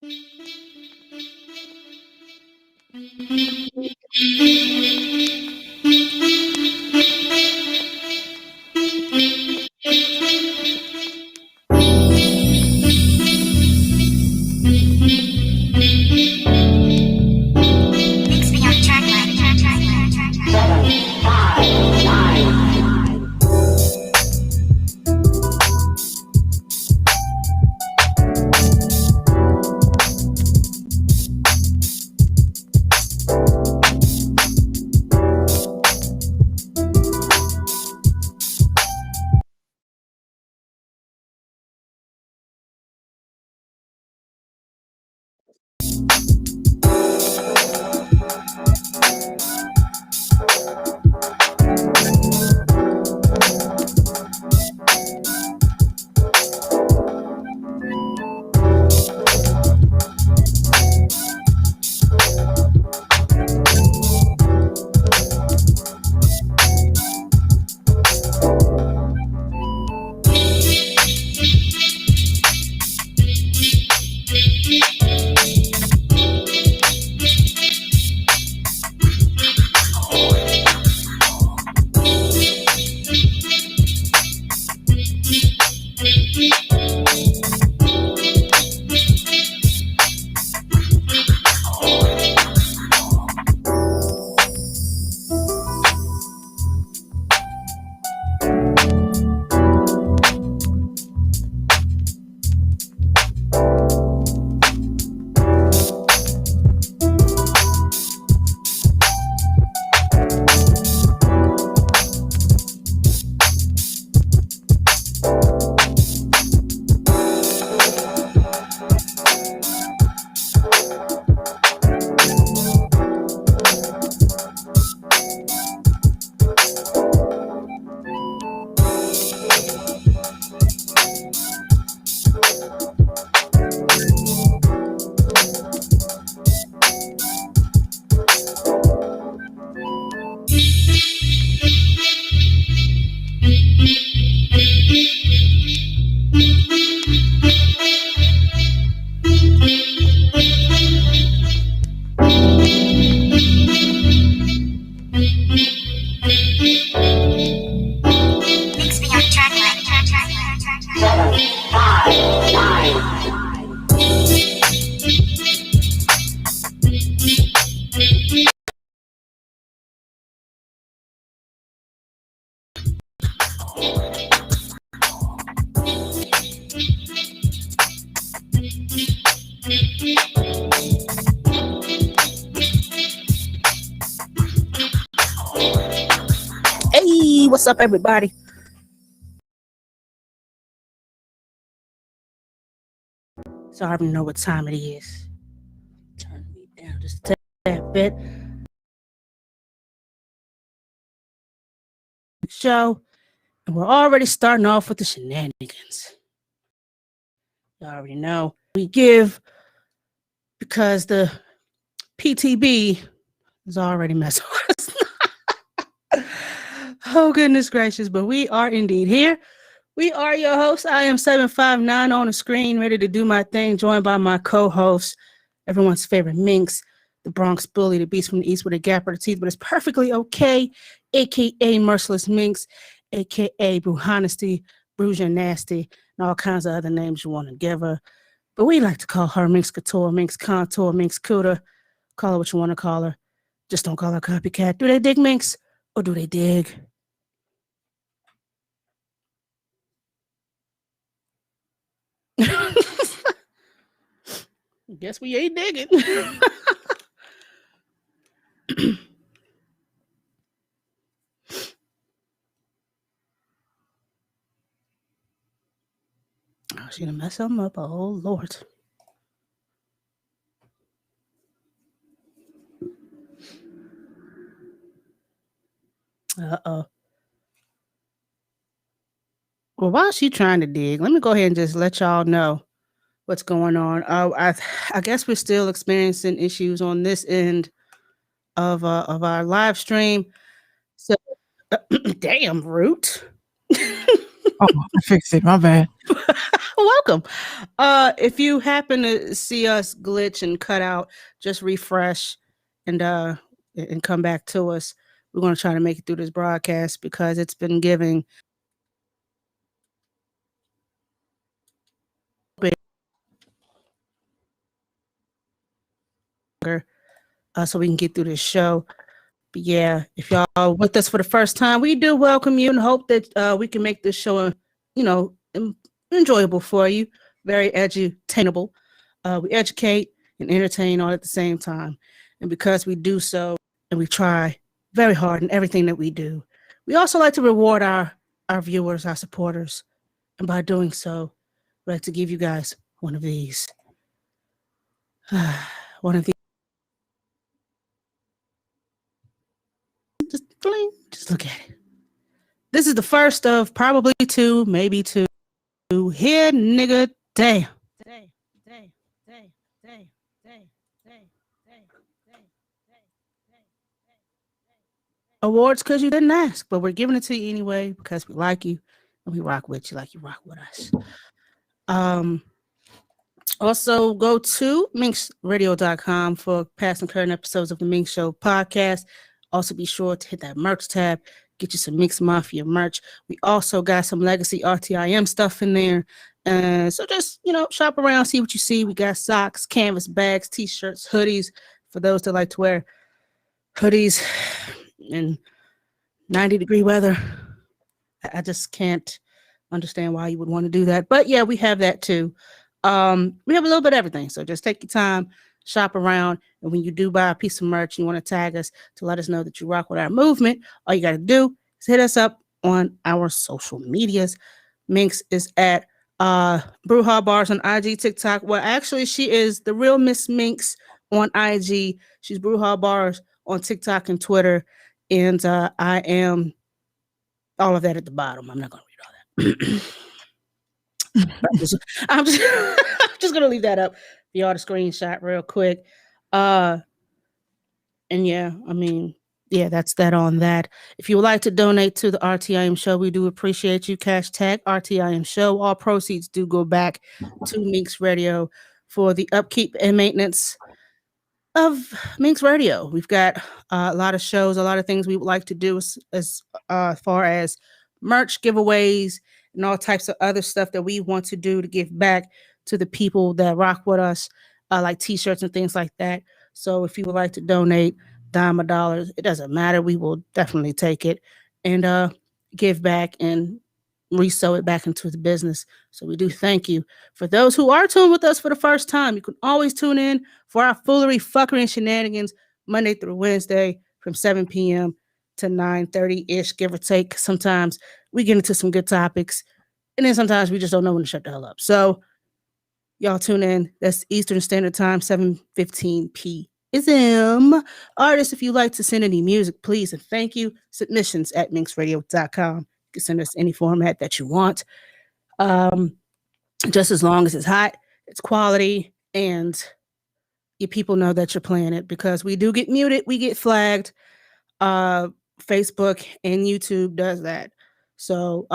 Hey, what's up, everybody? So I already know what time it is. Turn me down just a tad bit. Show, and we're already starting off with the shenanigans. You already know we give because the PTB is already messing with us. Oh, goodness gracious, but we are indeed here. We are your hosts. I am 759 on the screen, ready to do my thing, joined by my co-host, everyone's favorite Minx, the Bronx Bully, the beast from the east with a gap or the teeth, but it's perfectly okay, aka Merciless Minx, aka Bruhonesty, Bruja Nasty, and all kinds of other names you want to give her. But we like to call her Minx Couture, Minx Contour, Minx Cooter. Call her what you want to call her. Just don't call her copycat. Do they dig Minx or do they dig? Guess we ain't digging. Oh, she's gonna mess something up. Oh, Lord. Uh-oh. Well, while she's trying to dig, let me go ahead and just let y'all know what's going on. I guess we're still experiencing issues on this end of our live stream. So, damn, Root. Oh, I fixed it. My bad. Welcome. If you happen to see us glitch and cut out, just refresh and come back to us. We're going to try to make it through this broadcast because it's been giving so we can get through this show. But yeah, if y'all are with us for the first time, we do welcome you and hope that we can make this show, enjoyable for you, very edutainable. We educate and entertain all at the same time. And because we do so and we try very hard in everything that we do, we also like to reward our viewers, our supporters. And by doing so, we'd like to give you guys one of these. One of these. Just look at it. This is the first of probably two, maybe two. Here, nigga, damn. Awards because you didn't ask, but we're giving it to you anyway because we like you and we rock with you like you rock with us. Also, go to minxradio.com for past and current episodes of the Minx Show podcast. Also, be sure to hit that merch tab, get you some Minx Mafia merch. We also got some legacy RTIM stuff in there. So just, shop around, see what you see. We got socks, canvas bags, t-shirts, hoodies for those that like to wear hoodies in 90-degree weather. I just can't understand why you would want to do that. But yeah, we have that too. We have a little bit of everything. So just take your time, shop around. And when you do buy a piece of merch, you want to tag us to let us know that you rock with our movement. All you got to do is hit us up on our social medias. Minx is at Brewha Bars on IG, TikTok. Well, actually, she is the real Miss Minx on IG. She's Brewha Bars on TikTok and Twitter. And I am all of that at the bottom. I'm not going to read all that. I'm just gonna leave that up for y'all to screenshot real quick. And yeah, that's that on that. If you would like to donate to the RTIM show, we do appreciate you. # RTIM show. All proceeds do go back to Minx Radio for the upkeep and maintenance of Minx Radio. We've got a lot of shows, a lot of things we would like to do as far as merch giveaways and all types of other stuff that we want to do to give back to the people that rock with us, like t-shirts and things like that. So if you would like to donate dime a dollar, it doesn't matter. We will definitely take it and give back and resew it back into the business. So we do thank you. For those who are tuned with us for the first time, you can always tune in for our foolery, fuckery, and shenanigans Monday through Wednesday from 7 p.m. to 9:30-ish, give or take. Sometimes we get into some good topics, and then sometimes we just don't know when to shut the hell up. So y'all tune in. That's Eastern Standard Time, 7:15 p.m. Artists, if you like to send any music, please and thank you. Submissions at minxradio.com. You can send us any format that you want. Just as long as it's hot, it's quality, and your people know that you're playing it, because we do get muted, we get flagged. Facebook and YouTube does that. So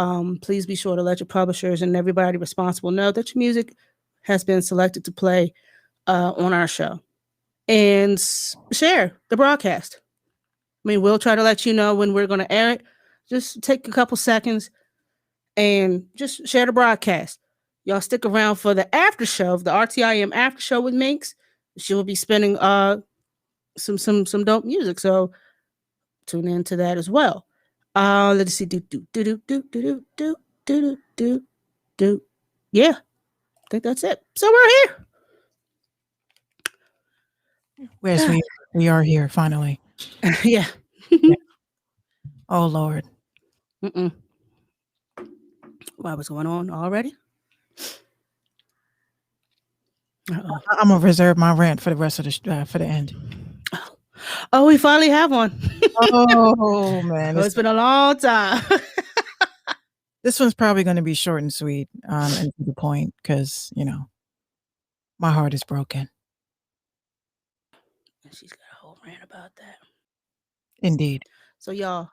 please be sure to let your publishers and everybody responsible know that your music has been selected to play on our show. And share the broadcast. We'll try to let you know when we're going to air it. Just take a couple seconds and just share the broadcast. Y'all stick around for the after show, the RTIM after show with Minx. She will be spinning some dope music. So tune into that as well. Let's see. Yeah, I think that's it. So we're here. Yes, we are here finally. Yeah. Oh Lord. What was going on already? I'm gonna reserve my rant for the rest of the for the end. Oh, we finally have one. Oh man, it's been a long time. This one's probably going to be short and sweet and to the point, because my heart is broken. She's got a whole rant about that. Indeed. So y'all,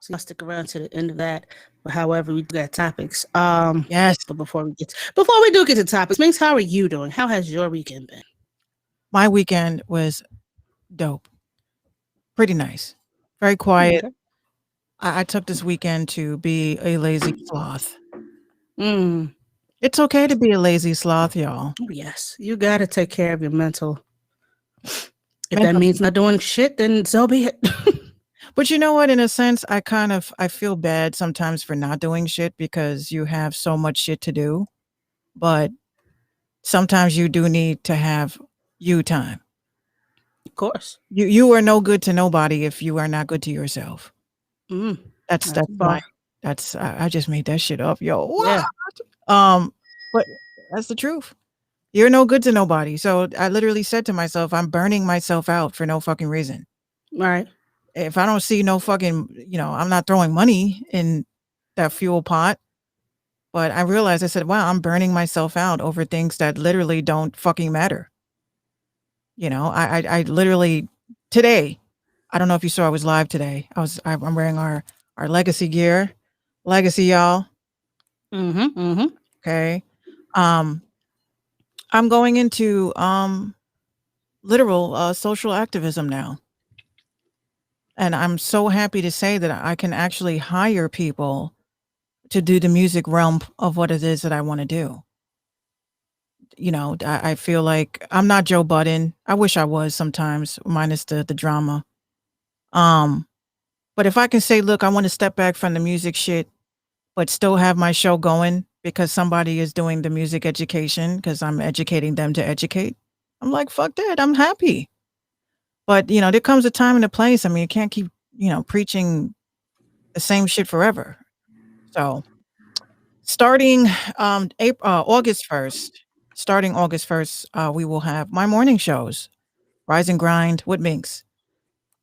So y'all stick around to the end of that. But however, we got topics. Yes. But before we do get to topics, Minx, how are you doing? How has your weekend been? My weekend was dope. Pretty nice. Very quiet. Okay. I took this weekend to be a lazy sloth. Mm. It's okay to be a lazy sloth, y'all. Yes, you got to take care of your mental. If that Mental- means not doing shit, then so be it. But you know what? In a sense, I feel bad sometimes for not doing shit because you have so much shit to do. But sometimes you do need to have you time. Of course. You are no good to nobody if you are not good to yourself. Mm. That's I just made that shit up, yo. What? Yeah. But that's the truth. You're no good to nobody. So I literally said to myself, I'm burning myself out for no fucking reason. Right. If I don't see no fucking, I'm not throwing money in that fuel pot. But I realized, I said, wow, I'm burning myself out over things that literally don't fucking matter. I literally today, I don't know if you saw, I was live today. I'm wearing our legacy gear. Legacy, y'all. Mm-hmm. Mm-hmm. Okay. I'm going into literal social activism now. And I'm so happy to say that I can actually hire people to do the music realm of what it is that I want to do. I feel like I'm not Joe Budden. I wish I was sometimes, minus the drama. But if I can say, look, I want to step back from the music shit, but still have my show going because somebody is doing the music education because I'm educating them to educate. I'm like, fuck that. I'm happy. But, there comes a time and a place. I mean, you can't keep, preaching the same shit forever. So starting August 1st, we will have my morning shows, Rise and Grind with Minx.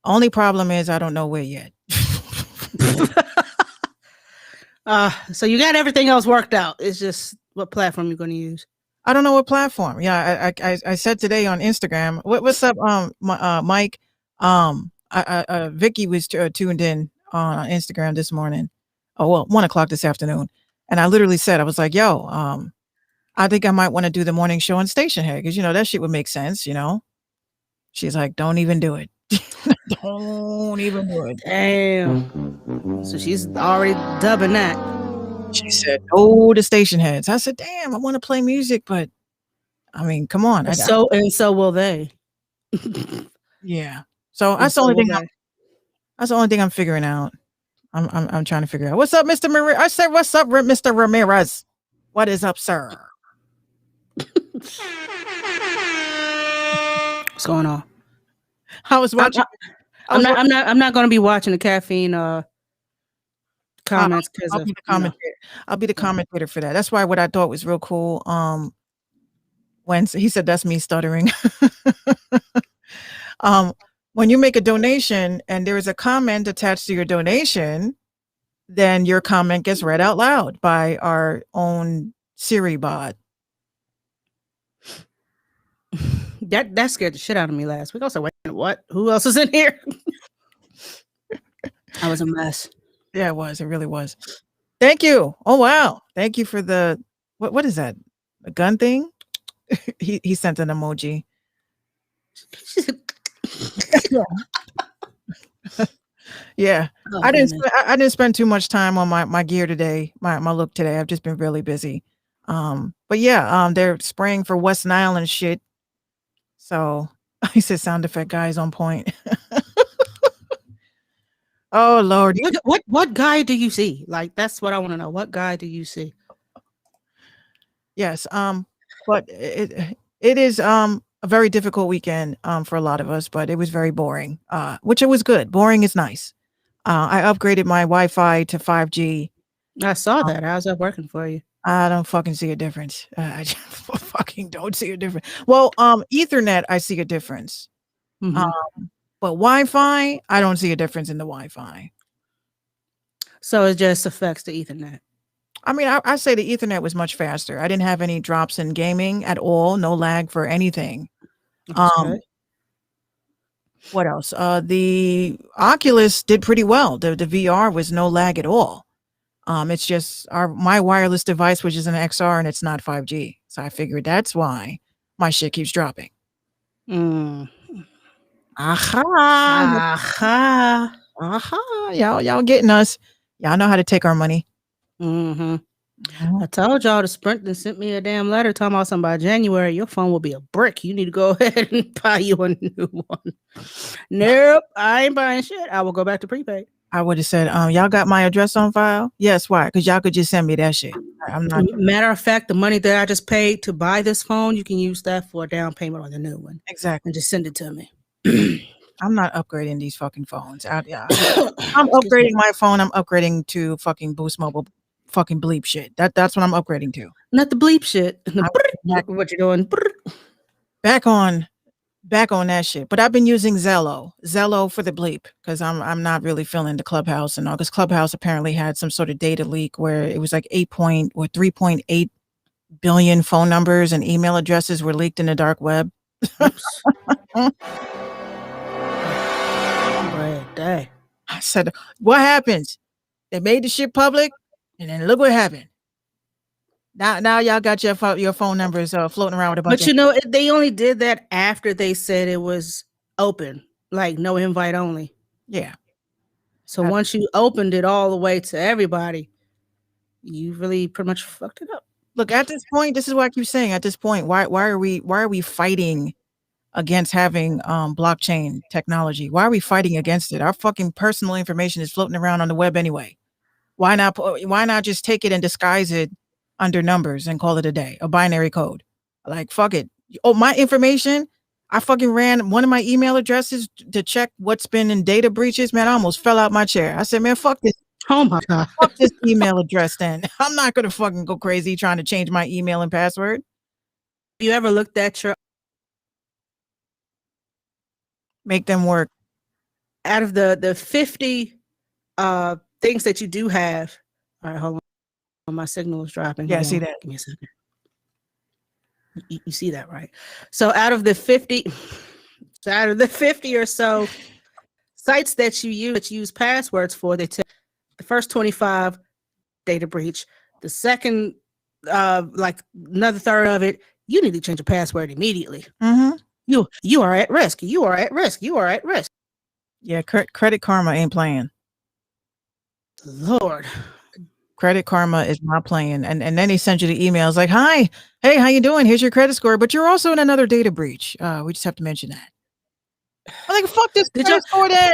Only problem is I don't know where yet. So you got everything else worked out. It's just what platform you're going to use. I don't know what platform. Yeah, I said today on Instagram. What's up, Mike? Vicky was tuned in on Instagram this morning. Oh well, 1:00 this afternoon, and I literally said, I was like, "Yo, I think I might want to do the morning show on Stationhead because that shit would make sense." She's like, "Don't even do it. Don't even do it." Damn. So she's already dubbing that. She said, "No, the Stationheads." I said, "Damn, I want to play music, but I mean, come on." And so will they. Yeah. So that's the only thing. That's the only thing I'm figuring out. I'm trying to figure out. What's up, Mr. Ramirez? I said, "What's up, Mr. Ramirez? What is up, sir?" What's going on? I was watching. I'm not going to be watching the caffeine comments because I'll be the commentator. I'll be the commentator for that. That's why what I thought was real cool. When he said that's me stuttering. When you make a donation and there is a comment attached to your donation, then your comment gets read out loud by our own Siri bot. That scared the shit out of me last week. I was like, wait, what? Who else is in here? I was a mess. Yeah, it was. It really was. Thank you. Oh wow. Thank you for the what is that? A gun thing? he sent an emoji. Yeah. Oh, I didn't spend too much time on my gear today, my look today. I've just been really busy. But yeah, they're spraying for West Nile and shit. So he said sound effect guy is on point. Oh Lord. What guy do you see? Like that's what I want to know. What guy do you see? Yes. But it is a very difficult weekend for a lot of us, but it was very boring. Which it was good. Boring is nice. I upgraded my Wi-Fi to 5G. I saw that. How's that working for you? I don't fucking see a difference. I just fucking don't see a difference. Well, Ethernet, I see a difference. Mm-hmm. But Wi-Fi, I don't see a difference in the Wi-Fi. So it just affects the Ethernet. I mean, I say the Ethernet was much faster. I didn't have any drops in gaming at all. No lag for anything. Okay. What else? The Oculus did pretty well. The VR was no lag at all. It's just my wireless device, which is an XR, and it's not 5G. So I figured that's why my shit keeps dropping. Mm. Aha. Aha. Y'all getting us. Y'all know how to take our money. Mm-hmm. I told y'all the Sprint then sent me a damn letter talking about something by January. Your phone will be a brick. You need to go ahead and buy you a new one. Nope, I ain't buying shit. I will go back to prepaid. I would have said, y'all got my address on file? Yes, why? Because y'all could just send me that shit. I'm not. Matter of fact, the money that I just paid to buy this phone, you can use that for a down payment on the new one. Exactly. And just send it to me. I'm not upgrading these fucking phones. I'm upgrading my phone. I'm upgrading to fucking Boost Mobile fucking bleep shit. That's what I'm upgrading to. Not the bleep shit. What you doing? Back on that shit. But I've been using Zello for the bleep because I'm not really feeling the Clubhouse and all. Because Clubhouse apparently had some sort of data leak where it was like 3.8 billion phone numbers and email addresses were leaked in the dark web. Day. I said, what happens? They made the shit public, and then look what happened. Now y'all got your phone numbers floating around with a bunch. But you know, they only did that after they said it was open, like no invite only. Yeah. So once you opened it all the way to everybody, you really pretty much fucked it up. Look, at this point, this is what I keep saying. At this point, why are we fighting against having blockchain technology? Why are we fighting against it? Our fucking personal information is floating around on the web anyway. Why not just take it and disguise it under numbers and call it a day, a binary code? Like, fuck it. Oh, my information, I fucking ran one of my email addresses to check what's been in data breaches. Man, I almost fell out my chair. I said, man, fuck this. Oh my God. Fuck this email address then. I'm not going to fucking go crazy trying to change my email and password. You ever looked at your... Make them work. Out of the 50 things that you do have. All right, hold on. My signal is dropping. Yeah, I see that. Give me a second. You see that, right? So out of the 50 or so sites that you use passwords for, they tell the first 25 data breach. The second, like another third of it, you need to change your password immediately. Mm-hmm. You are at risk. You are at risk. You are at risk. Yeah, Credit Karma ain't playing. Lord. Credit Karma is not playing. And then they send you the emails like, hi, hey, how you doing? Here's your credit score, but you're also in another data breach. We just have to mention that. I'm like, fuck this credit score then.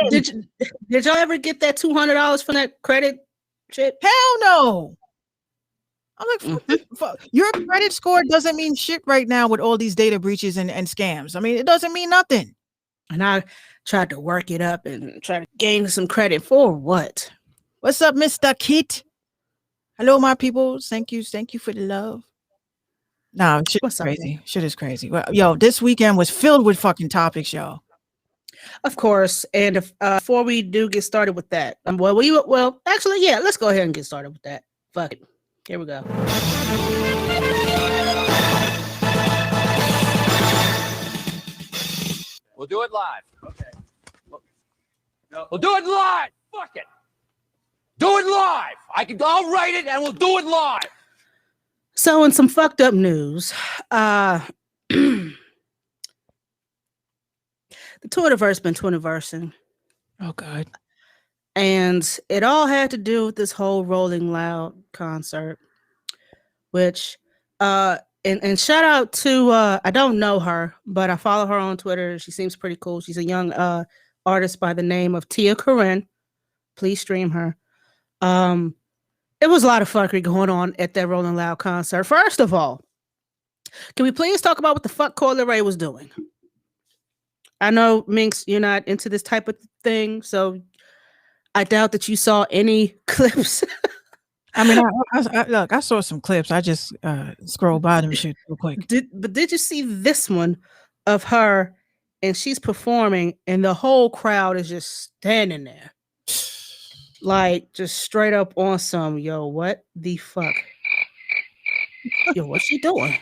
Did y'all ever get that $200 from that credit shit? Hell no. I'm like, fuck. Your credit score doesn't mean shit right now with all these data breaches and scams. I mean, it doesn't mean nothing. And I tried to work it up and try to gain some credit for what? What's up, Mr. Kit? Hello, my people. Thank you for the love. No, shit is crazy. Shit is crazy. Well, yo, this weekend was filled with fucking topics, yo. Of course. And if, before we do get started with that, actually, yeah, let's go ahead and get started with that. Fuck it. Here we go. We'll do it live. Okay. We'll do it live. Fuck it. Do it live. I'll write it and we'll do it live. So in some fucked up news, the Twitterverse been Twitterversing. Oh God. And it all had to do with this whole Rolling Loud concert, which and shout out to I don't know her, but I follow her on Twitter. She seems pretty cool. She's a young artist by the name of Tia Corinne. Please stream her. It was a lot of fuckery going on at that Rolling Loud concert. First of all, can we please talk about what the fuck Coyle Ray was doing? I know, Minx, you're not into this type of thing, so I doubt that you saw any clips. I mean, I saw some clips. I just scrolled by them shit real quick. Did you see this one of her and she's performing and the whole crowd is just standing there? Like, just straight up on some, yo, what the fuck? Yo, what's she doing?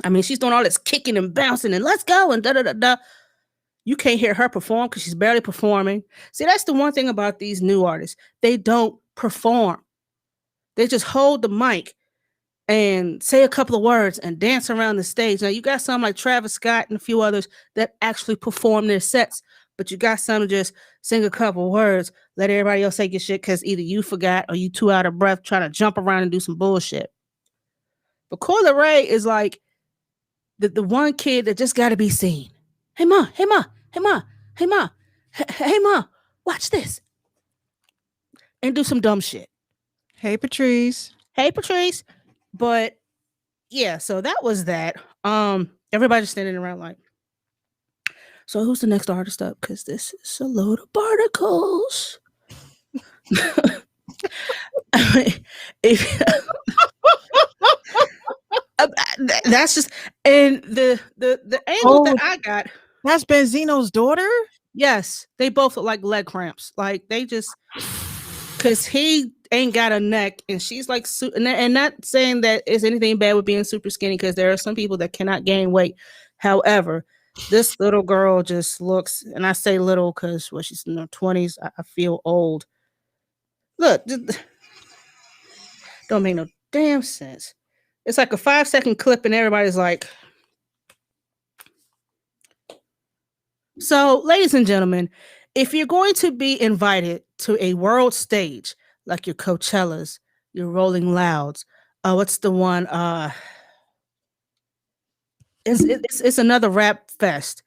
I mean, she's doing all this kicking and bouncing and let's go and da da da da. You can't hear her perform because she's barely performing. See, that's the one thing about these new artists. They don't perform. They just hold the mic and say a couple of words and dance around the stage. Now, you got some like Travis Scott and a few others that actually perform their sets, but you got some to just sing a couple words, let everybody else take your shit because either you forgot or you too out of breath trying to jump around and do some bullshit. But Coi Leray is like the one kid that just got to be seen. Hey, Ma, hey, Ma, hey, Ma, hey, Ma, hey, Ma, watch this. And do some dumb shit. Hey, Patrice. Hey, Patrice. But yeah, so that was that. Everybody's standing around like, so who's the next artist up? Because this is a load of particles. I mean, that's just, and the angle that I got. That's Benzino's daughter? Yes, they both look like leg cramps. Like they just, because he ain't got a neck and she's like, and not saying that is anything bad with being super skinny because there are some people that cannot gain weight. However, this little girl just looks, and I say little because she's in her 20s. I feel old. Look, don't make no damn sense. It's like a 5-second clip and everybody's like. So, ladies and gentlemen, if you're going to be invited to a world stage, like your Coachellas, your Rolling Louds, what's the one? It's another rap fest.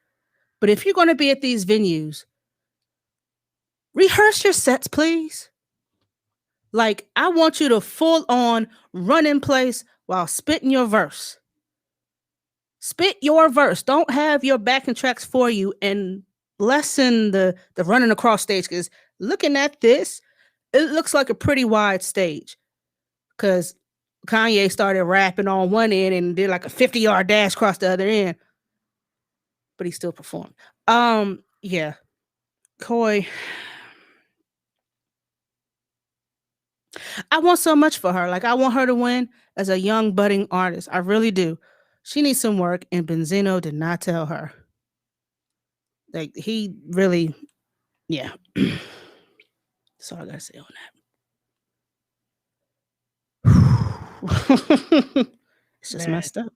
But if you're going to be at these venues, rehearse your sets, please. Like, I want you to full on run in place while spitting your verse. Spit your verse. Don't have your backing tracks for you and lessen the running across stage. Because looking at this, it looks like a pretty wide stage. Because Kanye started rapping on one end and did like a 50-yard dash across the other end. But he still performed. Yeah. Coi. I want so much for her. Like, I want her to win as a young budding artist. I really do. She needs some work, and Benzino did not tell her. Like, he really, yeah. That's all I gotta say on that. It's just messed up.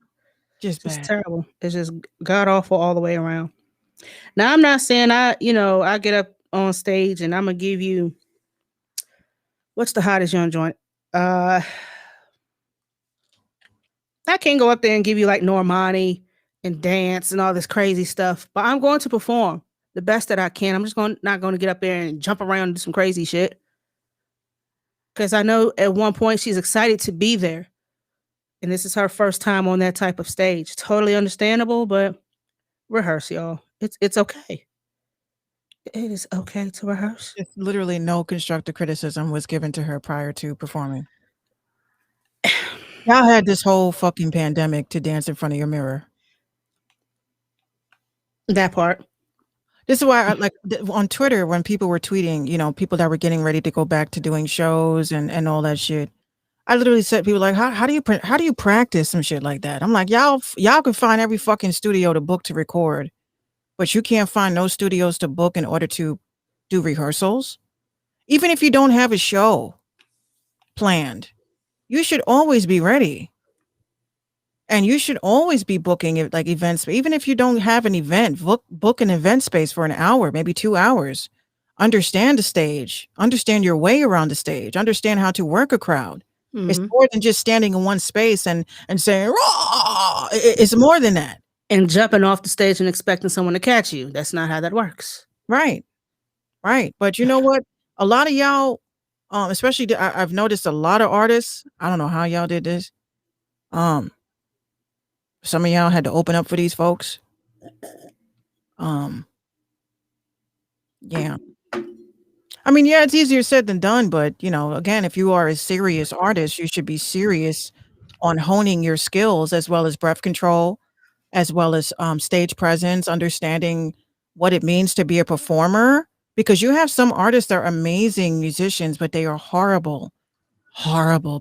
Just It's bad. terrible. It's just god awful all the way around. Now, I'm not saying I get up on stage and I'm gonna give you what's the hottest young joint? I can't go up there and give you like Normani and dance and all this crazy stuff, but I'm going to perform the best that I can. I'm just not going to get up there and jump around and do some crazy shit. Because I know at one point she's excited to be there. And this is her first time on that type of stage. Totally understandable, but rehearse, y'all. It's okay. It is okay to rehearse. Just literally no constructive criticism was given to her prior to performing. Y'all had this whole fucking pandemic to dance in front of your mirror. That part. This is why I like on Twitter when people were tweeting, people that were getting ready to go back to doing shows and all that shit. I literally said, people like, how do you practice some shit like that? I'm like, y'all can find every fucking studio to book to record, but you can't find no studios to book in order to do rehearsals. Even if you don't have a show planned, you should always be ready. And you should always be booking it like events. Even if you don't have an event, book an event space for an hour, maybe 2 hours. Understand the stage, understand your way around the stage, understand how to work a crowd. Mm-hmm. It's more than just standing in one space and saying, raw. It's more than that. And jumping off the stage and expecting someone to catch you. That's not how that works. Right. But you know what? A lot of y'all, especially I've noticed a lot of artists. I don't know how y'all did this. Some of y'all had to open up for these folks. Yeah. I mean, yeah, it's easier said than done, but again, if you are a serious artist, you should be serious on honing your skills as well as breath control, as well as stage presence, understanding what it means to be a performer, because you have some artists that are amazing musicians, but they are horrible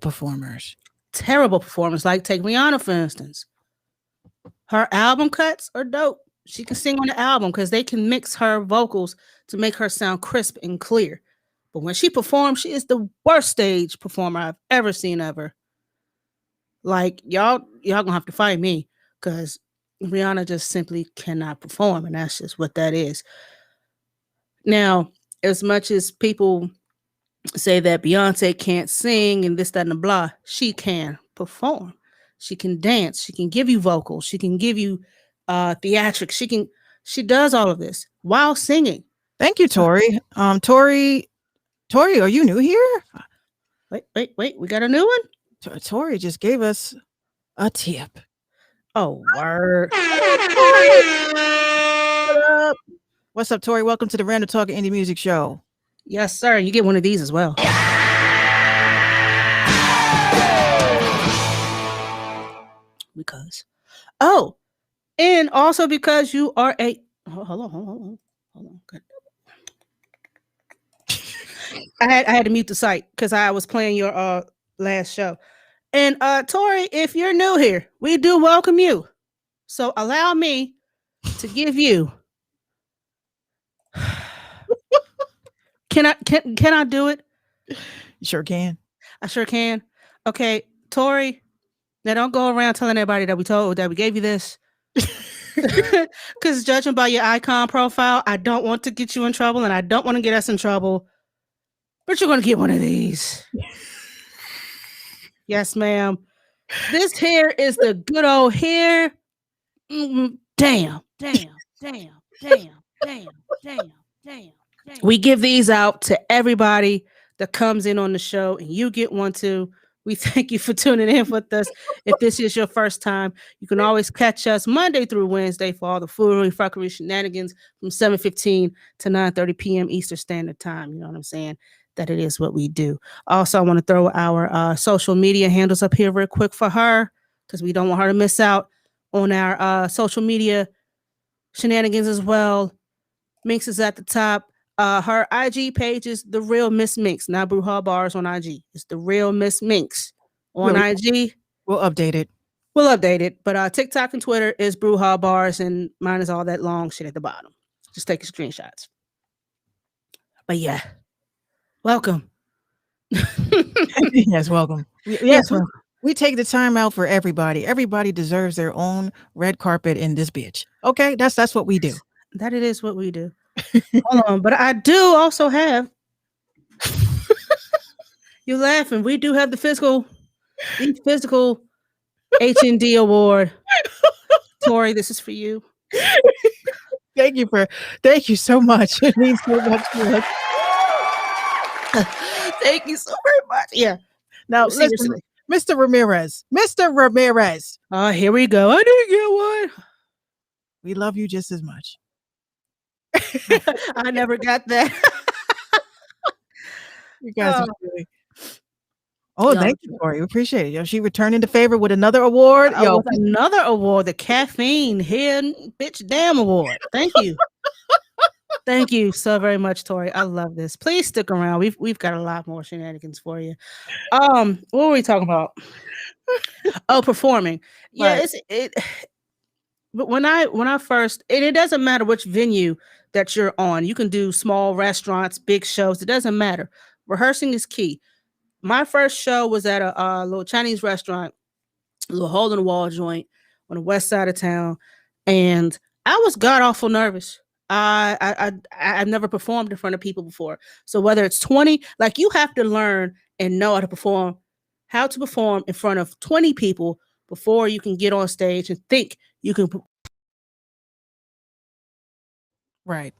performers. Terrible performers, like take Rihanna, for instance. Her album cuts are dope. She can sing on the album because they can mix her vocals to make her sound crisp and clear. But when she performs, she is the worst stage performer I've ever seen ever. Like y'all gonna have to fight me because Rihanna just simply cannot perform, and that's just what that is. Now, as much as people say that Beyonce can't sing and this, that, and the blah, she can perform. She can dance. She can give you vocals. She can give you theatrics. She does all of this while singing. Thank you, Tori. Tori, are you new here? Wait. We got a new one? Tori just gave us a tip. Oh, word. What's up, Tori? Welcome to the Random Talk Indie Music Show. Yes, sir. You get one of these as well. Because. Oh, and also because you are a. Hold on. Good. I had to mute the site because I was playing your last show. And Tori, if you're new here, we do welcome you. So allow me to give you. Can I do it? You sure can. I sure can. Okay, Tori. Now don't go around telling everybody that we gave you this. Because judging by your icon profile, I don't want to get you in trouble and I don't want to get us in trouble. But you're going to get one of these. Yes, ma'am. This here is the good old hair. Damn. We give these out to everybody that comes in on the show, and you get one too. We thank you for tuning in with us. If this is your first time, you can always catch us Monday through Wednesday for all the foolery, fuckery, shenanigans from 7:15 to 9:30 p.m. Eastern Standard Time. You know what I'm saying? That it is what we do. Also, I want to throw our social media handles up here real quick for her because we don't want her to miss out on our social media shenanigans as well. Minx is at the top. Her IG page is The Real Miss Minx, not Brouhaha Bars on IG. It's The Real Miss Minx on IG. We'll update it. But TikTok and Twitter is Brouhaha Bars, and mine is all that long shit at the bottom. Just take your screenshots. But yeah, welcome. Yes, welcome. Yes, we take the time out for everybody. Everybody deserves their own red carpet in this bitch. Okay, that's what we do. That it is what we do. Hold on, but I do also have. You're laughing. We do have the physical H&D award. Tori, this is for you. Thank you so much. It means so much to us. Thank you so very much. Yeah. Now, listen, Mr. Ramirez. Here we go. I didn't get one. We love you just as much. I never got that. You guys are really. Oh, thank you, Tori. We appreciate it. Yo, she returned into favor with another award. With another award, the Caffeine Hair Bitch Damn Award. Thank you. Thank you so very much, Tori. I love this. Please stick around. We've got a lot more shenanigans for you. What were we talking about? Oh, performing. Yeah, right. But when I first, and it doesn't matter which venue that you're on. You can do small restaurants, big shows. It doesn't matter. Rehearsing is key. My first show was at a little Chinese restaurant, a little hole in the wall joint on the west side of town, and I was god awful nervous. I've never performed in front of people before. So whether it's 20, like you have to learn and know how to perform in front of 20 people before you can get on stage and think you can. Right.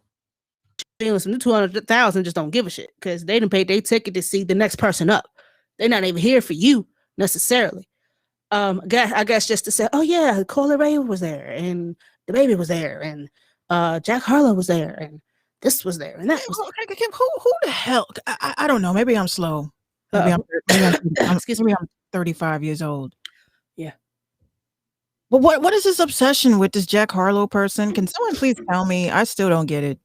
Some 200,000 just don't give a shit because they didn't pay their ticket to see the next person up. They're not even here for you necessarily. I guess just to say, oh yeah, Coyle Ray was there and the baby was there and Jack Harlow was there and this was there and that was there. Who the hell? I don't know. Maybe I'm slow. Maybe I'm 35 years old. Yeah. But what is this obsession with this Jack Harlow person? Can someone please tell me? I still don't get it.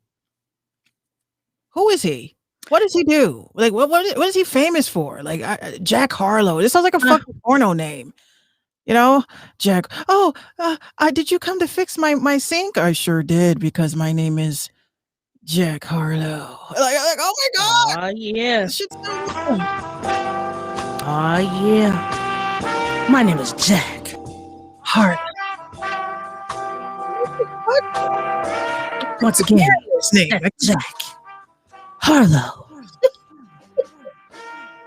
Who is he? What does he do? Like, what is he famous for? Like, Jack Harlow. This sounds like a fucking porno name. You know, Jack. Oh, did you come to fix my sink? I sure did because my name is Jack Harlow. Like, oh my god, Oh yeah. this shit's so good. Oh yeah. My name is Jack. Hard. Once again, His name. that's Jack Harlow.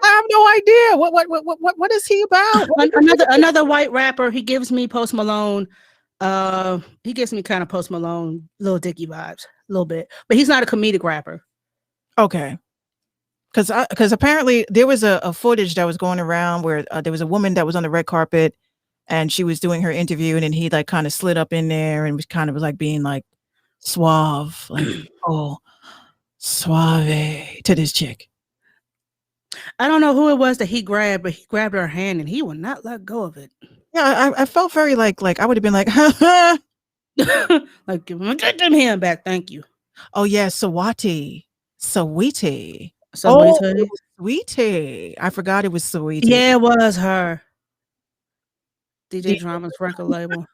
I have no idea. What is he about? Another white rapper. He gives me Post Malone. He gives me kind of Post Malone, Lil Dicky vibes, a little bit. But he's not a comedic rapper. Okay. Because apparently there was a footage that was going around where there was a woman that was on the red carpet and she was doing her interview, and then he like kind of slid up in there and was kind of like being like suave, like oh suave to this chick. I don't know who it was that he grabbed, but he grabbed her hand and he would not let go of it. Yeah, I felt very like I would have been like, Like, get them hand back, thank you. oh yeah, Sweetie. So what do It you say? was Sweetie. I forgot it was Sweetie. Yeah, it was her. DJ Drama's record label.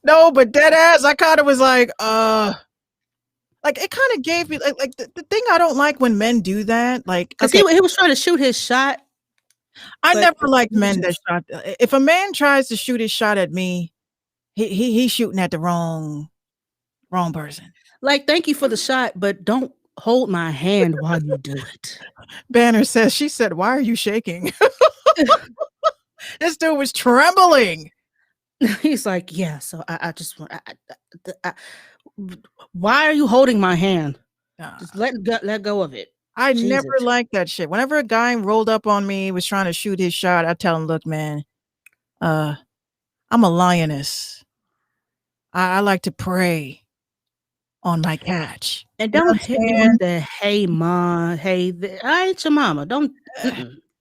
No, but dead ass, I kind of was like it kind of gave me like the thing I don't like when men do that, like Because okay, he was trying to shoot his shot. I but never liked he was men that just- shot. If a man tries to shoot his shot at me, he's shooting at the wrong person. Like, thank you for the shot, but don't hold my hand while you do it. Banner says, she said, "Why are you shaking?" This dude was trembling. He's like, yeah. So I just want. Why are you holding my hand? Just let go of it. I Jesus. never liked that shit. Whenever a guy rolled up on me, was trying to shoot his shot, I tell him, "Look, man, I'm a lioness. I like to prey on my catch." And You know don't what I'm hit me saying? with the hey mom, hey. I ain't your mama. Don't.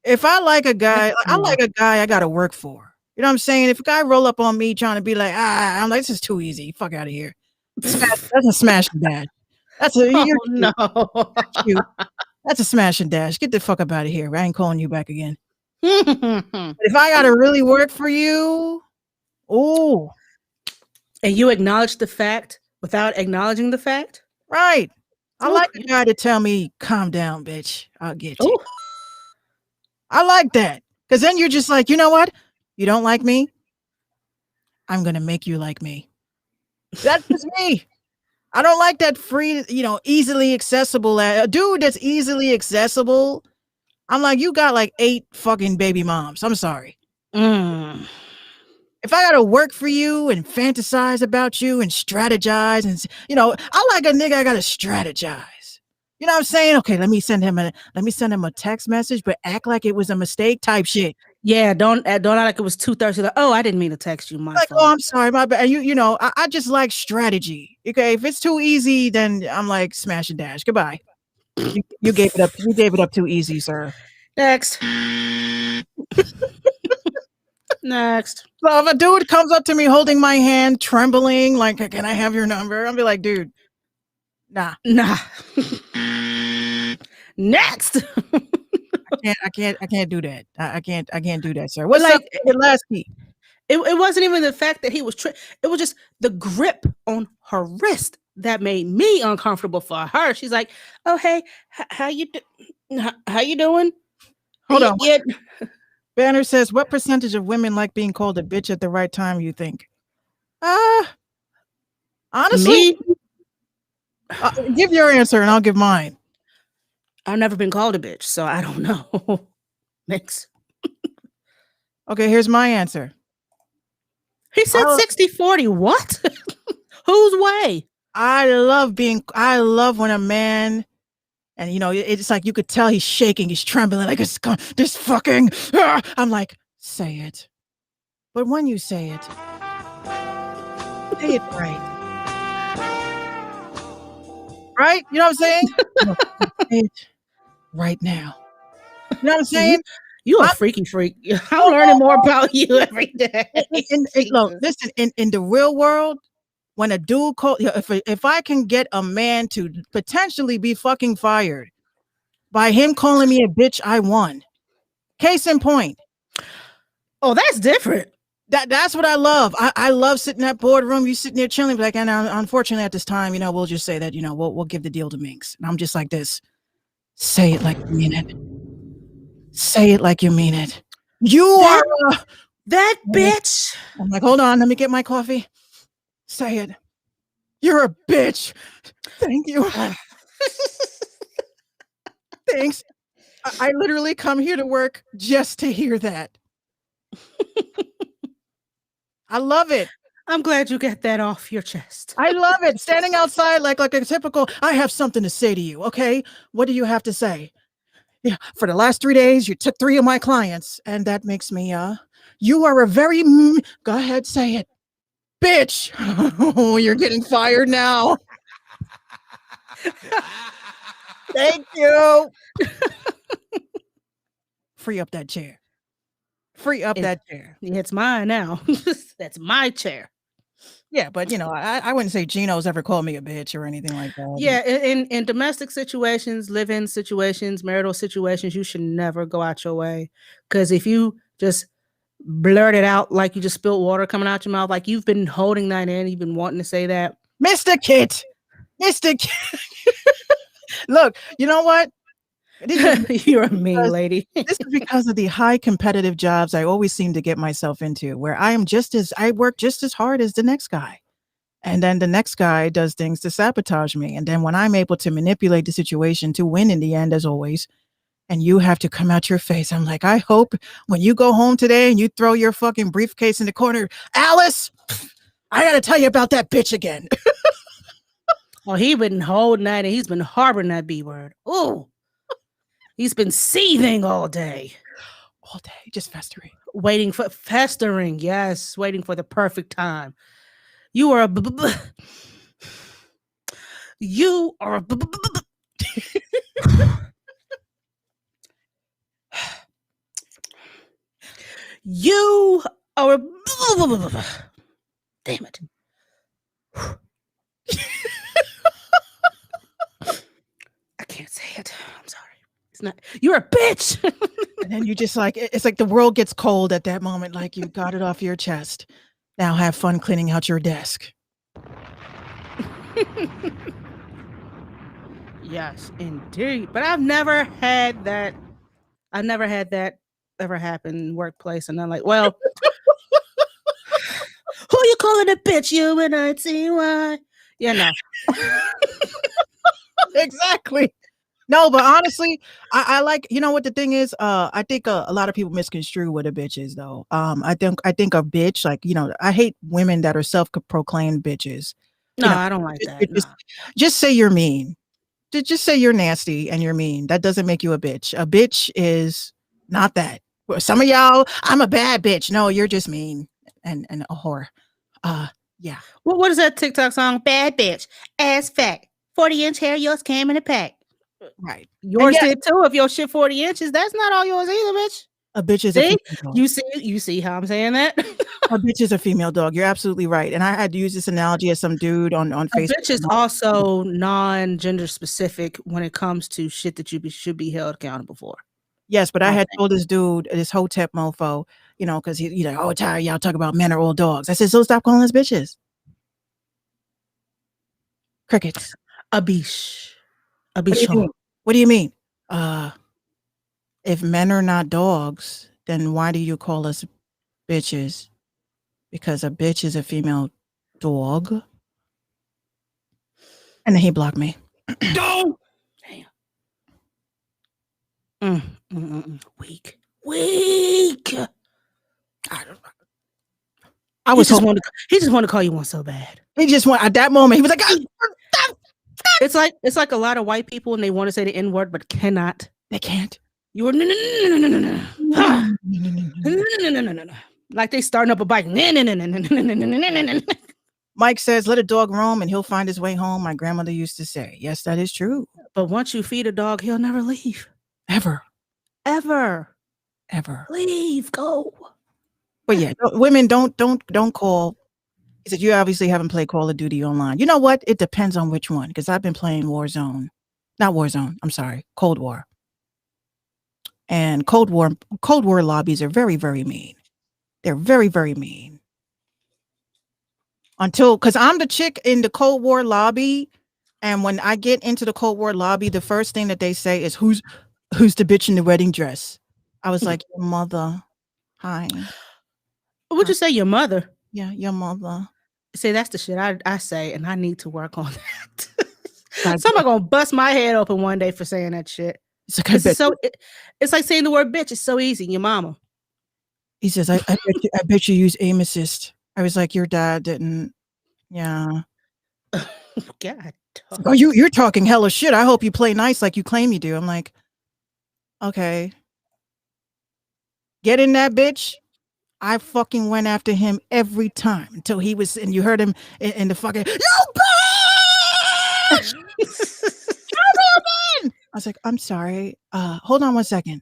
If I like a guy, I Come on. like a guy I gotta work for. You know what I'm saying? If a guy roll up on me trying to be like, I'm like, this is too easy. Fuck out of here. That's a smash and dash. That's a Oh you're no. cute. That's a smash and dash. Get the fuck up out of here. I ain't calling you back again. But if I gotta really work for you, oh, And you acknowledge the fact without acknowledging the fact. right. I Ooh, like a guy to tell me, calm down, bitch. I'll get you. Oh, I like that. Because then you're just like, you know what? You don't like me? I'm gonna make you like me. That's just me. I don't like that free, easily accessible. A dude that's easily accessible. I'm like, you got like 8 fucking baby moms. I'm sorry. If I gotta work for you and fantasize about you and strategize, and I like a nigga I gotta strategize. You know what I'm saying? Okay, let me send him a text message, but act like it was a mistake type shit. Yeah, don't act like it was 2:30. Like, oh, I didn't mean to text you. My Like, fault. oh, I'm sorry, my bad. I just like strategy. Okay, if it's too easy, then I'm like smash and dash. Goodbye. You gave it up. You gave it up too easy, sir. Next. Next. So if a dude comes up to me holding my hand, trembling, like, can I have your number? I'll be like, dude, nah. Next. I can't do that. I can't do that, sir. What's Like, up, Lasky? It wasn't even the fact that he was it was just the grip on her wrist that made me uncomfortable for her. She's like, "Oh, hey, how you doing?" Hold on. Yeah. Banner says, what percentage of women like being called a bitch at the right time, you think? Honestly, Me? give your answer and I'll give mine. I've never been called a bitch, so I don't know. Mix. Okay, here's my answer. He said 60-40. What? Whose way? I love when a man, and it's like you could tell he's shaking, he's trembling, like it's this fucking. I'm like, say it. But when you say it right. Right? You know what I'm saying? Say it right now. You know what I'm saying? You a freaky freak. I'm learning more about you every day. Look, listen, in the real world, when a dude if I can get a man to potentially be fucking fired by him calling me a bitch, I won. Case in point. Oh, that's different. That's what I love. I love sitting in that boardroom. You sitting there chilling, like, and unfortunately at this time, we'll just say that, we'll give the deal to Minx. And I'm just like this. Say it like you mean it. Say it like you mean it. You are that bitch. I'm like, hold on, let me get my coffee. Say it. You're a bitch. Thank you. Thanks. I literally come here to work just to hear that. I love it. I'm glad you get that off your chest. I love it. Standing outside like a typical, I have something to say to you, okay? What do you have to say? Yeah, for the last 3 days, you took 3 of my clients, and that makes me, you are a very, go ahead, say it. Bitch. Oh, you're getting fired now. Thank you. Free up that chair. Free up that chair. It's mine now. That's my chair. Yeah, but I wouldn't say Gino's ever called me a bitch or anything like that. Yeah, in domestic situations, live-in situations, marital situations, you should never go out your way. Because if you just blurt it out like you just spilled water coming out your mouth, like you've been holding that in, you've been wanting to say that. Mr. Kit. Look, you know what? You're a mean lady. This is because of the high competitive jobs I always seem to get myself into, where I work just as hard as the next guy. And then the next guy does things to sabotage me. And then when I'm able to manipulate the situation to win in the end, as always, and you have to come out your face, I'm like, I hope when you go home today and you throw your fucking briefcase in the corner, Alice, I got to tell you about that bitch again. Well, he's been holding that and he's been harboring that B word. Oh, he's been seething all day. All day, just festering. Festering, yes. Waiting for the perfect time. You are a you are a you are a damn it. I can't say it. I'm sorry. It's not. You're a bitch. And then you just like, it's like the world gets cold at that moment. Like you got it off your chest. Now have fun cleaning out your desk. Yes, indeed. But I've never had that. I've never had that ever happen in workplace. And I'm like, well, who you calling a bitch? You and I see why. Yeah, no. Exactly. No, but honestly, I like, what the thing is, I think a lot of people misconstrue what a bitch is though. I think a bitch, like, I hate women that are self-proclaimed bitches. No, I don't like that. Just say you're mean. Just say you're nasty and you're mean. That doesn't make you a bitch. A bitch is not that. Some of y'all, I'm a bad bitch. No, you're just mean and a whore. Yeah. Well, what is that TikTok song? Bad bitch, ass fat, 40-inch hair, yours came in a pack. Right. Yours did too. If your shit 40 inches, that's not all yours either, bitch. A bitch is a female dog. You see how I'm saying that? A bitch is a female dog. You're absolutely right. And I had to use this analogy as some dude on Facebook. A bitch is also non-gender specific when it comes to shit that you should be held accountable for. Yes, but I had told this dude, this Hotep mofo, because he's like, oh, tired, y'all talk about men are all dogs. I said, so stop calling us bitches. Crickets. Abish. What do you mean? If men are not dogs, then why do you call us bitches? Because a bitch is a female dog. And then he blocked me. No. Damn. Weak. He just wanted to call you one so bad. He just want at that moment. He was like, it's like a lot of white people and they want to say the N-word but cannot. They can't. You were no. Like they starting up a bike. Mike says, let a dog roam and he'll find his way home. My grandmother used to say, yes, that is true. But once you feed a dog, he'll never leave. Ever. Leave, go. But yeah, women don't call. He said, you obviously haven't played Call of Duty online. You know what? It depends on which one, because I've been playing Cold War. And Cold War lobbies are very, very mean. They're very, very mean. Because I'm the chick in the Cold War lobby, and when I get into the Cold War lobby, the first thing that they say is, "Who's the bitch in the wedding dress?" I was like, "Your mother." Hi. Would you say your mother? Yeah, your mother. See, that's the shit I say, and I need to work on that. God Somebody gonna bust my head open one day for saying that shit. It's like, I bet. It's like saying the word bitch. It's so easy. Your mama. He says, I bet you use aim assist. I was like, your dad didn't. Yeah. God. Oh, you're talking hella shit. I hope you play nice like you claim you do. I'm like, okay. Get in that bitch. I fucking went after him every time until he was, and you heard him in the fucking, "You bitch!" I was like, I'm sorry. Hold on one second.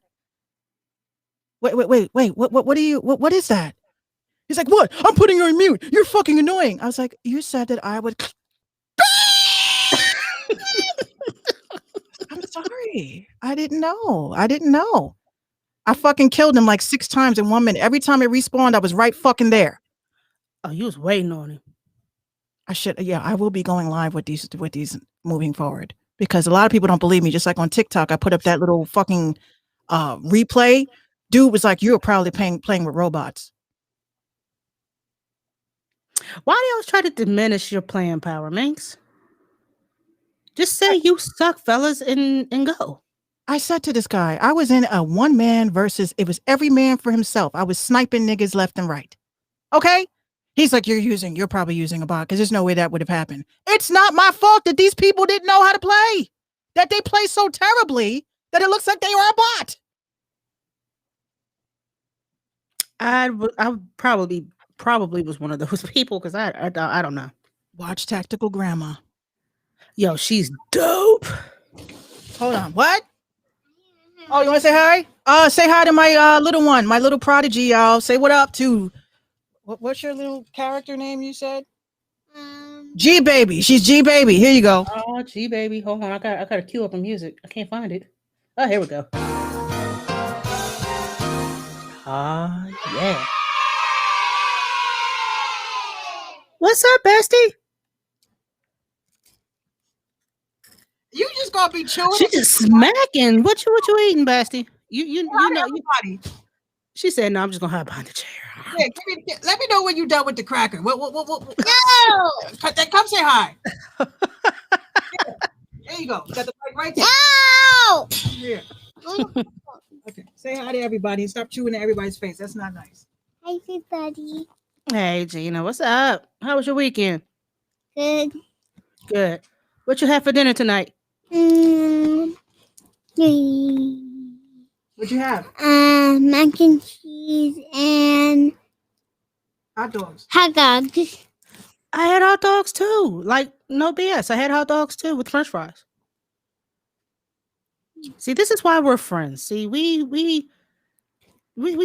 Wait. What is that? He's like, what? I'm putting you on mute. You're fucking annoying. I was like, you said that I would. I'm sorry. I didn't know. I fucking killed him like 6 times in 1 minute. Every time it respawned, I was right fucking there. Oh, you was waiting on him. I will be going live with these moving forward, because a lot of people don't believe me. Just like on TikTok, I put up that little fucking replay. Dude was like, "You're probably playing with robots." Why do you always try to diminish your playing power, Minx? Just say you suck, fellas, and go. I said to this guy, I was in a 1-man versus, it was every man for himself. I was sniping niggas left and right. Okay? He's like, you're probably using a bot, because there's no way that would have happened. It's not my fault that these people didn't know how to play. That they play so terribly that it looks like they were a bot. I probably was one of those people, because I don't know. Watch Tactical Grandma. Yo, she's dope. Hold on. What? Oh, you want to say hi? Say hi to my little one, my little prodigy, y'all. Say what up to. What's your little character name? You said. G Baby. She's G Baby. Here you go. Oh, G Baby. Hold on. I got to cue up the music. I can't find it. Oh, here we go. Yeah. What's up, bestie? You just gonna be chewing. She just smacking. What you eating, bestie? You know. She said, "No, I'm just gonna hide behind the chair." Yeah, let me know when you're done with the cracker. What? Yeah. Come say hi. Yeah. There you go. Got the mic right there. No. Yeah. Okay. Say hi to everybody and stop chewing at everybody's face. That's not nice. Hi, everybody. Hey, Gina, what's up? How was your weekend? Good. Good. What you have for dinner tonight? Mm, What'd you have? mac and cheese and Hot dogs. hot dogs. I had hot dogs too. Like, no BS. I had hot dogs too with French fries. See, this is why we're friends. See, we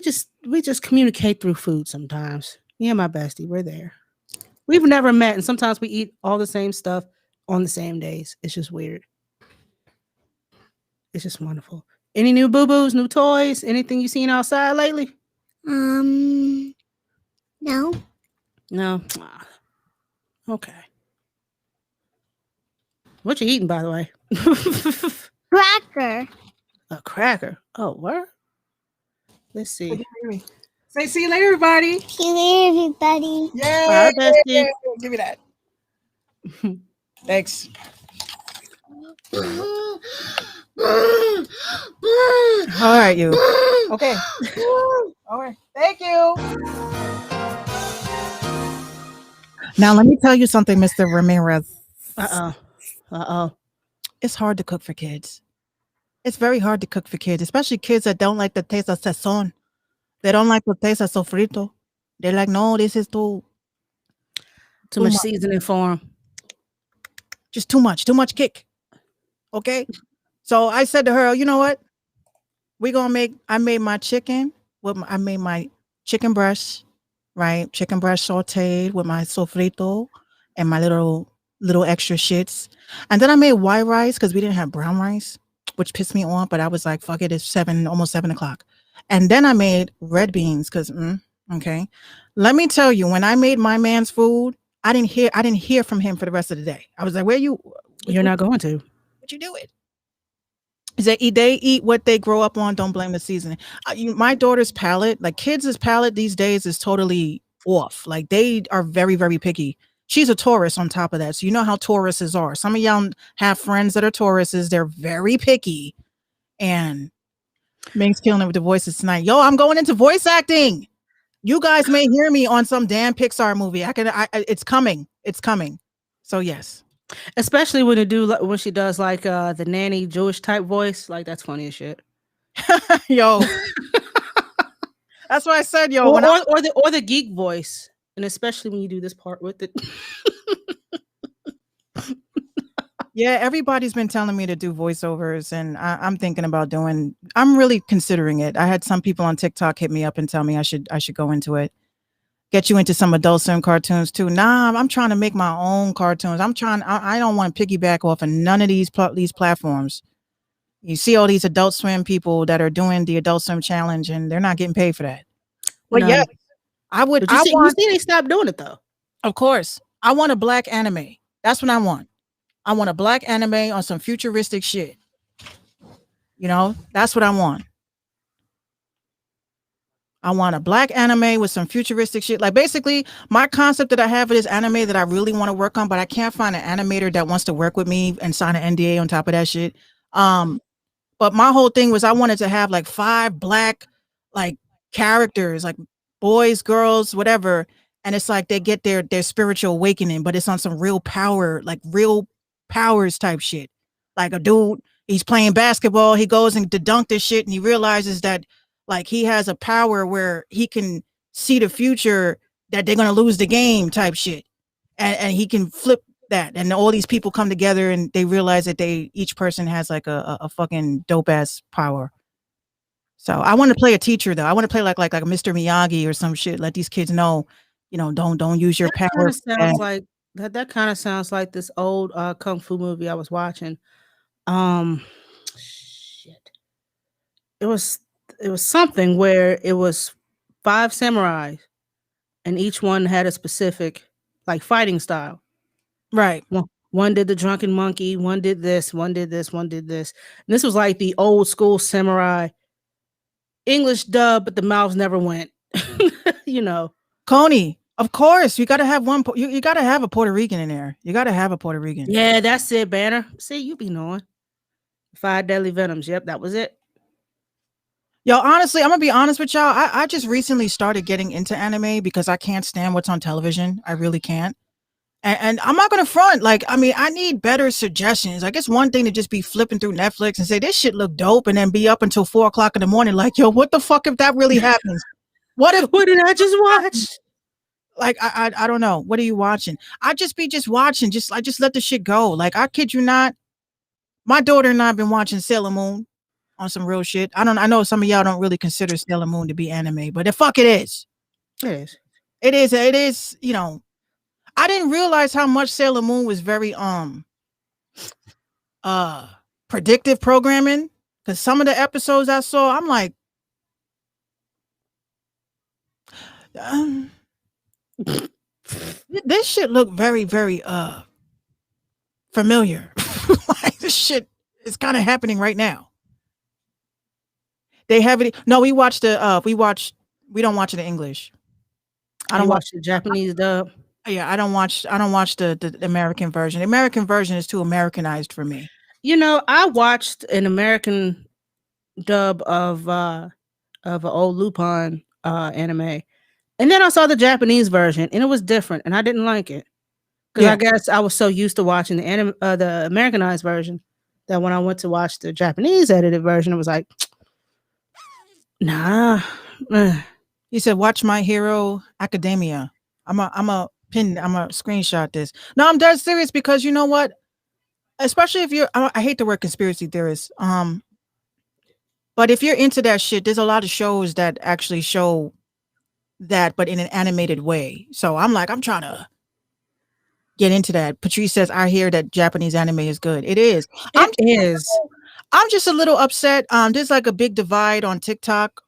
just communicate through food sometimes. Me and my bestie, we're there. We've never met, and sometimes we eat all the same stuff on the same days. It's just weird. It's just wonderful. Any new boo-boos, new toys, anything you seen outside lately? No. No. Ah, okay. What you eating, by the way? Cracker. A cracker. Oh, what? Let's see. Say see you later, everybody. See you later, everybody. Yeah. Bye, bestie. Give me that. Thanks. All right, you. Okay. All right. Thank you. Now, let me tell you something, Mr. Ramirez. Uh-oh. It's hard to cook for kids. It's very hard to cook for kids, especially kids that don't like the taste of sazon. They don't like the taste of sofrito. They're like, no, this is too Too much seasoning for them. just too much kick. Okay. So I said to her, you know what? I made my chicken I made my chicken breast, right? Chicken breast sauteed with my sofrito and my little extra shits. And then I made white rice because we didn't have brown rice, which pissed me off. But I was like, fuck it, it's almost 7 o'clock. And then I made red beans because Okay. Let me tell you, when I made my man's food, I didn't hear from him for the rest of the day. I was like, where you You're not going to. what you doing? Is that they eat what they grow up on, don't blame the seasoning. My daughter's palate, like kids' palate these days is totally off. Like they are very, very picky. She's a Taurus on top of that. So you know how Tauruses are. Some of y'all have friends that are Tauruses. They're very picky. And Ming's killing it with the voices tonight. Yo, I'm going into voice acting. You guys may hear me on some damn Pixar movie. It's coming. It's coming. So yes. Especially when she does like the nanny Jewish type voice. Like that's funny as shit. Yo. That's what I said, yo. Or the geek voice. And especially when you do this part with it. Yeah, everybody's been telling me to do voiceovers, and I'm thinking about I'm really considering it. I had some people on TikTok hit me up and tell me I should go into it. Get you into some Adult Swim cartoons too. Nah, I'm trying to make my own cartoons. I don't want to piggyback off of none of these platforms. You see all these Adult Swim people that are doing the Adult Swim challenge, and they're not getting paid for that. But No. yeah, I would. You see they stopped doing it though. Of course, I want a black anime. That's what I want. I want a black anime on some futuristic shit. You know, that's what I want. I want a black anime with some futuristic shit. Like basically, my concept that I have of this anime that I really want to work on, but I can't find an animator that wants to work with me and sign an NDA on top of that shit. But my whole thing was I wanted to have like 5 black like characters, like boys, girls, whatever. And it's like they get their spiritual awakening, but it's on some real power, like real powers type shit. Like a dude, he's playing basketball, he goes and dunk this shit, and he realizes that like he has a power where he can see the future that they're gonna lose the game type shit, and he can flip that, and all these people come together and they realize that each person has like a fucking dope ass power. So I want to play a teacher though. I want to play like a Mr. Miyagi or some shit. Let these kids know, you know, don't use your power. Kind of sounds like that kind of sounds like this old kung fu movie I was watching. Shit. It was something where it was 5 samurais and each one had a specific like fighting style. Right. One did the drunken monkey, one did this, one did this, one did this. And this was like the old school samurai English dub, but the mouths never went. You know. Coney, of course, you got to have one. You got to have a Puerto Rican in there. You got to have a Puerto Rican. Yeah, that's it, Banner. See, you be knowing. 5 Deadly Venoms. Yep, that was it. Yo, honestly, I'm gonna be honest with y'all. I just recently started getting into anime because I can't stand what's on television. I really can't. And I'm not gonna front. Like, I mean, I need better suggestions. I guess one thing to just be flipping through Netflix and say this shit look dope, and then be up until 4 o'clock in the morning. Like, yo, what the fuck if that really happens? What did I just watch? Like, I don't know. What are you watching? I just watching. I just let the shit go. Like, I kid you not. My daughter and I have been watching Sailor Moon on some real shit. I know some of y'all don't really consider Sailor Moon to be anime, but the fuck it is. It is. It is, you know. I didn't realize how much Sailor Moon was very predictive programming, because some of the episodes I saw, I'm like, this shit looked very, very familiar. Like, this shit is kind of happening right now. They have it. No, we don't watch it in English. I don't watch the Japanese dub. Yeah, I don't watch the American version. The American version is too Americanized for me. You know, I watched an American dub of an old Lupin anime. And then I saw the Japanese version and it was different and I didn't like it. Because I guess I was so used to watching the Americanized version that when I went to watch the Japanese edited version, it was like, nah. He said, "Watch My Hero Academia." I'm a screenshot this. No, I'm dead serious because you know what? Especially if you're, I hate the word conspiracy theorist. But if you're into that shit, there's a lot of shows that actually show that, but in an animated way. So I'm trying to get into that. Patrice says, I hear that Japanese anime is good. It is. I'm just a little upset. There's like a big divide on TikTok.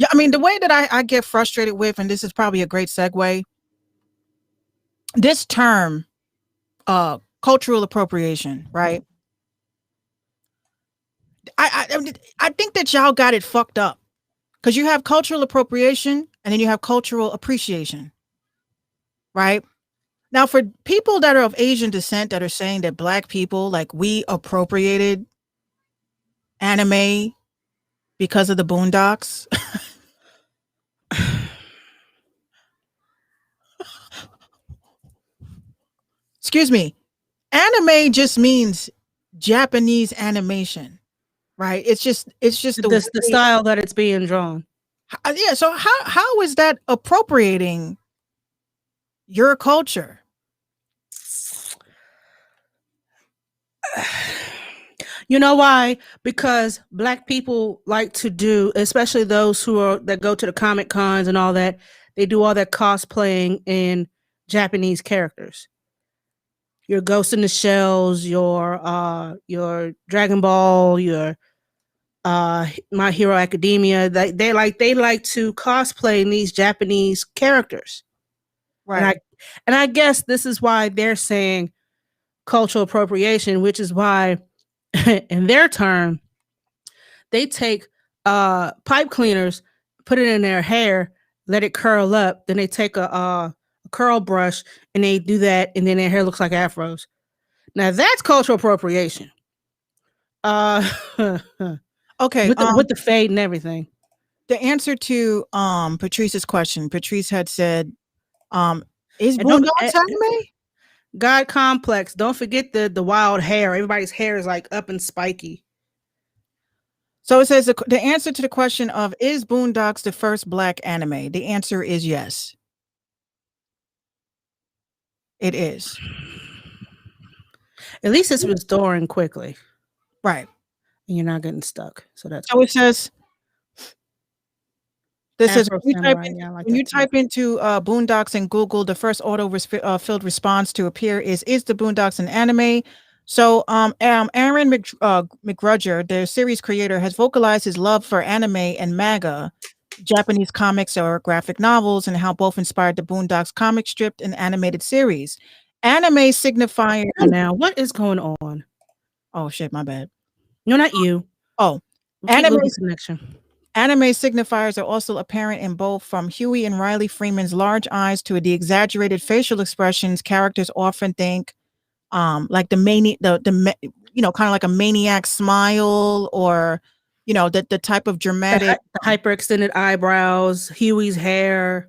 Yeah, I mean, the way that I get frustrated with, and this is probably a great segue, this term, cultural appropriation, right? I think that y'all got it fucked up because you have cultural appropriation and then you have cultural appreciation, right? Now, for people that are of Asian descent that are saying that Black people, like, we appropriated anime because of the Boondocks. Excuse me. Anime just means Japanese animation, right? It's just the The style that it's being drawn. yeah. So how is that appropriating your culture? You know why? Because Black people like to do, especially those that go to the Comic Cons and all that, they do all that cosplaying in Japanese characters. Your Ghost in the Shells, your Dragon Ball, your My Hero Academia. They like to cosplay in these Japanese characters. Right. And I guess this is why they're saying cultural appropriation, which is why in their term, they take pipe cleaners, put it in their hair, let it curl up. Then they take a curl brush and they do that, and then their hair looks like afros. Now that's cultural appropriation. Okay. With the fade and everything. The answer to Patrice's question, Patrice had said, is And don't- Boondocks anime? God complex. Don't forget the wild hair. Everybody's hair is like up and spiky. So it says the answer to the question of is Boondocks the first Black anime? The answer is yes. It is. At least it's restoring quickly. Right. And you're not getting stuck. So that's So it says this is Afro when Samurai, yeah, I like you that too. type into Boondocks in Google, the first auto-filled response to appear is the Boondocks an anime? So Aaron McGrudger, the series creator, has vocalized his love for anime and manga, Japanese comics or graphic novels, and how both inspired the Boondocks comic strip and animated series. Anime signifier. Now, what is going on? Oh shit, my bad. No, not you. Oh, We keep anime losing connection. Anime signifiers are also apparent in both, from Huey and Riley Freeman's large eyes to the exaggerated facial expressions characters often think, like kind of like a maniac smile, or the type of dramatic, The hyperextended eyebrows, Huey's hair.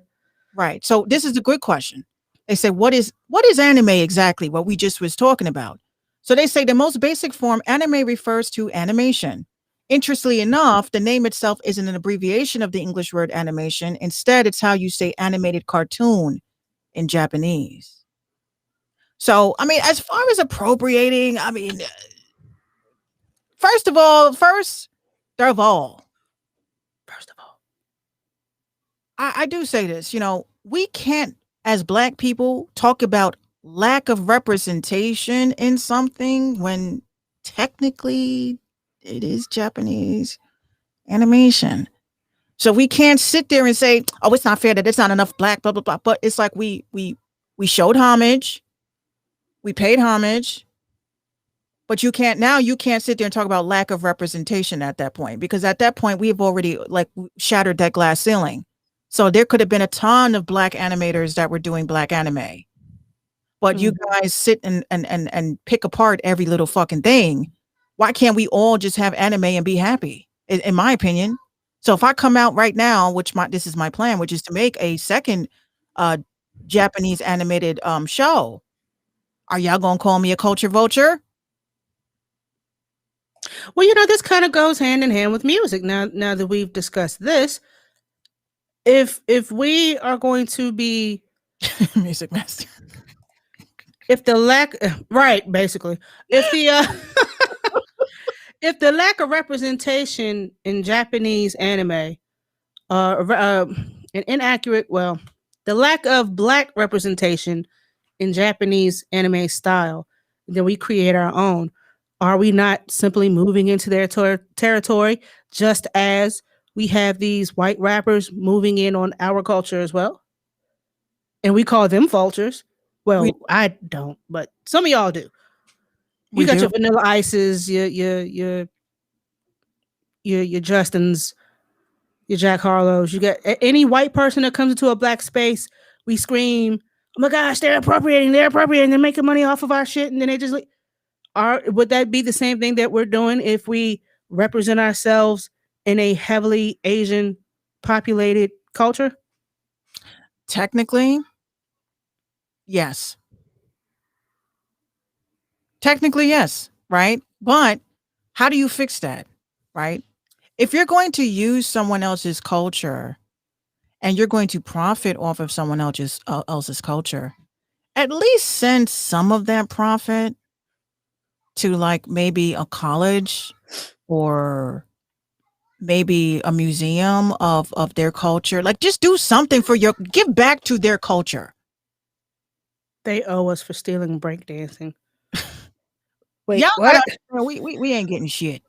right. So this is a good question. They say, what is anime exactly? What we just was talking about. So they say the most basic form, anime refers to animation. Interestingly enough, the name itself isn't an abbreviation of the English word animation. Instead, it's how you say animated cartoon in Japanese. So, I mean, as far as appropriating, I mean, first of all, I do say this, we can't, as Black people, talk about lack of representation in something when technically it is Japanese animation. So we can't sit there and say, oh, it's not fair that it's not enough Black, blah, blah, blah. But it's like we showed homage. We paid homage. But you can't sit there and talk about lack of representation at that point, because at that point we have already shattered that glass ceiling. So there could have been a ton of Black animators that were doing Black anime. But you guys sit and pick apart every little fucking thing. Why can't we all just have anime and be happy? In my opinion. So if I come out right now, this is my plan, which is to make a second Japanese animated show, are y'all gonna call me a culture vulture? Well, this kind of goes hand in hand with music. Now that we've discussed this, if we are going to be music master, if the lack, right, basically, if the if the lack of representation in Japanese anime, an inaccurate, the lack of Black representation in Japanese anime style, then we create our own. Are we not simply moving into their territory, just as we have these white rappers moving in on our culture as well, and we call them vultures. Well, We I don't, but some of y'all do. You we got do. your Vanilla Ices, your Justins, your Jack Harlows. You got any white person that comes into a black space, we scream, "Oh my gosh, they're appropriating! They're appropriating! They're making money off of our shit!" And then they just like, would that be the same thing that we're doing if we represent ourselves in a heavily Asian populated culture? Technically, yes. Technically, yes, right? But how do you fix that, right? If you're going to use someone else's culture and you're going to profit off of someone else's culture, at least send some of that profit to like maybe a college or maybe a museum of their culture. Like just do something for your give back to their culture. They owe us for stealing breakdancing. Wait, Y'all what? gotta understand, we ain't getting shit.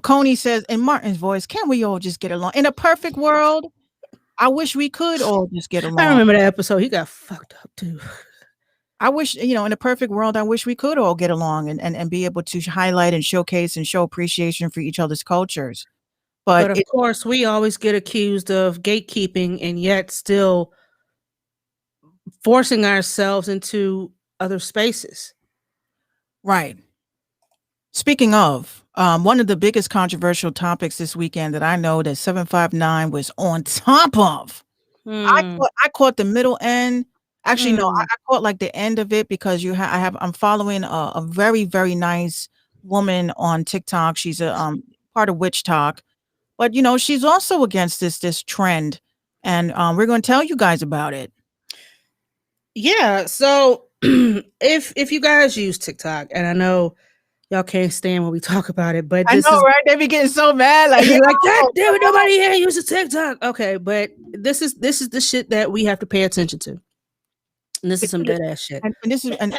Coney says in Martin's voice, can we all just get along? In a perfect world, I wish we could all just get I along. remember that episode. He got fucked up too. I wish, in a perfect world, I wish we could all get along and be able to highlight and showcase and show appreciation for each other's cultures. But But of course, we always get accused of gatekeeping and yet still forcing ourselves into other spaces. right. Speaking of, one of the biggest controversial topics this weekend that I know that 759 was on top of. Hmm. I caught the middle end. Actually, no, I Mm. caught like the end of it because I'm following a very, very nice woman on TikTok. She's a part of Witch Talk, but she's also against this trend, and we're going to tell you guys about it. Yeah. So if you guys use TikTok, and I know y'all can't stand when we talk about it, but I this know, is right? They be getting so mad, like, like God "Yo, damn it, nobody here uses TikTok. Okay, but this is the shit that we have to pay attention to. And this is some dead ass shit. and this is and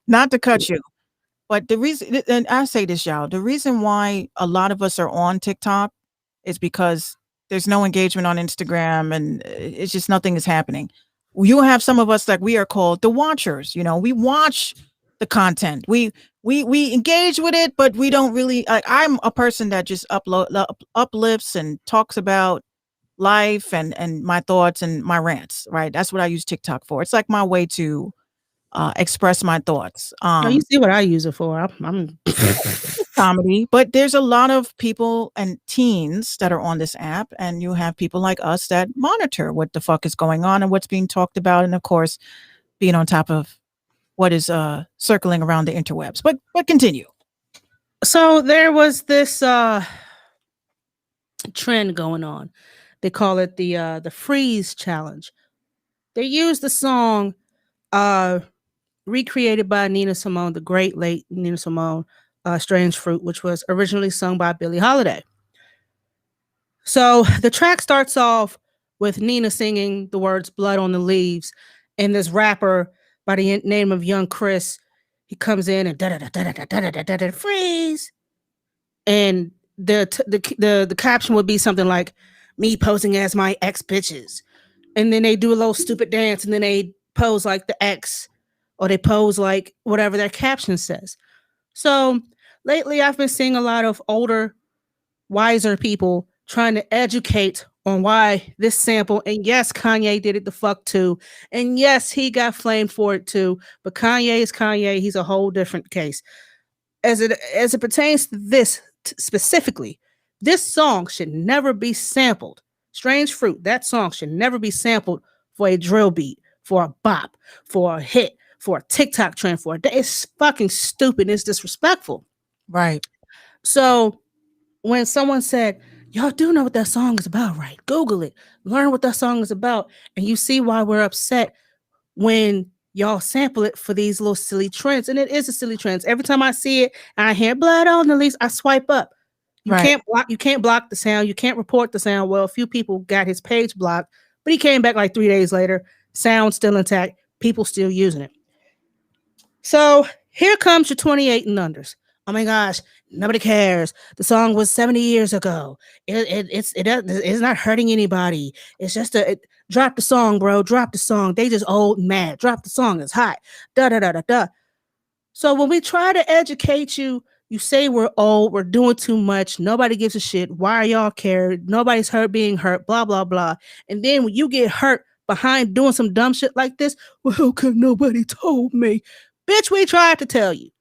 not to cut you, but the reason, and I say this, y'all, the reason why a lot of us are on TikTok is because there's no engagement on Instagram and it's just nothing is happening. You have some of us, like, we are called the watchers. We watch the content. We engage with it, but we don't really. I'm a person that just uplifts and talks about life and my thoughts and my rants. Right, that's what I use TikTok for. It's like my way to express my thoughts. Oh, you see what I use it for. I'm Comedy, but there's a lot of people and teens that are on this app, and you have people like us that monitor what the fuck is going on and what's being talked about, and of course being on top of what is circling around the interwebs. But continue. So there was this trend going on. They call it the freeze challenge. They used the song recreated by Nina Simone, the great late Nina Simone, Strange Fruit, which was originally sung by Billie Holiday. So the track starts off with Nina singing the words "Blood on the Leaves," and this rapper by the name of Young Chris, he comes in and da da da da da da da da da freeze, and the caption would be something like "Me posing as my ex bitches," and then they do a little stupid dance, and then they pose like the ex, or they pose like whatever their caption says. So lately, I've been seeing a lot of older, wiser people trying to educate on why this sample, and yes, Kanye did it the fuck too, and yes, he got flamed for it too, but Kanye is Kanye. He's a whole different case. As it pertains to this specifically, this song should never be sampled. Strange Fruit, that song should never be sampled for a drill beat, for a bop, for a hit, for a TikTok trend, for a day. It's fucking stupid. It's disrespectful. Right. So when someone said, y'all do know what that song is about, right? Google it, learn what that song is about, and you see why we're upset when y'all sample it for these little silly trends. And it is a silly trend. Every time I see it and I hear "Blood on the Leaves," I swipe up. Right. You can't block the sound. You can't report the sound. Well, a few people got his page blocked, but he came back like 3 days later. Sound still intact. People still using it. So here comes your 28 and unders. Oh my gosh, Nobody cares. The song was 70 years ago. It's not hurting anybody. It's just drop the song, bro. Drop the song. They just old and mad. Drop the song. It's hot. Da da da da da. So when we try to educate you, you say we're old, we're doing too much, nobody gives a shit. Why are y'all care? Nobody's hurt being hurt, blah, blah, blah. And then when you get hurt behind doing some dumb shit like this, well, because nobody told me. Bitch, we tried to tell you.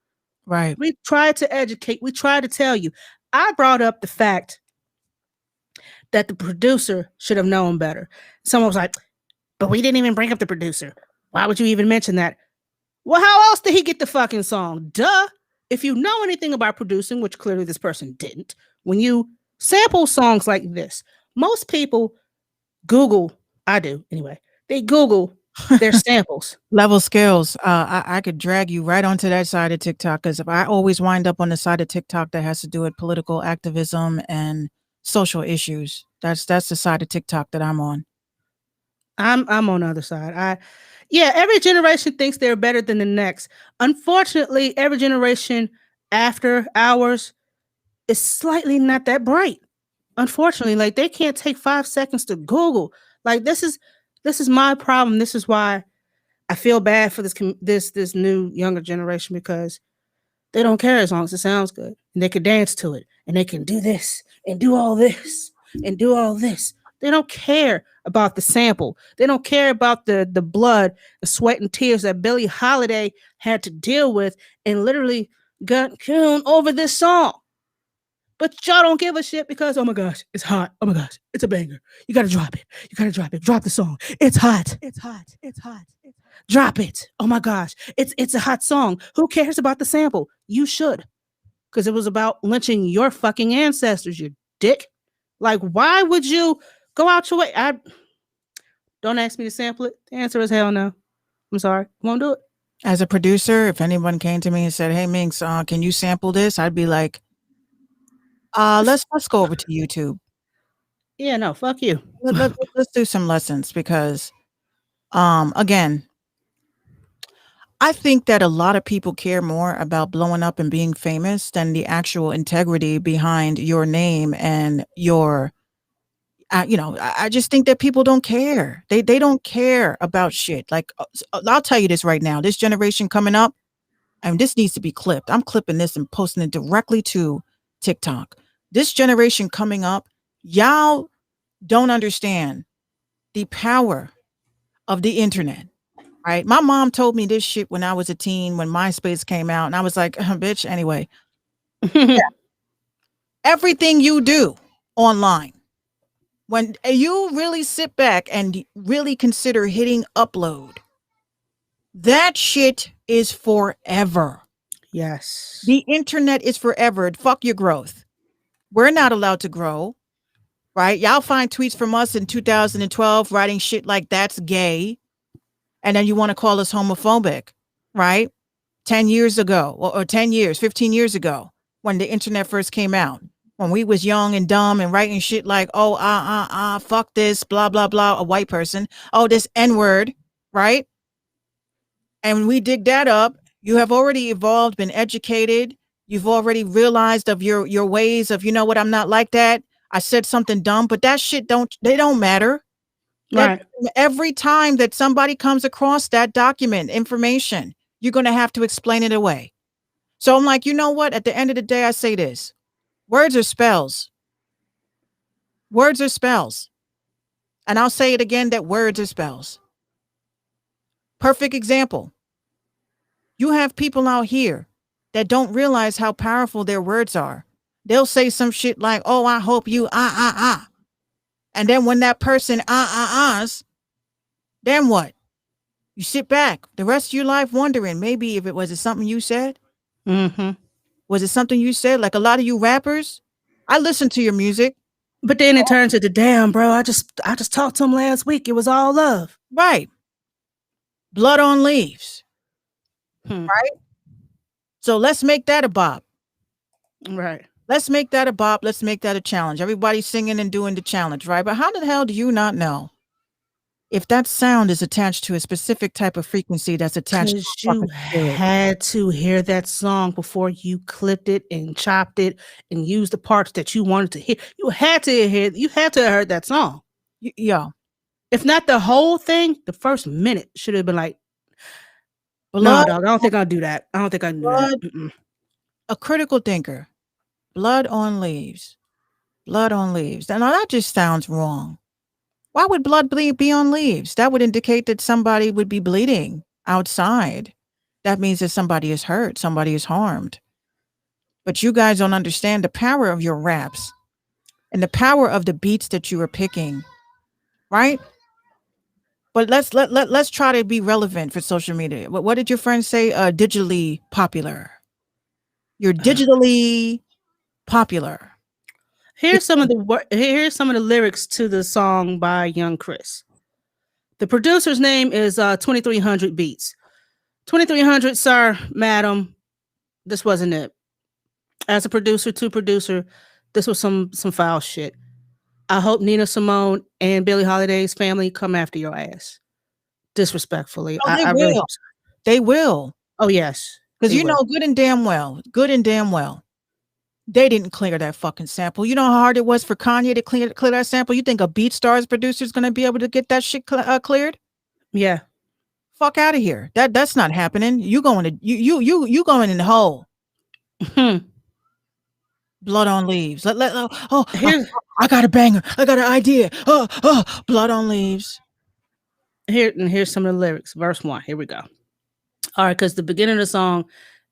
Right. We tried to educate. We tried to tell you. I brought up the fact that the producer should have known better. Someone was like, but we didn't even bring up the producer. Why would you even mention that? Well, how else did he get the fucking song? Duh. If you know anything about producing, which clearly this person didn't, when you sample songs like this, most people Google, I do anyway, they Google their samples. Level skills. I could drag you right onto that side of TikTok because I always wind up on the side of TikTok that has to do with political activism and social issues. That's the side of TikTok that I'm on. I'm on the other side. Every generation thinks they're better than the next. Unfortunately, every generation after ours is slightly not that bright. Unfortunately, like they can't take 5 seconds to Google. Like this is my problem. This is why I feel bad for this new younger generation because they don't care as long as it sounds good and they can dance to it and they can do this and do all this and do all this. They don't care about the sample. They don't care about the blood, the sweat and tears that Billie Holiday had to deal with and literally got killed over this song. But y'all don't give a shit because, oh my gosh, it's hot. Oh my gosh, it's a banger. You got to drop it. You got to drop it. Drop the song. It's hot. It's hot. It's hot. Drop it. Oh my gosh, it's a hot song. Who cares about the sample? You should. Because it was about lynching your fucking ancestors, you dick. Like, why would you go out your way? Don't ask me to sample it. The answer is hell no. I'm sorry. Won't do it. As a producer, if anyone came to me and said, "Hey Minx, can you sample this?" I'd be like, let's go over to YouTube. Yeah, no, fuck you. Let's do some lessons because again, I think that a lot of people care more about blowing up and being famous than the actual integrity behind your name and your I just think that people don't care. They don't care about shit. Like, I'll tell you this right now. This generation coming up, and this needs to be clipped. I'm clipping this and posting it directly to TikTok. This generation coming up, y'all don't understand the power of the internet, right? My mom told me this shit when I was a teen, when MySpace came out, and I was like, bitch, anyway. Yeah. Everything you do online, when you really sit back and really consider hitting upload, that shit is forever. Yes. The internet is forever. Fuck your growth. We're not allowed to grow, right? Y'all find tweets from us in 2012 writing shit like that's gay. And then you want to call us homophobic, right? 10 years ago or 10 years, 15 years ago when the internet first came out. When we was young and dumb and writing shit like, oh, fuck this, blah, blah, blah, a white person. Oh, this N-word, right? And when we dig that up, you have already evolved, been educated. You've already realized of your ways of, you know what, I'm not like that. I said something dumb, but that shit don't matter. Right. Every time that somebody comes across that document, information, you're going to have to explain it away. So I'm like, you know what? At the end of the day, I say this. Words are spells. Words are spells. And I'll say it again that words are spells. Perfect example. You have people out here that don't realize how powerful their words are. They'll say some shit like, oh, I hope you, And then when that person, then what? You sit back the rest of your life wondering, maybe if it was something you said? Mm-hmm. Was it something you said? Like a lot of you rappers, I listen to your music. But then it turns into, damn, bro, I just talked to him last week. It was all love. Right. Blood on leaves. Hmm. Right? So let's make that a bop. Right. Let's make that a bop. Let's make that a challenge. Everybody's singing and doing the challenge, right? But how the hell do you not know if that sound is attached to a specific type of frequency that's attached to Because a you fucking spirit. had to hear that song before you clipped it and chopped it and used the parts that you wanted to hear. You had to have heard that song. Yeah. If not the whole thing, the first minute should have been like, no, Blood, dog, I don't think I'll do that. I don't think I can do that. Mm-mm. a critical thinker. Blood on leaves. Blood on leaves. Now that just sounds wrong. Why would blood be on leaves? That would indicate that somebody would be bleeding outside. That means that somebody is hurt, somebody is harmed. But you guys don't understand the power of your raps and the power of the beats that you are picking, right? But let's try to be relevant for social media. What did your friend say? Digitally popular. You're digitally popular. Here's some of the lyrics to the song by Young Chris. The producer's name is 2300 Beats. 2300, sir, madam, this wasn't it. As a producer to producer, this was some foul shit. I hope Nina Simone and Billie Holiday's family come after your ass. Disrespectfully. Oh, they I really will. hope so. They will. Oh, yes. Because they you will. know good and damn well, they didn't clear that fucking sample. You know how hard it was for Kanye to clear that sample? You think a BeatStars producer is going to be able to get that shit cleared? Yeah. Fuck out of here. That's not happening. You going in the hole. Blood on leaves. I got a banger. I got an idea. Blood on leaves. Here's some of the lyrics. Verse 1. Here we go. All right, because the beginning of the song,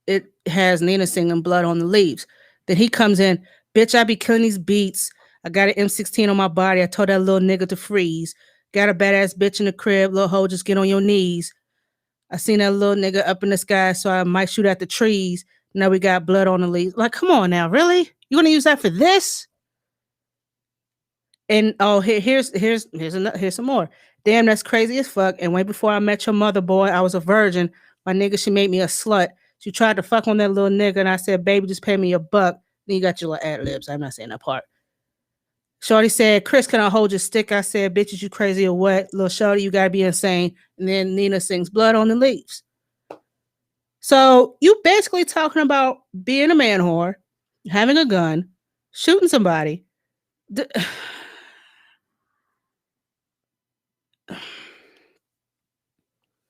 it has Nina singing Blood on the Leaves. Then he comes in, bitch, I be killing these beats. I got an M16 on my body. I told that little nigga to freeze. Got a badass bitch in the crib. Little hoe, just get on your knees. I seen that little nigga up in the sky, so I might shoot at the trees. Now we got blood on the leaves. Like, come on now, really? You gonna use that for this? And oh, here's some more. Damn, that's crazy as fuck. And way before I met your mother, boy, I was a virgin. My nigga, she made me a slut. She tried to fuck on that little nigga, and I said, baby, just pay me $1. Then you got your little ad libs. I'm not saying that part. Shorty said, Chris, can I hold your stick? I said, bitches, you crazy or what? Little shorty, you gotta be insane. And then Nina sings Blood on the Leaves. So you basically talking about being a man whore, having a gun, shooting somebody.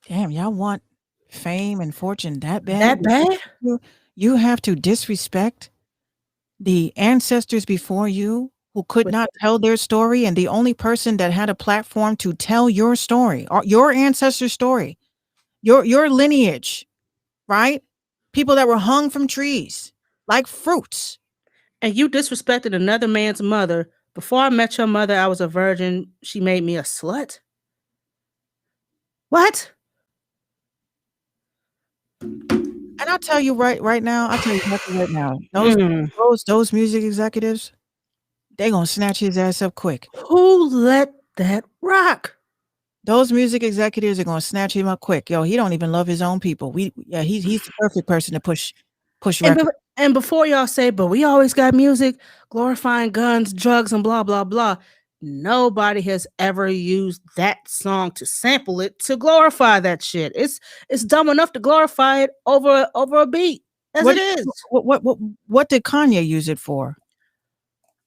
Damn, y'all want fame and fortune that bad? That bad? You have to disrespect the ancestors before you who could not tell their story, and the only person that had a platform to tell your story, or your ancestor's story, your lineage, right? People that were hung from trees like fruits. And you disrespected another man's mother. Before I met your mother, I was a virgin. She made me a slut. What? And I'll tell you right now, those music executives, they gonna snatch his ass up quick. Who let that rock? Those music executives are gonna snatch him up quick. Yo, he don't even love his own people. He's the perfect person to push records. And before y'all say, but we always got music glorifying guns, drugs, and blah blah blah. Nobody has ever used that song to sample it to glorify that shit. It's dumb enough to glorify it over a beat as it is. What did Kanye use it for?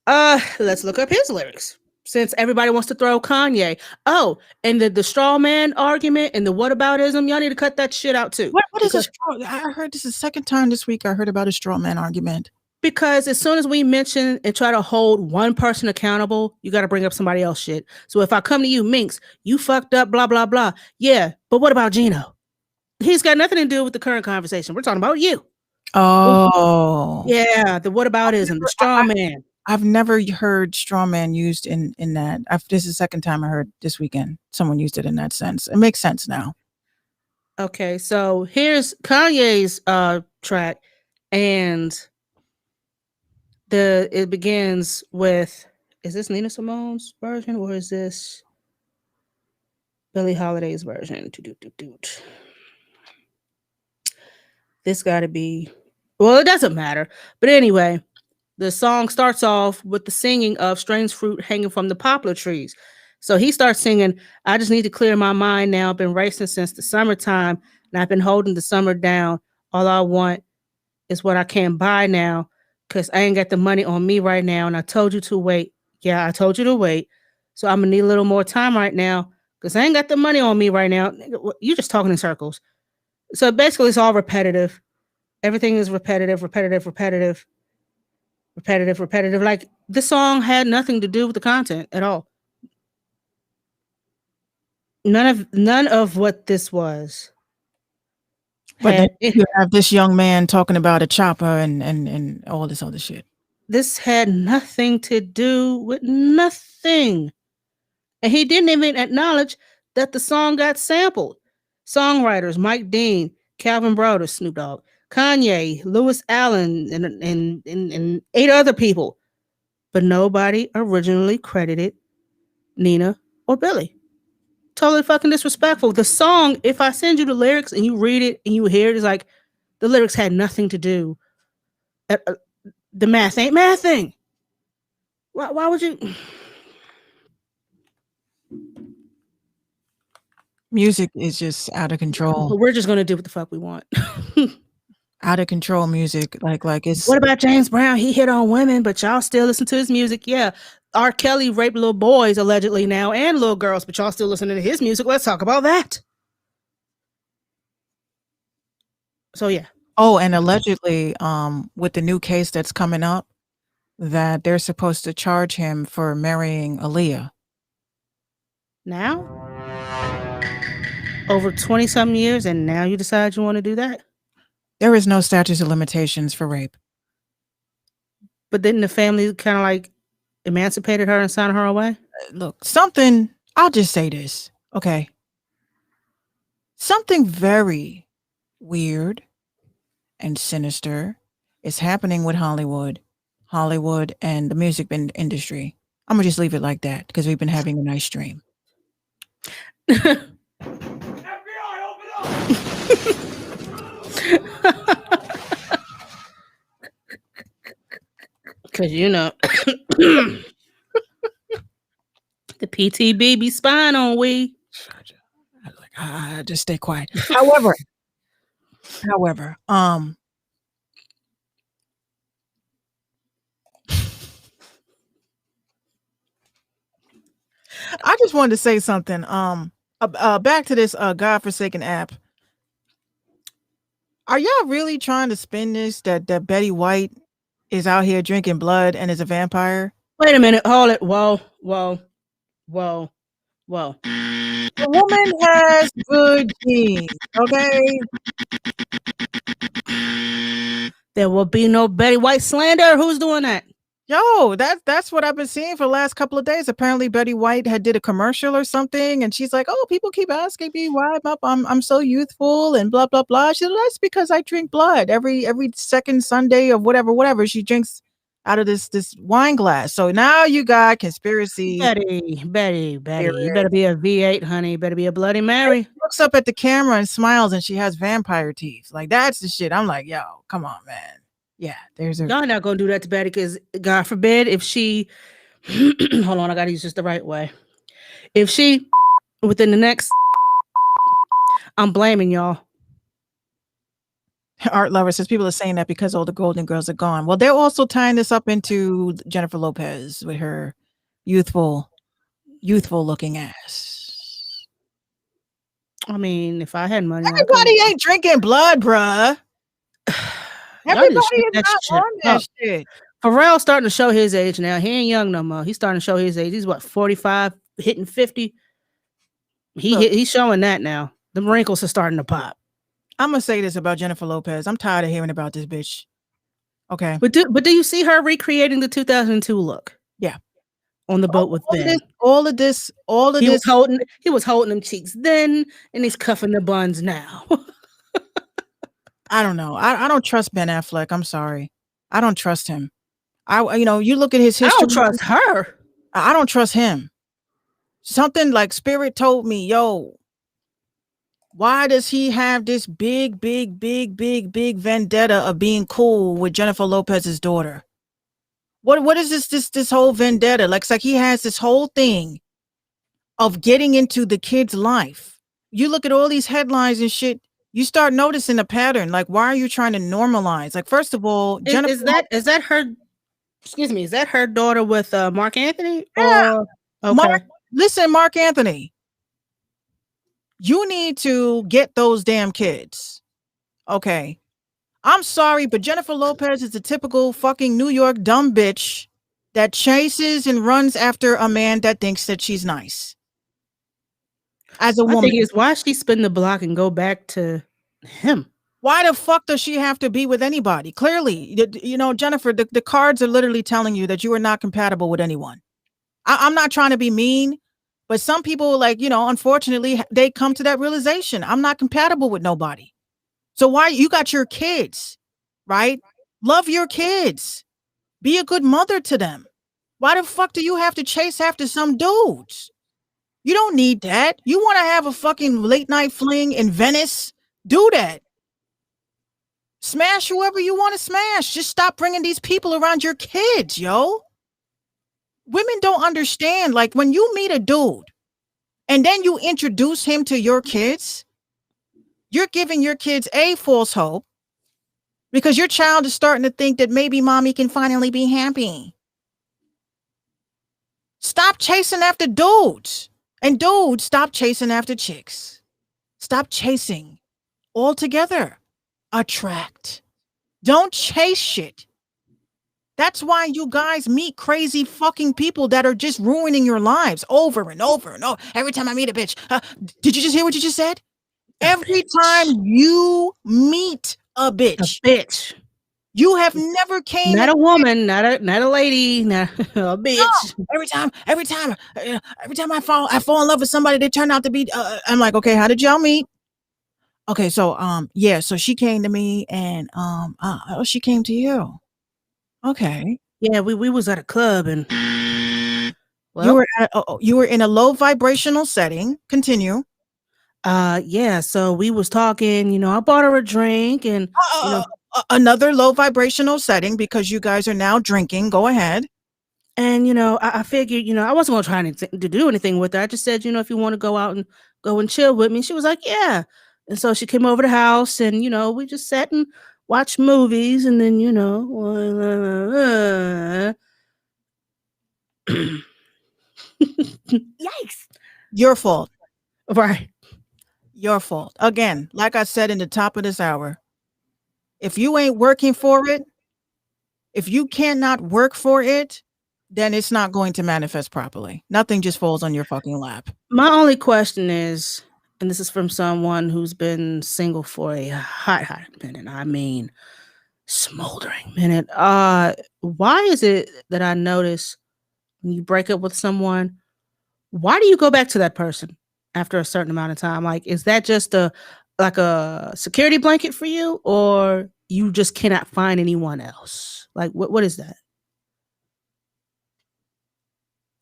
Let's look up his lyrics. Since everybody wants to throw Kanye. Oh, and the straw man argument and the whataboutism, y'all need to cut that shit out too. What is a straw? I heard this is the second time this week I heard about a straw man argument. Because as soon as we mention and try to hold one person accountable, you got to bring up somebody else shit. So if I come to you, Minx, you fucked up, blah, blah, blah. Yeah, but what about Gino? He's got nothing to do with the current conversation. We're talking about you. Oh. Yeah, the whataboutism, the straw man. I've never heard straw man used in that. This is the second time I heard this weekend someone used it in that sense. It makes sense now. Okay, so here's Kanye's track, and it begins with, is this Nina Simone's version or is this Billie Holiday's version? This got to be, well, it doesn't matter. But anyway, the song starts off with the singing of strange fruit hanging from the poplar trees. So he starts singing, I just need to clear my mind now. I've been racing since the summertime and I've been holding the summer down. All I want is what I can't buy now because I ain't got the money on me right now. And I told you to wait. Yeah, I told you to wait. So I'm going to need a little more time right now because I ain't got the money on me right now. You're just talking in circles. So basically, it's all repetitive. Everything is repetitive, repetitive, repetitive, repetitive, repetitive. Like this song had nothing to do with the content at all. None of what this was. But then Had, you have this young man talking about a chopper and all this other shit. this had nothing to do with nothing. And he didn't even acknowledge that the song got sampled. Songwriters Mike Dean, Calvin Browder, Snoop Dogg, Kanye, Lewis Allen, and 8 other people. But nobody originally credited Nina or Billy. Totally fucking disrespectful. The song, if I send you the lyrics and you read it and you hear it, it's like the lyrics had nothing to do. The math ain't mathing. Why would you? Music is just out of control. But we're just gonna do what the fuck we want. Out of control music. Like it's What about James Brown? He hit on women, but y'all still listen to his music. Yeah. R. Kelly raped little boys allegedly now and little girls, but y'all still listening to his music. Let's talk about that. So yeah. Oh, and allegedly, with the new case that's coming up, that they're supposed to charge him for marrying Aaliyah. Now? Over 20 something years, and now you decide you want to do that? There is no statute of limitations for rape. But didn't the family kind of like emancipated her and signed her away? Look, I'll just say this, okay? Something very weird and sinister is happening with Hollywood and the music industry. I'm gonna just leave it like that because we've been having a nice stream. FBI, open up! Because, you know, the PTB be spying on we. Just stay quiet. However, I just wanted to say something. Back to this godforsaken app. Are y'all really trying to spin this that Betty White is out here drinking blood and is a vampire? Wait a minute. Hold it. Whoa. The woman has good genes, okay? There will be no Betty White slander. Who's doing that? Yo, that's what I've been seeing for the last couple of days. Apparently, Betty White had did a commercial or something, and she's like, "Oh, people keep asking me why I'm so youthful and blah blah blah." She said, "That's because I drink blood every second Sunday of whatever." She drinks out of this wine glass. So now you got conspiracy. Betty, you better be a V8, honey. You better be a Bloody Mary. She looks up at the camera and smiles, and she has vampire teeth. Like that's the shit. I'm like, yo, come on, man. Yeah, there's a. Y'all not gonna do that to Betty because God forbid if she. Hold on, I gotta use this the right way. If she within the next, I'm blaming y'all. Art Lover says people are saying that because all the Golden Girls are gone. Well, they're also tying this up into Jennifer Lopez with her youthful looking ass. I mean, if I had money, everybody ain't drinking blood, bruh. Everybody is not on that shit. Pharrell's starting to show his age now. He ain't young no more. He's starting to show his age. He's what, 45, hitting 50. He's showing that now. The wrinkles are starting to pop. I'm gonna say this about Jennifer Lopez. I'm tired of hearing about this bitch. Okay, but do you see her recreating the 2002 look? Yeah, on the boat with Ben. All of this. He was holding them cheeks then, and he's cuffing the buns now. I don't know. I don't trust Ben Affleck. I'm sorry. I don't trust him. You look at his history. I don't trust her. I don't trust him. Something like Spirit told me, yo, why does he have this big vendetta of being cool with Jennifer Lopez's daughter? What is this whole vendetta? Like, it's like he has this whole thing of getting into the kid's life. You look at all these headlines and shit, you start noticing a pattern. Like, why are you trying to normalize? Like, first of all, Jennifer, Is that her? Excuse me. Is that her daughter with Mark Anthony? Yeah. Or okay. Mark, listen, Mark Anthony, you need to get those damn kids. Okay. I'm sorry, but Jennifer Lopez is a typical fucking New York dumb bitch that chases and runs after a man that thinks that she's nice. As a My woman, thing is, why she spin the block and go back to him? why the fuck does she have to be with anybody? Clearly, you know, Jennifer, the cards are literally telling you that you are not compatible with anyone. I'm not trying to be mean, but some people, like, you know, unfortunately, they come to that realization. I'm not compatible with nobody. So why you got your kids, right? Love your kids. Be a good mother to them. Why the fuck do you have to chase after some dudes? You don't need that. You want to have a fucking late night fling in Venice? Do that. Smash whoever you want to smash. Just stop bringing these people around your kids, yo. Women don't understand. Like, when you meet a dude and then you introduce him to your kids, you're giving your kids a false hope because your child is starting to think that maybe mommy can finally be happy. Stop chasing after dudes. And dudes, stop chasing after chicks. Stop chasing altogether. Attract. Don't chase shit. That's why you guys meet crazy fucking people that are just ruining your lives over and over and over. Every time I meet a bitch. Did you just hear what you just said? Every time you meet a bitch, you have never came. Not a woman, not a lady, not a bitch. No, every time I fall in love with somebody, they turn out to be. I'm like, okay, how did y'all meet? Okay, so yeah, so she came to me, and she came to you. Okay, Yeah, we was at a club, and you were in a low vibrational setting. Continue. Yeah, so we was talking, you know, I bought her a drink, and you know, another low vibrational setting because you guys are now drinking. Go ahead. and you know, I figured, you know, I wasn't gonna try to do anything with her. I just said, you know, if you want to go out and go and chill with me, she was like, yeah. And so she came over the house, and you know, we just sat and watched movies, and then you know, Yikes. Your fault. right. Your fault. Again, like I said in the top of this hour, if you ain't working for it, if you cannot work for it, then it's not going to manifest properly. Nothing just falls on your fucking lap. My only question is, and this is from someone who's been single for a hot minute. I mean, smoldering minute. Why is it that I notice when you break up with someone, why do you go back to that person after a certain amount of time? Like, is that just a security blanket for you, or you just cannot find anyone else? Like, what is that?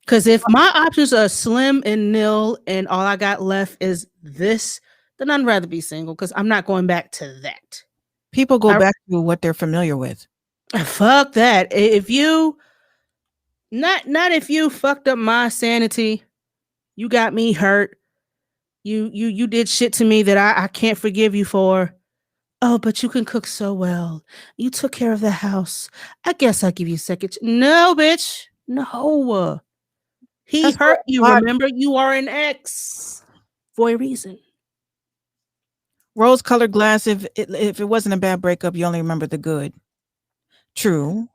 Because if my options are slim and nil, and all I got left is this, then I'd rather be single because I'm not going back to that. People go back to what they're familiar with. Fuck that. If you not if you fucked up my sanity, you got me hurt. You did shit to me that I can't forgive you for. Oh, but you can cook so well. You took care of the house. I guess I'll give you a second. No, bitch. No. He That's hurt you. why- Remember, you are an ex for a reason. Rose-colored glass. If it wasn't a bad breakup, you only remember the good. True.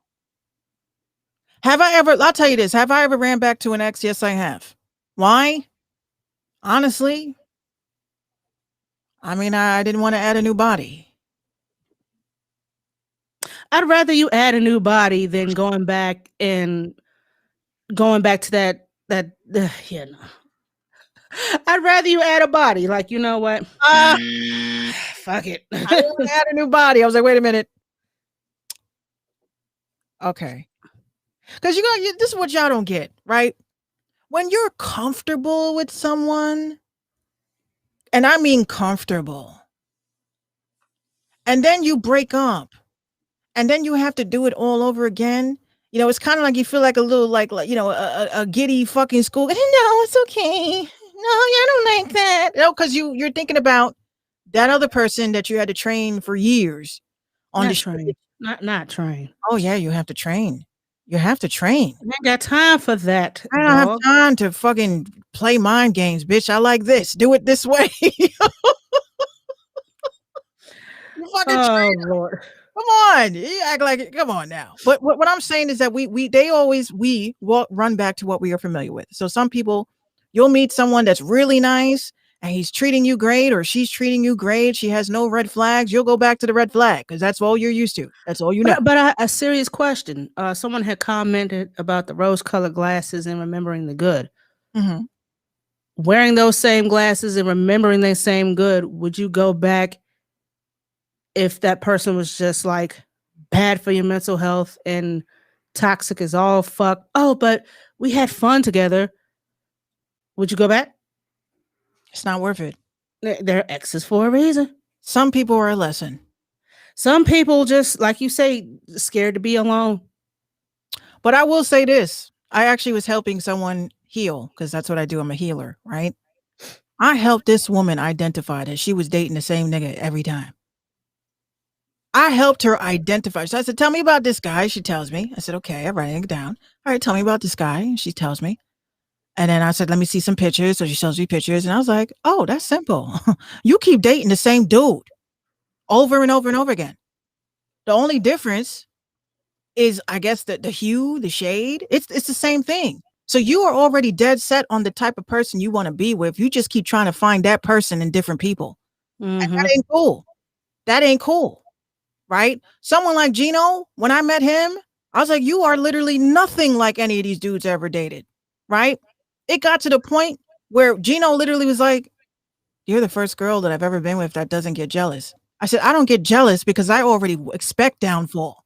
Have I ever? I'll tell you this. Have I ever ran back to an ex? Yes, I have. Why? Honestly, I mean, I didn't want to add a new body. I'd rather you add a new body than going back to that you know. I'd rather you add a body. Like, you know what? Fuck it. I didn't want to add a new body. I was like, wait a minute. Okay. Because this is what y'all don't get, right? When you're comfortable with someone, and I mean comfortable, and then you break up, and then you have to do it all over again, You know, it's kind of like you feel like a little like you know a giddy fucking school. No, it's okay. No, I don't like that. No, because you're thinking about that other person that you had to train for years on Not the train. Not train. Oh yeah, you have to train. You have to train. I ain't got time for that, I don't have dog. time to fucking play mind games, bitch. I like this. Do it this way. You fucking Oh Lord. come on. You act like it. Come on now. But what I'm saying is that we run back to what we are familiar with. So some people, you'll meet someone that's really nice and he's treating you great or she's treating you great. She has no red flags. You'll go back to the red flag because that's all you're used to. That's all you know. But a serious question. Someone had commented about the rose-colored glasses and remembering the good. Mhm. Wearing those same glasses and remembering the same good, would you go back if that person was just like bad for your mental health and toxic as all fuck? Oh, but we had fun together. Would you go back? It's not worth it. They're exes for a reason. Some people are a lesson. Some people just, like you say, scared to be alone. But I will say this. I actually was helping someone heal because that's what I do. I'm a healer, right? I helped this woman identify that she was dating the same nigga every time. I helped her identify. So I said, tell me about this guy. She tells me. I said, okay, I'm writing it down. All right, tell me about this guy. She tells me. And then I said, let me see some pictures. So she shows me pictures. And I was like, oh, that's simple. You keep dating the same dude over and over and over again. The only difference is, I guess, the hue, the shade. It's the same thing. So you are already dead set on the type of person you want to be with. You just keep trying to find that person in different people. And that ain't cool. That ain't cool. Right? Someone like Gino, when I met him, I was like, you are literally nothing like any of these dudes I ever dated. Right? It got to the point where Gino literally was like, you're the first girl that I've ever been with that doesn't get jealous. I said, I don't get jealous because I already expect downfall.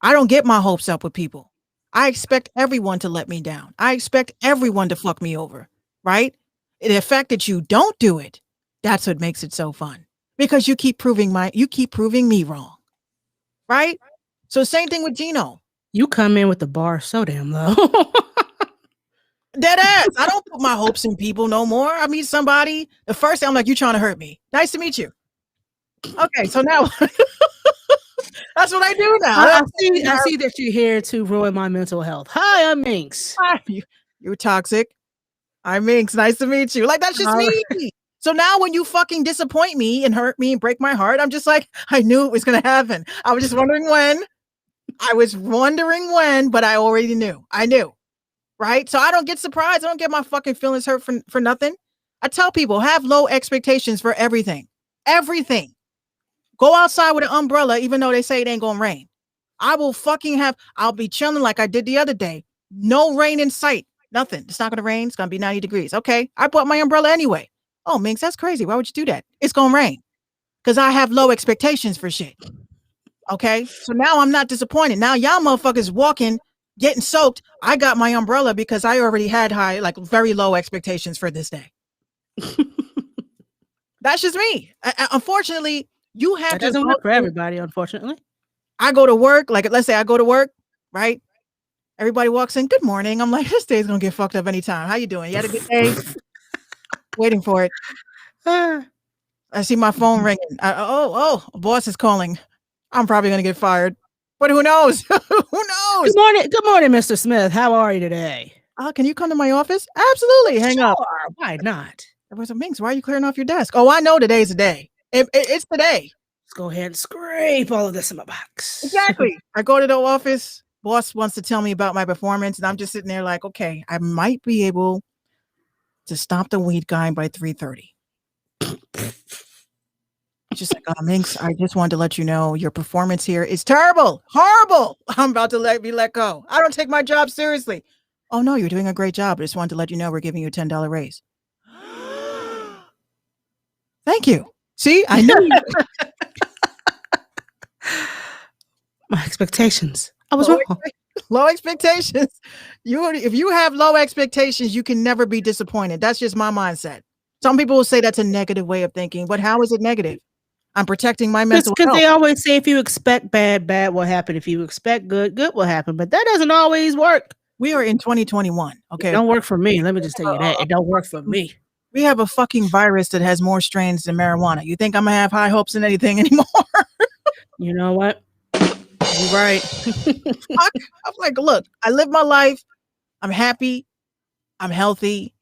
I don't get my hopes up with people. I expect everyone to let me down. I expect everyone to fuck me over. Right? The fact that you don't do it, that's what makes it so fun. Because you keep proving me wrong. Right? So same thing with Gino. You come in with the bar so damn low. Dead ass. I don't put my hopes in people no more. I meet somebody. The first thing I'm like, you trying to hurt me. Nice to meet you. Okay, so now that's what I do now. I see that you're here to ruin my mental health. Hi, I'm Minx. Hi, you're toxic. I'm Minx. Nice to meet you. Like, that's just me. So now when you fucking disappoint me and hurt me and break my heart, I'm just like, I knew it was going to happen. I was just wondering when. But I already knew. I knew. Right? So I don't get surprised. I don't get my fucking feelings hurt for nothing. I tell people, have low expectations for everything. Everything. Go outside with an umbrella, even though they say it ain't going to rain. I'll be chilling like I did the other day. No rain in sight. Nothing. It's not going to rain. It's going to be 90 degrees. Okay. I bought my umbrella anyway. Oh, Minx, that's crazy. Why would you do that? It's going to rain. Because I have low expectations for shit. Okay. So now I'm not disappointed. Now y'all motherfuckers walking, getting soaked. I got my umbrella because I already had very low expectations for this day. That's just me. Unfortunately, you have that doesn't work for everybody, unfortunately. I go to work, like let's say I go to work, right? Everybody walks in, good morning. I'm like, this day's gonna get fucked up anytime. How you doing? You had a good day? Waiting for it. I see my phone ringing. Boss is calling. I'm probably gonna get fired. But who knows? Who knows? Good morning, Mr. Smith. How are you today? Can you come to my office? Absolutely. Hang up. Why not? Everyone's like, Minx, why are you clearing off your desk? Oh, I know today's the day. It's today. Let's go ahead and scrape all of this in my box. Exactly. I go to the office. Boss wants to tell me about my performance, and I'm just sitting there like, okay, I might be able to stop the weed guy by 3:30. Just like, Minx, I just wanted to let you know your performance here is terrible, horrible. I'm about to be let go. I don't take my job seriously. Oh no, you're doing a great job. I just wanted to let you know we're giving you a $10 raise. Thank you. See, I know you. My expectations. I was wrong. Low expectations. If you have low expectations, you can never be disappointed. That's just my mindset. Some people will say that's a negative way of thinking, but how is it negative? I'm protecting my mental Because health. they always say if you expect bad, bad will happen. If you expect good, good will happen. But that doesn't always work. We are in 2021. It Okay. don't work for me. Let me just tell you that. It don't work for me. We have a fucking virus that has more strains than marijuana. You think I'm gonna have high hopes in anything anymore? You know what? You're right. I'm like, look, I live my life. I'm happy. I'm healthy.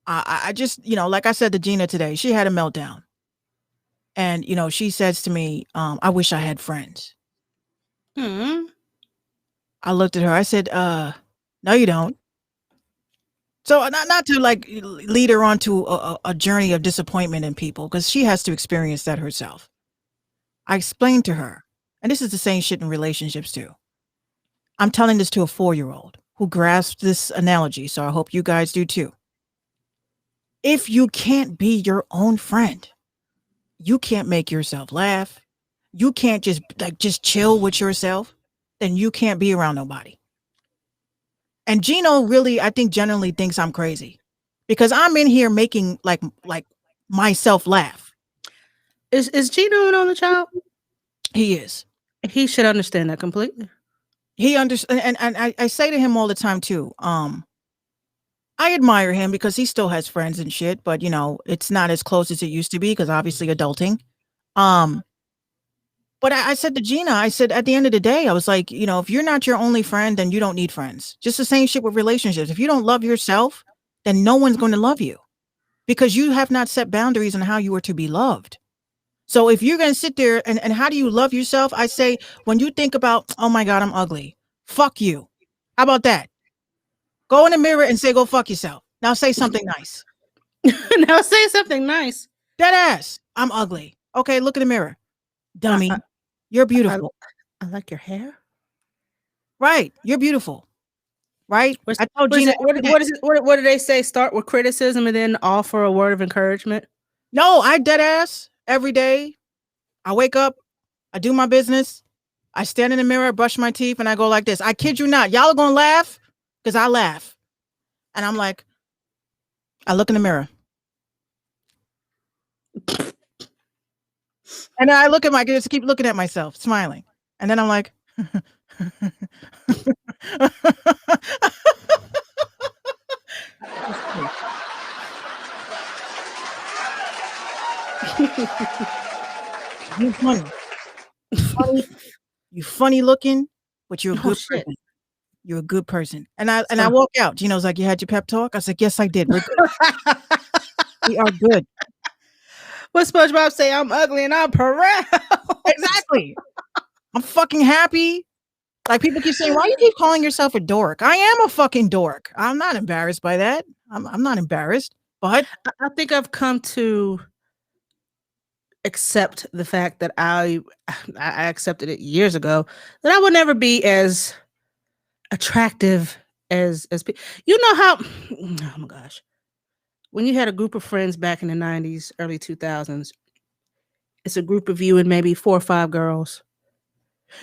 I just, like I said to Gina today, she had a meltdown. And, she says to me, I wish I had friends. Hmm. I looked at her. I said, no, you don't. So not to like lead her onto a journey of disappointment in people, because she has to experience that herself. I explained to her, and this is the same shit in relationships too. I'm telling this to a 4-year-old who grasped this analogy, so I hope you guys do too. If you can't be your own friend, you can't make yourself laugh, you can't just chill with yourself, then you can't be around nobody. And Gino really, I think, generally thinks I'm crazy because I'm in here making like myself laugh. Is Gino on the child? He is. He should understand that completely. He understands, and I say to him all the time too. I admire him because he still has friends and shit, but it's not as close as it used to be because obviously adulting. But I said to Gina, I said, at the end of the day, I was like, if you're not your only friend, then you don't need friends. Just the same shit with relationships. If you don't love yourself, then no one's going to love you because you have not set boundaries on how you are to be loved. So if you're going to sit there and how do you love yourself? I say, when you think about, oh my God, I'm ugly. Fuck you. How about that? Go in the mirror and say, go fuck yourself. Now say something nice. Now say something nice. Dead ass. I'm ugly. Okay, look in the mirror. Dummy. You're beautiful. I like your hair. Right. You're beautiful. Right? I told Gina. What do they say? Start with criticism and then offer a word of encouragement. No, I dead ass every day. I wake up, I do my business, I stand in the mirror, brush my teeth, and I go like this. I kid you not. Y'all are gonna laugh because I laugh. And I'm like, I look in the mirror. And then I look at just keep looking at myself, smiling. And then I'm like, you funny. You funny looking, but you're a good person. You're a good person. And I walk out. Gino's like, you had your pep talk? I was like, yes, I did. We're good. We are good. What SpongeBob say? I'm ugly and I'm proud. Exactly. I'm fucking happy. Like people keep saying, why do you keep calling yourself a dork? I am a fucking dork. I'm not embarrassed by that. I'm not embarrassed. But I think I've come to accept the fact that I accepted it years ago that I would never be as attractive as you know how oh my gosh, when you had a group of friends back in the 90s, early 2000s, it's a group of you and maybe 4 or 5 girls.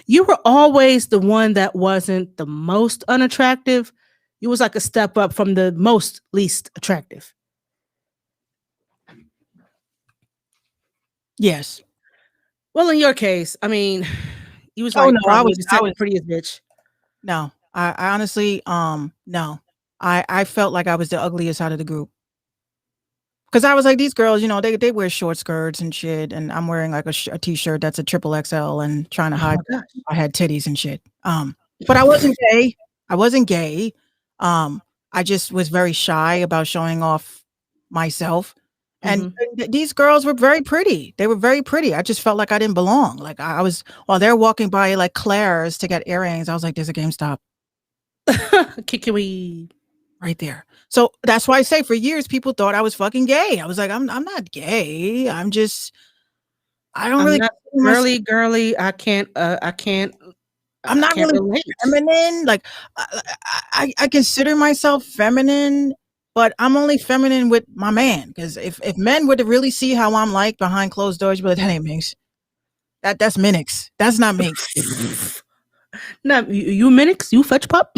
You were always the one that wasn't the most unattractive. You was like a step up from the most least attractive. yes. Well, in your case, I mean, you was Oh, like no, probably I the was prettiest bitch. No, I honestly, no. I felt like I was the ugliest out of the group. Cause I was like, these girls, they wear short skirts and shit. And I'm wearing like a t-shirt that's a triple XL and trying to hide I had titties and shit. But I wasn't gay. I wasn't gay. I just was very shy about showing off myself. And these girls were very pretty. They were very pretty. I just felt like I didn't belong. Like I was, while they're walking by like Claire's to get earrings, I was like, there's a GameStop. Kiki right there. So that's why I say for years, people thought I was fucking gay. I was like, I'm not gay. I don't really girly. I can't. I'm not really relate. Feminine. Like I consider myself feminine, but I'm only feminine with my man. Because if men were to really see how I'm like behind closed doors, you'd be like, that ain't Minx. That's Minix. That's not Minx. No, you Minix, you fetch pop.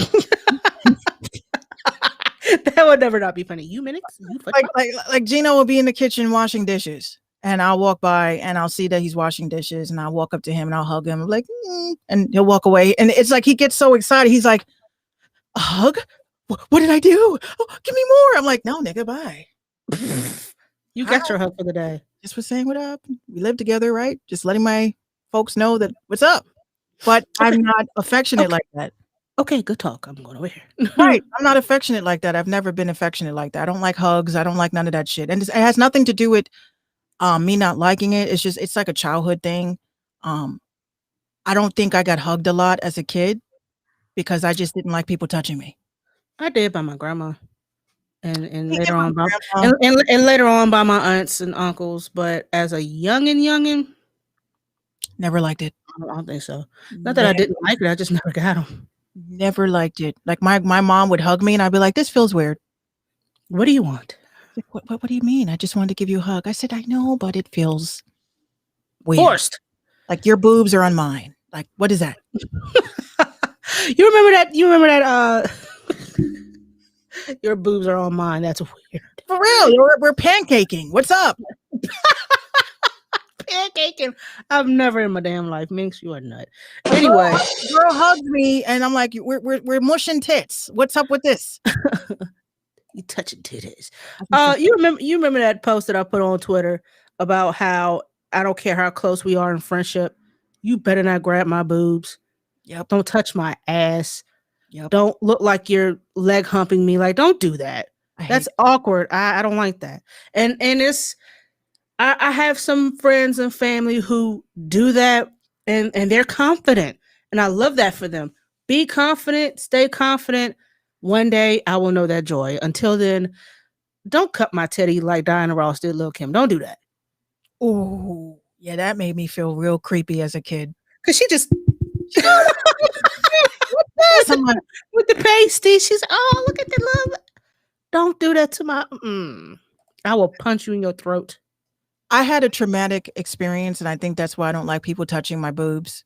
That would never not be funny. You Minix, you fetch pop. Like Gino will be in the kitchen washing dishes. and I'll walk by and I'll see that he's washing dishes, and I'll walk up to him and I'll hug him, like, and he'll walk away. And it's like he gets so excited. He's like, a hug? What did I do? Oh, give me more. I'm like, no, nigga, bye. You got your hug for the day. Just was saying what up. We live together, right? Just letting my folks know that what's up. But I'm not affectionate like that. Okay, good talk. I'm going over here. Right. I'm not affectionate like that. I've never been affectionate like that. I don't like hugs. I don't like none of that shit. And it has nothing to do with me not liking it. It's just, it's like a childhood thing. I don't think I got hugged a lot as a kid because I just didn't like people touching me. I did by my grandma, and Yeah, later my on by grandma. and later on by my aunts and uncles. But as a youngin, Never liked it. I don't think so. Not that I didn't like it. I just never got them. Never liked it. Like my mom would hug me and I'd be like, this feels weird. What do you want? Like, what do you mean? I just wanted to give you a hug. I said, I know, but it feels weird. Forced. Like your boobs are on mine. Like, what is that? You remember that? Your boobs are on mine. That's weird. For real, we're pancaking. What's up? Pancaking. I've never in my damn life. Minx, you a nut. Anyway, Girl hugs me and I'm like, we're mushing tits. What's up with this? you touching titties. You remember that post that I put on Twitter about how I don't care how close we are in friendship. You better not grab my boobs. Yep. Don't touch my ass. Yep. Don't look like you're leg humping me. Like, don't do that. That's awkward. I don't like that. And it's I have some friends and family who do that and they're confident. And I love that for them. Be confident, stay confident. One day I will know that joy. Until then, don't cut my titty like Diana Ross did Lil' Kim. Don't do that. Ooh, yeah, that made me feel real creepy as a kid. Cause she just I'm like, with the pasty. She's look at the love. Don't do that to my I will punch you in your throat. I had a traumatic experience, and I think that's why I don't like people touching my boobs.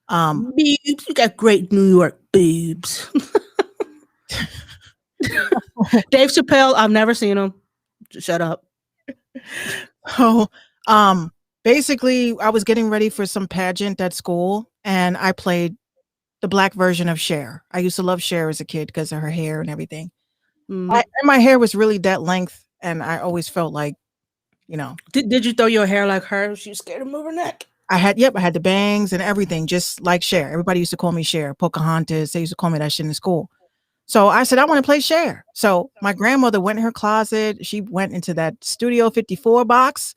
Boobs, you got great New York boobs. Dave Chappelle, I've never seen him. Shut up. Oh, basically, I was getting ready for some pageant at school, and I played the black version of Cher. I used to love Cher as a kid because of her hair and everything. And my hair was really that length, and I always felt like, you know. Did you throw your hair like her? She was scared to move her neck. I had the bangs and everything, just like Cher. Everybody used to call me Cher, Pocahontas. They used to call me that shit in school. So I said, I want to play Cher. So my grandmother went in her closet. She went into that Studio 54 box.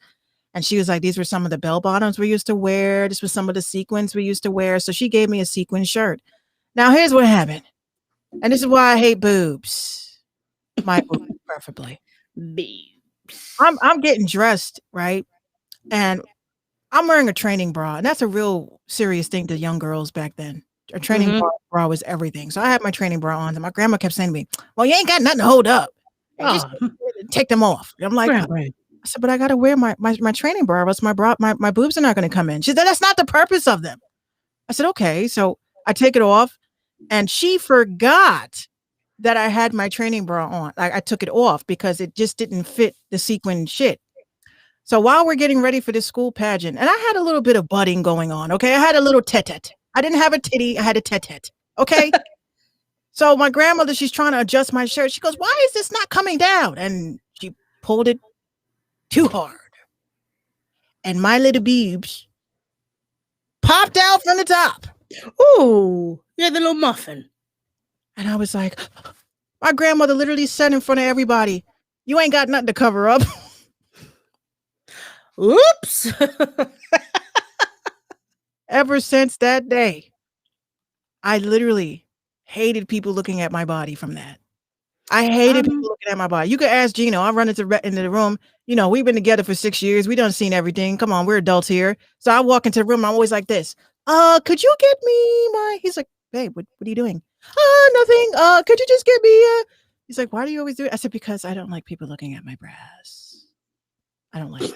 And she was like, these were some of the bell bottoms we used to wear. This was some of the sequins we used to wear. So she gave me a sequin shirt. Now, here's what happened. And this is why I hate boobs. My boobs, preferably. Boobs. I'm getting dressed, right? And I'm wearing a training bra. And that's a real serious thing to young girls back then. A training bra was everything. So I had my training bra on. And my grandma kept saying to me, well, you ain't got nothing to hold up. Just take them off. And I'm like, I said, but I got to wear my training bra. Else my boobs are not going to come in. She said, that's not the purpose of them. I said, okay. So I take it off, and she forgot that I had my training bra on. I took it off because it just didn't fit the sequin shit. So while we're getting ready for this school pageant, and I had a little bit of budding going on. Okay. I had a little tete. I didn't have a titty. I had a tete. Okay. So my grandmother, she's trying to adjust my shirt. She goes, why is this not coming down? And she pulled it too hard. And my little boobs popped out from the top. Ooh, you're the little muffin. And I was like, my grandmother literally said in front of everybody, you ain't got nothing to cover up. Oops. Ever since that day, I literally hated people looking at my body from that. I hated people looking at my body. You could ask Gino. I run into the room. You know, we've been together for 6 years. We done seen everything. Come on, we're adults here. So I walk into the room. I'm always like this. Could you get me my? He's like, babe, what are you doing? Nothing. Could you just get me? He's like, why do you always do it? I said, because I don't like people looking at my breasts. I don't like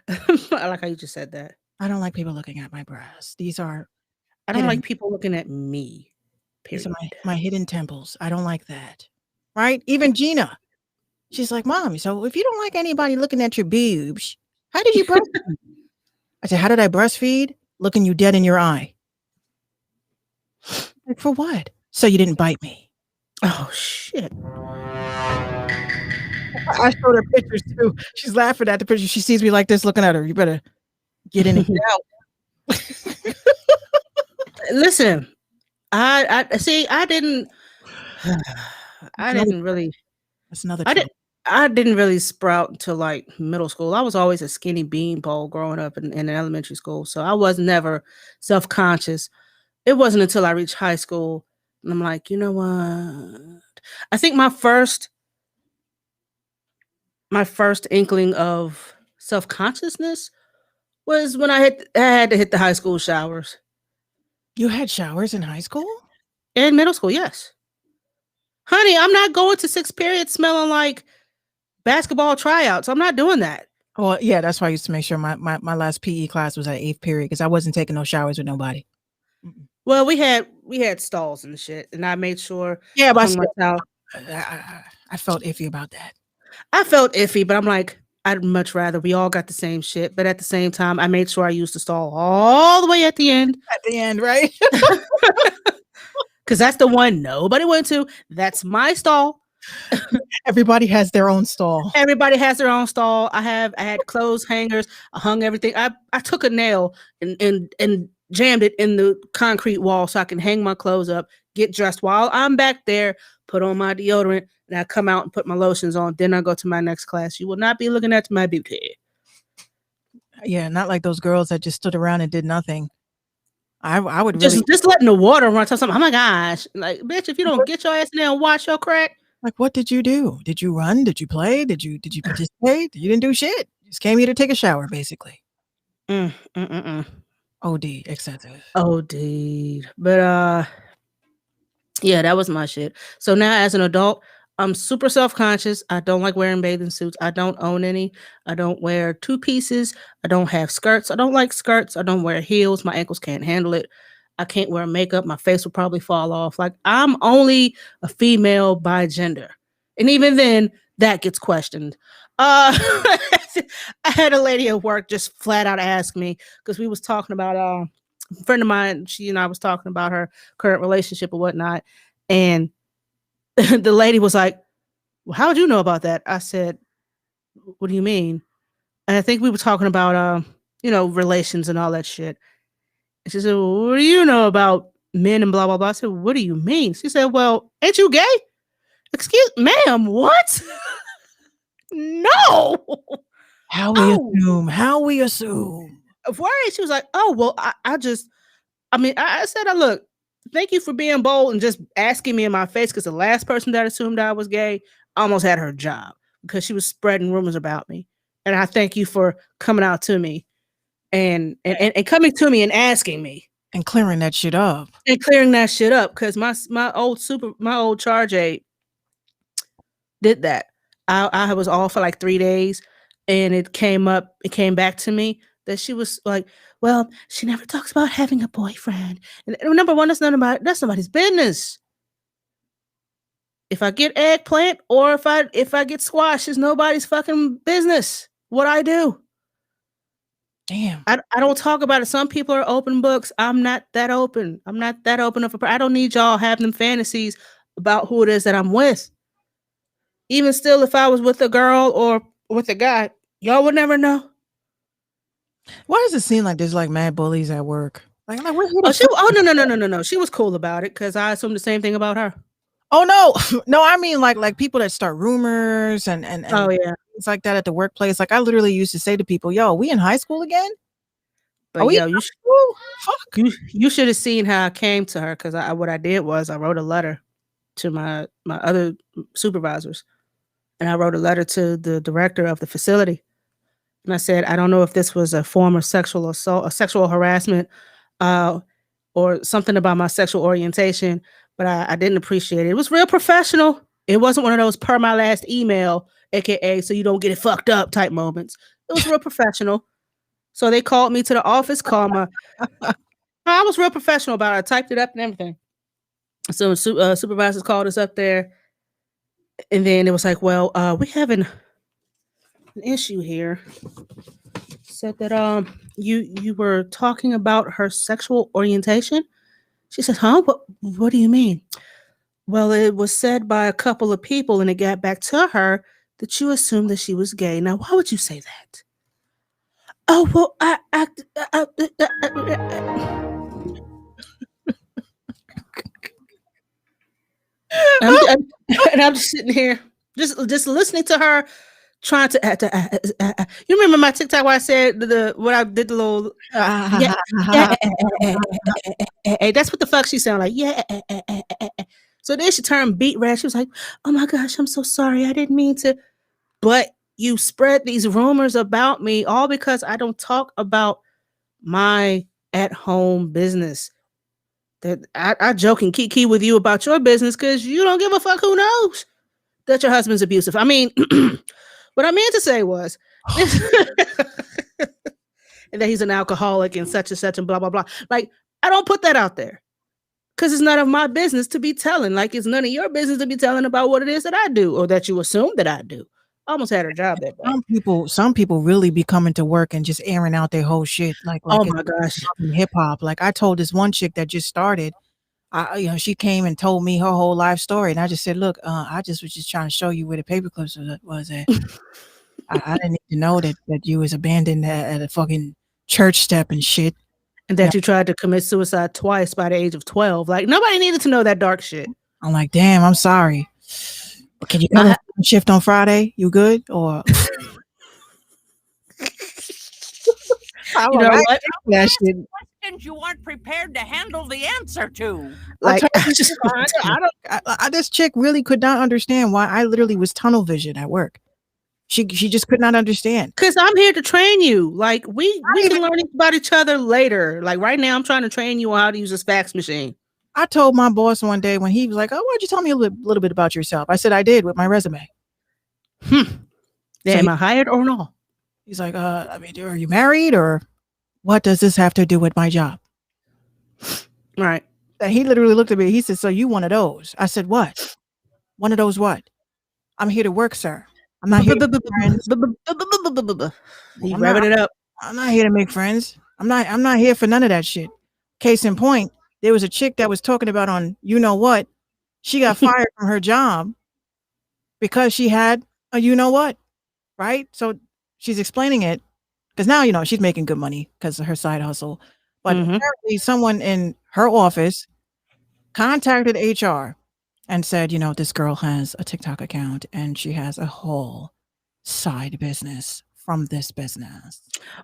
that. I like how you just said that. I don't like people looking at my breasts. I don't like people looking at me. Period. These are my hidden temples. I don't like that. Right? Even Gina. She's like, Mom, so if you don't like anybody looking at your boobs, How did you breastfeed? I said, how did I breastfeed? Looking you dead in your eye. Like, for what? So you didn't bite me. Oh shit. I showed her pictures too. She's laughing at the picture. She sees me like this, looking at her. You better get in and get out. Listen, I see. I didn't. I didn't really. That's another I trope. didn't. I didn't really sprout until like middle school. I was always a skinny beanpole growing up in elementary school, so I was never self conscious. It wasn't until I reached high school and I'm like, you know what? I think my first inkling of self consciousness was when I had to hit the high school showers. You had showers in high school? In middle school, yes. Honey, I'm not going to sixth period smelling like basketball tryouts. I'm not doing that. Well, yeah, that's why I used to make sure my last PE class was at 8th period because I wasn't taking no showers with nobody. Well, we had stalls and shit, and I made sure. Yeah, but I felt iffy about that. I felt iffy, but I'm like, I'd much rather we all got the same shit. But at the same time, I made sure I used the stall all the way at the end. At the end, right? Because that's the one nobody went to. That's my stall. Everybody has their own stall. Everybody has their own stall. I had clothes hangers. I hung everything. I took a nail and jammed it in the concrete wall so I can hang my clothes up, get dressed while I'm back there, put on my deodorant, and I come out and put my lotions on. Then I go to my next class. You will not be looking at my beauty. Yeah, not like those girls that just stood around and did nothing. I would really just letting the water run. Tell something. Oh my gosh, like bitch! If you don't get your ass in there and wash your crack, like, what did you do? Did you run? Did you play? Did you participate? You didn't do shit. You just came here to take a shower, basically. OD, excessive. OD. But yeah, that was my shit. So now as an adult, I'm super self-conscious. I don't like wearing bathing suits. I don't own any. I don't wear two pieces. I don't have skirts. I don't like skirts. I don't wear heels. My ankles can't handle it. I can't wear makeup. My face will probably fall off. Like, I'm only a female by gender. And even then, that gets questioned. I had a lady at work just flat out ask me, because we was talking about a friend of mine, she and I was talking about her current relationship or whatnot. And the lady was like, well, how would you know about that? I said, what do you mean? And I think we were talking about, relations and all that shit. And she said, well, what do you know about men and blah, blah, blah? I said, what do you mean? She said, well, ain't you gay? Excuse, ma'am, what? No. How we assume. Right. She was like, oh, well, I said, look, thank you for being bold and just asking me in my face, because the last person that assumed I was gay almost had her job because she was spreading rumors about me. And I thank you for coming out to me and coming to me and asking me. And clearing that shit up. Because my old charge aide did that. I was off for like 3 days, and it came back to me that she was like, well, she never talks about having a boyfriend. And number one, that's nobody's business. If I get eggplant or if I get squash, it's nobody's fucking business what I do. Damn. I don't talk about it. Some people are open books. I'm not that open. I'm not that open of I don't need y'all having them fantasies about who it is that I'm with. Even still, if I was with a girl or with a guy, y'all would never know. Why does it seem like there's like mad bullies at work? Like no. She was cool about it because I assumed the same thing about her. Oh no. No, I mean like people that start rumors and oh yeah, things like that at the workplace. Like I literally used to say to people, yo, we in high school again? But you should have seen how I came to her, because what I did was I wrote a letter to my other supervisors, and I wrote a letter to the director of the facility. And I said, I don't know if this was a form of sexual assault or sexual harassment or something about my sexual orientation, but I didn't appreciate it. It was real professional. It wasn't one of those per my last email, AKA so you don't get it fucked up type moments. It was real professional. So they called me to the office, I was real professional about it. I typed it up and everything. So supervisors called us up there. And then it was like, well, we have an issue here. said that you were talking about her sexual orientation. She said, "Huh? What do you mean?" Well, it was said by a couple of people, and it got back to her that you assumed that she was gay. Now, why would you say that? Oh well, and I'm just sitting here, just listening to her, trying to. You remember my TikTok where I said what I did the little yeah, that's what the fuck she sounded like. Yeah. So then she turned beat red. She was like, "Oh my gosh, I'm so sorry. I didn't mean to." But you spread these rumors about me all because I don't talk about my at home business. That I joke and kiki with you about your business because you don't give a fuck who knows that your husband's abusive. I mean, what I meant to say was this, and that he's an alcoholic and such and blah blah blah. Like, I don't put that out there because it's none of my business to be telling. Like, it's none of your business to be telling about what it is that I do or that you assume that I do. I almost had her job that day. Some people really be coming to work and just airing out their whole shit. Like Oh my gosh. hip hop. Like I told this one chick that just started, she came and told me her whole life story, and I just said, "Look, I just was just trying to show you where the paperclips was at. I didn't need to know that you was abandoned at a fucking church step and shit, and that you tried to commit suicide twice by the age of 12. Like, nobody needed to know that dark shit." I'm like, "Damn, I'm sorry. Can you come shift on Friday? You good?" Or you know what? That shit. Questions you aren't prepared to handle the answer to. Like, this chick really could not understand why I literally was tunnel vision at work. She just could not understand. Because I'm here to train you. Like, we can learn about each other later. Like, right now, I'm trying to train you on how to use this fax machine. I told my boss one day when he was like, "Oh, why'd you tell me a little bit about yourself?" I said, "I did with my resume." Am I hired or not? He's like, "I mean, are you married or what does this have to do with my job?" Right. And he literally looked at me. He said, "So you one of those?" I said, "What? One of those what?" "I'm here to work, sir. I'm not here to make friends." He revving it up. I'm not here to make friends. I'm not here for none of that shit. Case in point, there was a chick that was talking about on you know what. She got fired from her job because she had a you know what, right? So she's explaining it because now she's making good money because of her side hustle. But apparently someone in her office contacted HR and said, this girl has a TikTok account and she has a whole side business from this business.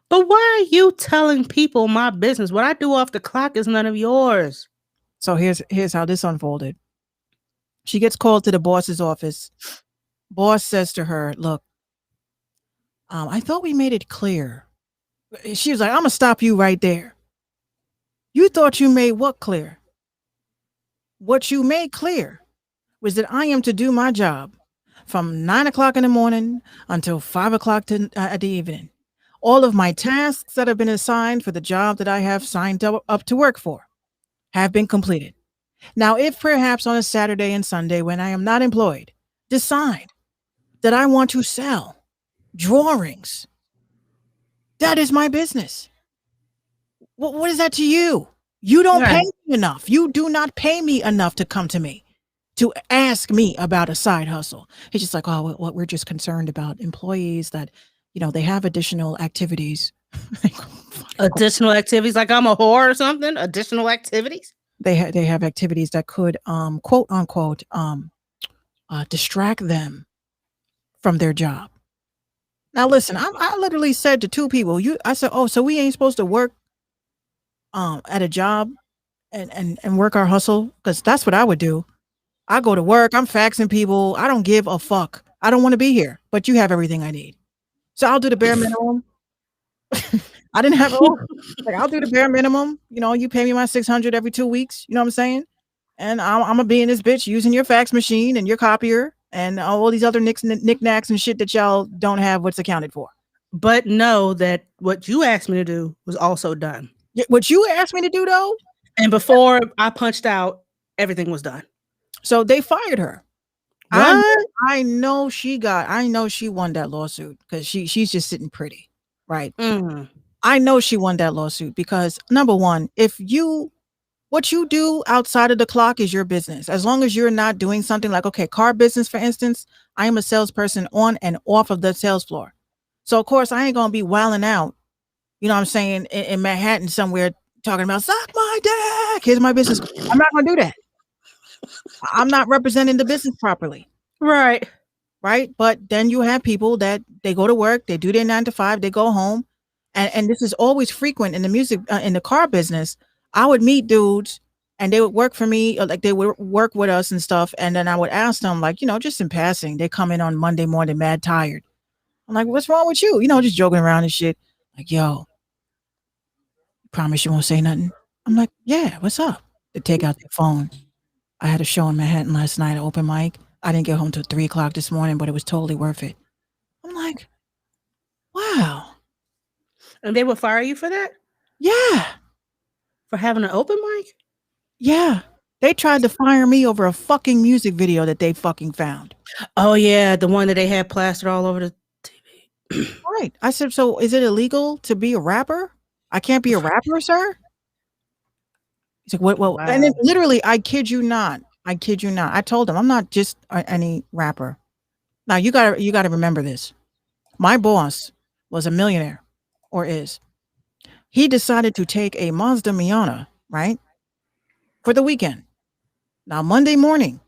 But why are you telling people my business? What I do off the clock is none of yours. So here's how this unfolded. She gets called to the boss's office. Boss says to her, "Look, I thought we made it clear." She was like, "I'm gonna stop you right there. You thought you made what clear? What you made clear was that I am to do my job from 9 o'clock in the morning until 5 o'clock at the evening. All of my tasks that have been assigned for the job that I have signed up to work for have been completed. Now, if perhaps on a Saturday and Sunday when I am not employed, decide that I want to sell drawings, that is my business. What is that to you? You don't pay me enough. You do not pay me enough to come to me to ask me about a side hustle." He's just like, "Oh, well, we're just concerned about employees that, they have additional activities." Additional activities? Like I'm a whore or something? Additional activities? They have activities that could, quote unquote, distract them from their job. Now, listen, I literally said to two people, I said, "Oh, so we ain't supposed to work at a job and work our hustle?" Because that's what I would do. I go to work, I'm faxing people. I don't give a fuck. I don't want to be here, but you have everything I need. So I'll do the bare minimum. I didn't have I'll do the bare minimum. You pay me my $600 every 2 weeks. You know what I'm saying? And I'm gonna be in this bitch using your fax machine and your copier and all these other knickknacks and shit that y'all don't have what's accounted for. But know that what you asked me to do was also done. What you asked me to do though? And before I punched out, everything was done. So they fired her. What? I know she won that lawsuit because she's just sitting pretty. right? Mm. I know she won that lawsuit because number one, what you do outside of the clock is your business. As long as you're not doing something like, okay, car business, for instance, I am a salesperson on and off of the sales floor. So of course I ain't gonna be wilding out, you know what I'm saying, in Manhattan somewhere talking about suck my dick. Here's my business. I'm not gonna do that. I'm not representing the business properly. Right. Right. But then you have people that they go to work, they do their 9 to 5, they go home. And this is always frequent in the music, in the car business. I would meet dudes and they would work for me, or like they would work with us and stuff. And then I would ask them, like, you know, just in passing, they come in on Monday morning, mad tired. I'm like, what's wrong with you? You know, just joking around and shit. Like, yo, promise you won't say nothing. I'm like, yeah, what's up? They take out their phone. I had a show in Manhattan last night, an open mic. I didn't get home till 3:00 this morning, but it was totally worth it. I'm like, wow. And they would fire you for that? Yeah. For having an open mic? Yeah. They tried to fire me over a fucking music video that they fucking found. Oh yeah, the one that they had plastered all over the TV. Right. I said, so is it illegal to be a rapper? I can't be a rapper, sir? He's like, what? Well, and then Wow. literally, I kid you not. I kid you not. I told him I'm not just any rapper. Now you gotta remember this. My boss was a millionaire, or is. He decided to take a Mazda Miata, right, for the weekend. Now Monday morning,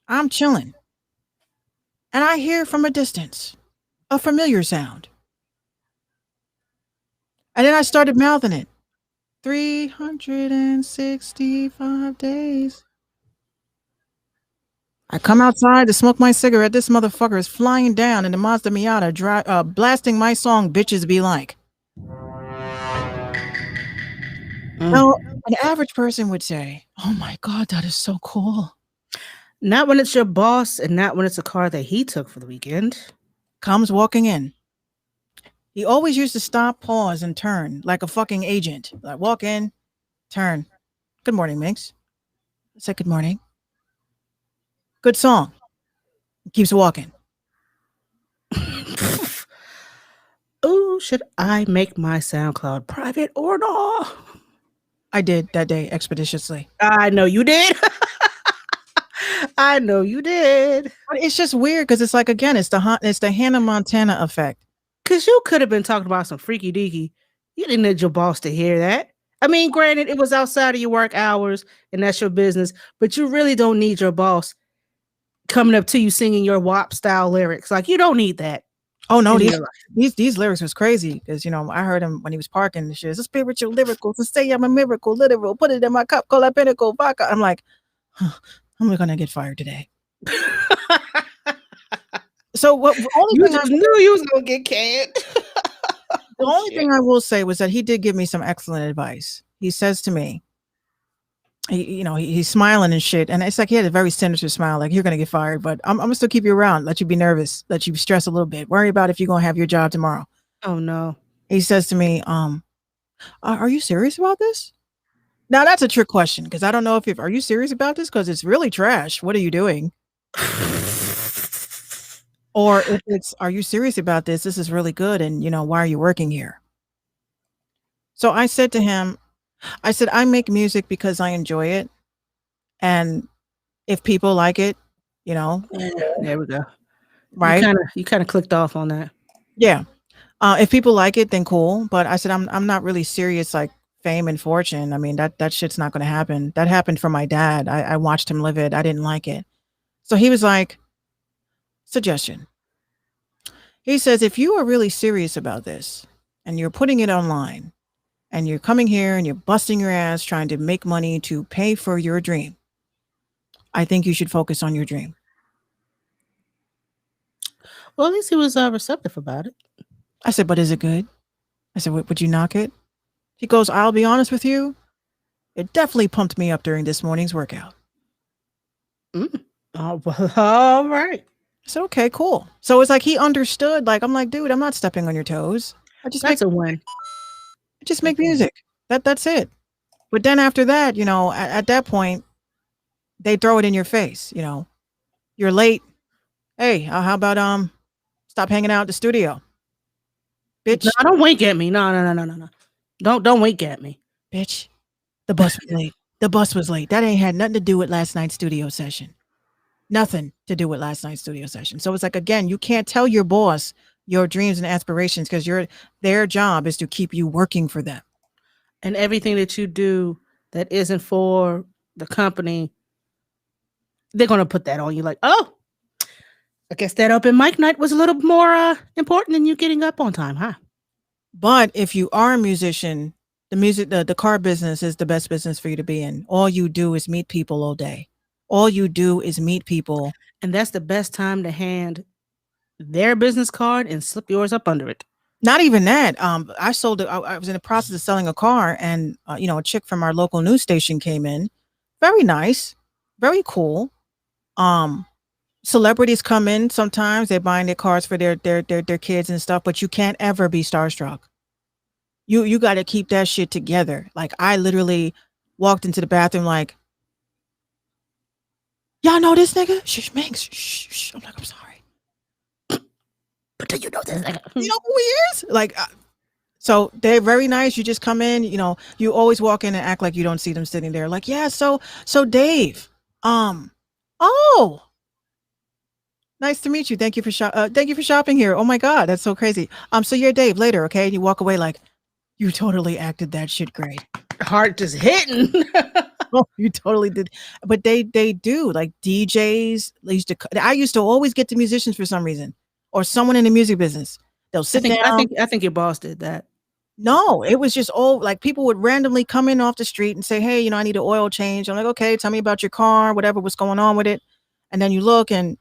I'm chilling, and I hear from a distance a familiar sound, and then I started mouthing it. 365 days. I come outside to smoke my cigarette. This motherfucker is flying down in the Mazda Miata, blasting my song, Bitches Be Like. Now, an average person would say, oh my God, that is so cool. Not when it's your boss and not when it's a car that he took for the weekend. Comes walking in. He always used to stop, pause, and turn like a fucking agent. Like, walk in, turn. Good morning, Minx. I said, good morning. Good song. Keeps walking. Oh, should I make my SoundCloud private or not? I did that day expeditiously. I know you did. I know you did. But it's just weird because it's like, again, it's the Hannah Montana effect. Because you could have been talking about some freaky deaky. You didn't need your boss to hear that. I mean, granted, it was outside of your work hours and that's your business, but you really don't need your boss coming up to you singing your WAP style lyrics. Like, you don't need that. Oh no, in your life. these lyrics was crazy because, you know, I heard him when he was parking and shit. It's a spiritual lyrical to say I'm a miracle, literal. Put it in my cup, call that pinnacle vodka. I'm like, huh, I'm gonna get fired today. So what? You just knew you was gonna get canned. The only thing I will say was that he did give me some excellent advice. He says to me, he's smiling and shit, and it's like he had a very sinister smile, like you're gonna get fired, but I'm gonna still keep you around, let you be nervous, let you stress a little bit, worry about if you're gonna have your job tomorrow. Oh no. He says to me, are you serious about this? Now that's a trick question because I don't know if are you serious about this because it's really trash. What are you doing? Or if it's, are you serious about this? This is really good. And, you know, why are you working here? So I said to him, I make music because I enjoy it. And if people like it, you know. There we go. Right. You kind of clicked off on that. Yeah. If people like it, then cool. But I said, I'm not really serious like fame and fortune. I mean, that shit's not going to happen. That happened for my dad. I watched him live it. I didn't like it. So he was like, suggestion. He says, if you are really serious about this and you're putting it online and you're coming here and you're busting your ass trying to make money to pay for your dream, I think you should focus on your dream. Well, at least he was receptive about it. I said, but is it good? I said, would you knock it? He goes, I'll be honest with you. It definitely pumped me up during this morning's workout. Oh, well, all right. I said, okay, cool. So it's like he understood. Like, I'm like, dude, I'm not stepping on your toes. That's a win. I just make music. That's it. But then after that, you know, at that point, they throw it in your face. You know, you're late. Hey, how about stop hanging out at the studio? bitch. No, don't wink at me. No. Don't wink at me. Bitch. The bus was late. The bus was late. That ain't had nothing to do with last night's studio session. Nothing to do with last night's studio session. So it's like, again, you can't tell your boss your dreams and aspirations because their job is to keep you working for them. And everything that you do that isn't for the company, they're gonna put that on you. Like, oh, I guess that open mic night was a little more important than you getting up on time, huh? But if you are a musician, the car business is the best business for you to be in. All you do is meet people all day. All you do is meet people. And that's the best time to hand their business card and slip yours up under it. Not even that. I sold it. I was in the process of selling a car, and a chick from our local news station came in. Very nice, very cool. Celebrities come in sometimes. They're buying their cars for their kids and stuff. But you can't ever be starstruck. You got to keep that shit together. Like, I literally walked into the bathroom like, y'all know this nigga? Shh, Minx. Shh. I'm like, I'm sorry. But do you know this nigga? You know who he is? Like, so they're very nice. You just come in, you always walk in and act like you don't see them sitting there. Like, yeah, so Dave, oh, nice to meet you. Thank you for shopping here. Oh my God, that's so crazy. So you're Dave later, okay? And you walk away like, you totally acted that shit great. Heart just hitting. Oh, you totally did. But they do, like, DJs. I used to always get to musicians for some reason, or someone in the music business. They'll sit down. I think your boss did that. No, it was just all like people would randomly come in off the street and say, hey, I need an oil change. I'm like, okay, tell me about your car, whatever, what's going on with it. And then you look and,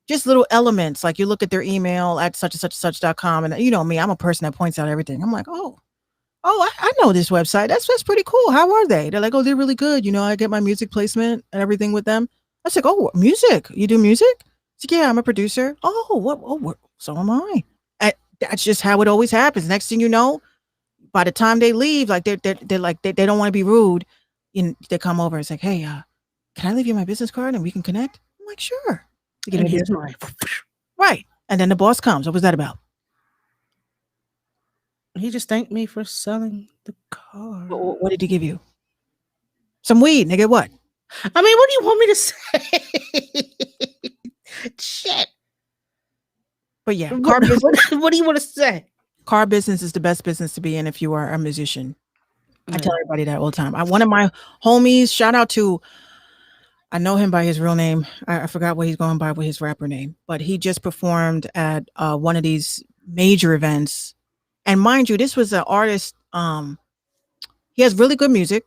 just little elements, like you look at their email at such and such.com. And me, I'm a person that points out everything. I'm like, I know this website. That's pretty cool. How are they? They're like, oh, they're really good. I get my music placement and everything with them. I was like, oh, music? You do music? Like, yeah, I'm a producer. Oh, what? Oh, so am I. That's just how it always happens. Next thing you know, by the time they leave, like they're like they don't want to be rude, and they come over and say, hey, can I leave you my business card and we can connect? I'm like, sure. And here's mine. Right. And then the boss comes. What was that about? He just thanked me for selling the car. What did he give you? Some weed, nigga. What? I mean, what do you want me to say? Shit. But yeah, What do you want to say? Car business is the best business to be in if you are a musician. I tell everybody that all the time. One of my homies, shout out to, I know him by his real name. I forgot what he's going by with his rapper name, but he just performed at one of these major events. And mind you, this was an artist. He has really good music.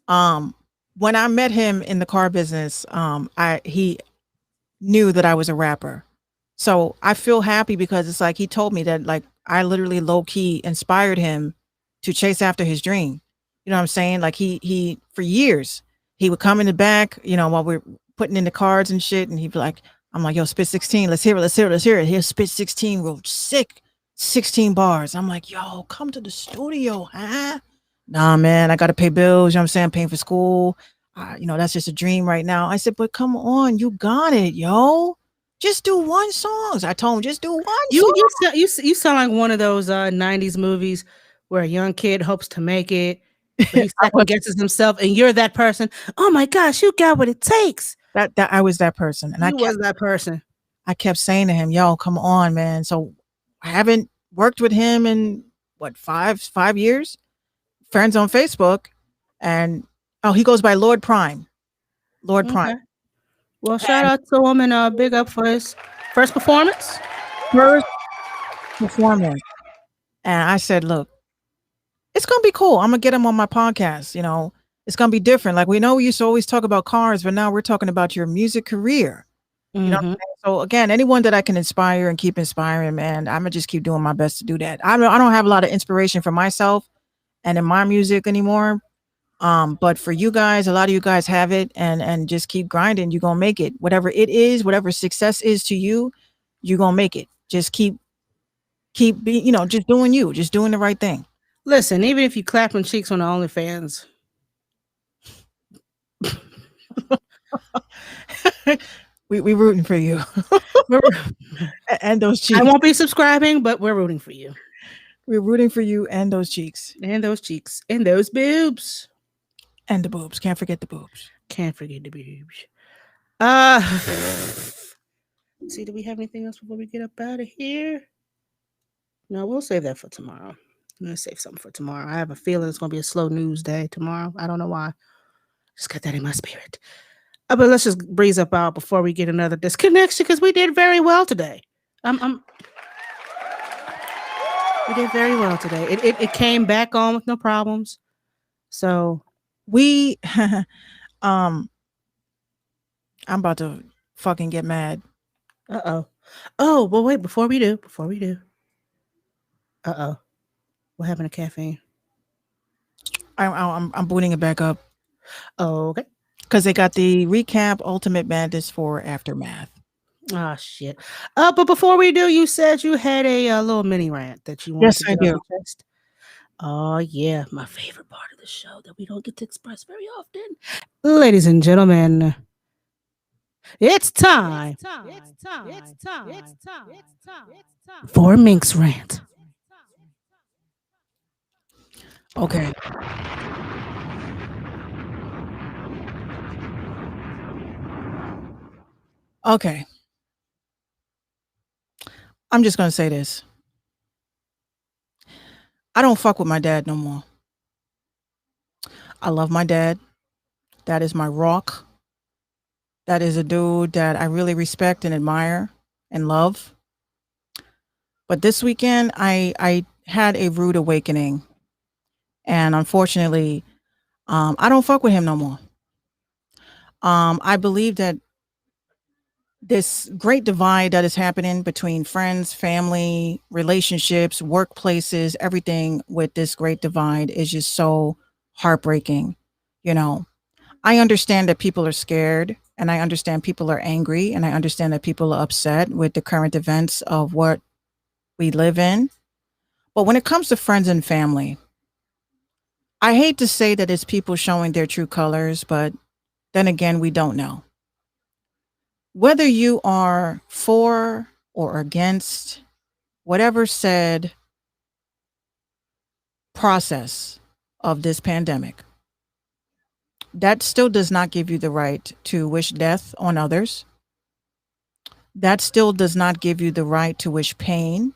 When I met him in the car business, he knew that I was a rapper. So I feel happy because it's like he told me that, like, I literally low key inspired him to chase after his dream. You know what I'm saying? Like he for years he would come in the back, while we're putting in the cards and shit, and he'd be like, I'm like, yo, spit 16, let's hear it. Here's spit 16, real sick, 16 bars. I'm like, yo, come to the studio, huh? Nah, man, I gotta pay bills. You know what I'm saying? Paying for school. That's just a dream right now. I said, but come on, you got it, yo. Just do one song. I told him, just do one song. You sound like one of those 90s movies where a young kid hopes to make it, but he second guesses himself, and you're that person. Oh my gosh, you got what it takes. That I was that person. And I was that person. I kept saying to him, yo, come on, man. So I haven't worked with him in what, 5 years? Friends on Facebook. And he goes by Lord Prime. Lord Prime. Well, shout out to him and big up for his first performance. And I said, look, it's going to be cool. I'm going to get him on my podcast. It's going to be different. Like, we know we used to always talk about cars, but now we're talking about your music career. You know what I'm saying? So again, anyone that I can inspire and keep inspiring, man, I'm going to just keep doing my best to do that. I don't have a lot of inspiration for myself and in my music anymore. But for you guys, a lot of you guys have it, and just keep grinding. You're going to make it. Whatever it is, whatever success is to you, you're going to make it. Just keep being, just doing you, just doing the right thing. Listen, even if you clapping cheeks on the We rooting for you. And those cheeks. I won't be subscribing, but we're rooting for you. We're rooting for you and those cheeks. And those cheeks. And those boobs. And the boobs. Can't forget the boobs. Can't forget the boobs. See, do we have anything else before we get up out of here? No, we'll save that for tomorrow. I'm gonna save something for tomorrow. I have a feeling it's gonna be a slow news day tomorrow. I don't know why. Just got that in my spirit. But let's just breeze up out before we get another disconnection because we did very well today. We did very well today. It came back on with no problems. So we I'm about to fucking get mad. Oh, well, wait, before we do. What happened to caffeine? I'm booting it back up. Okay. Because they got the recap Ultimate Madness for Aftermath. Oh shit. But before we do, you said you had a little mini rant that you wanted Yes, to I get off do. your chest. Oh yeah, my favorite part of the show that we don't get to express very often. Ladies and gentlemen, it's time for Mink's rant. Okay. Okay. I'm just going to say this. I don't fuck with my dad no more. I love my dad. That is my rock. That is a dude that I really respect and admire and love. But this weekend, I had a rude awakening. And unfortunately, I don't fuck with him no more. I believe that this great divide that is happening between friends, family, relationships, workplaces, everything with this great divide is just so heartbreaking. You know, I understand that people are scared and I understand people are angry and I understand that people are upset with the current events of what we live in. But when it comes to friends and family, I hate to say that it's people showing their true colors, but then again, we don't know. Whether you are for or against whatever said process of this pandemic, that still does not give you the right to wish death on others. That still does not give you the right to wish pain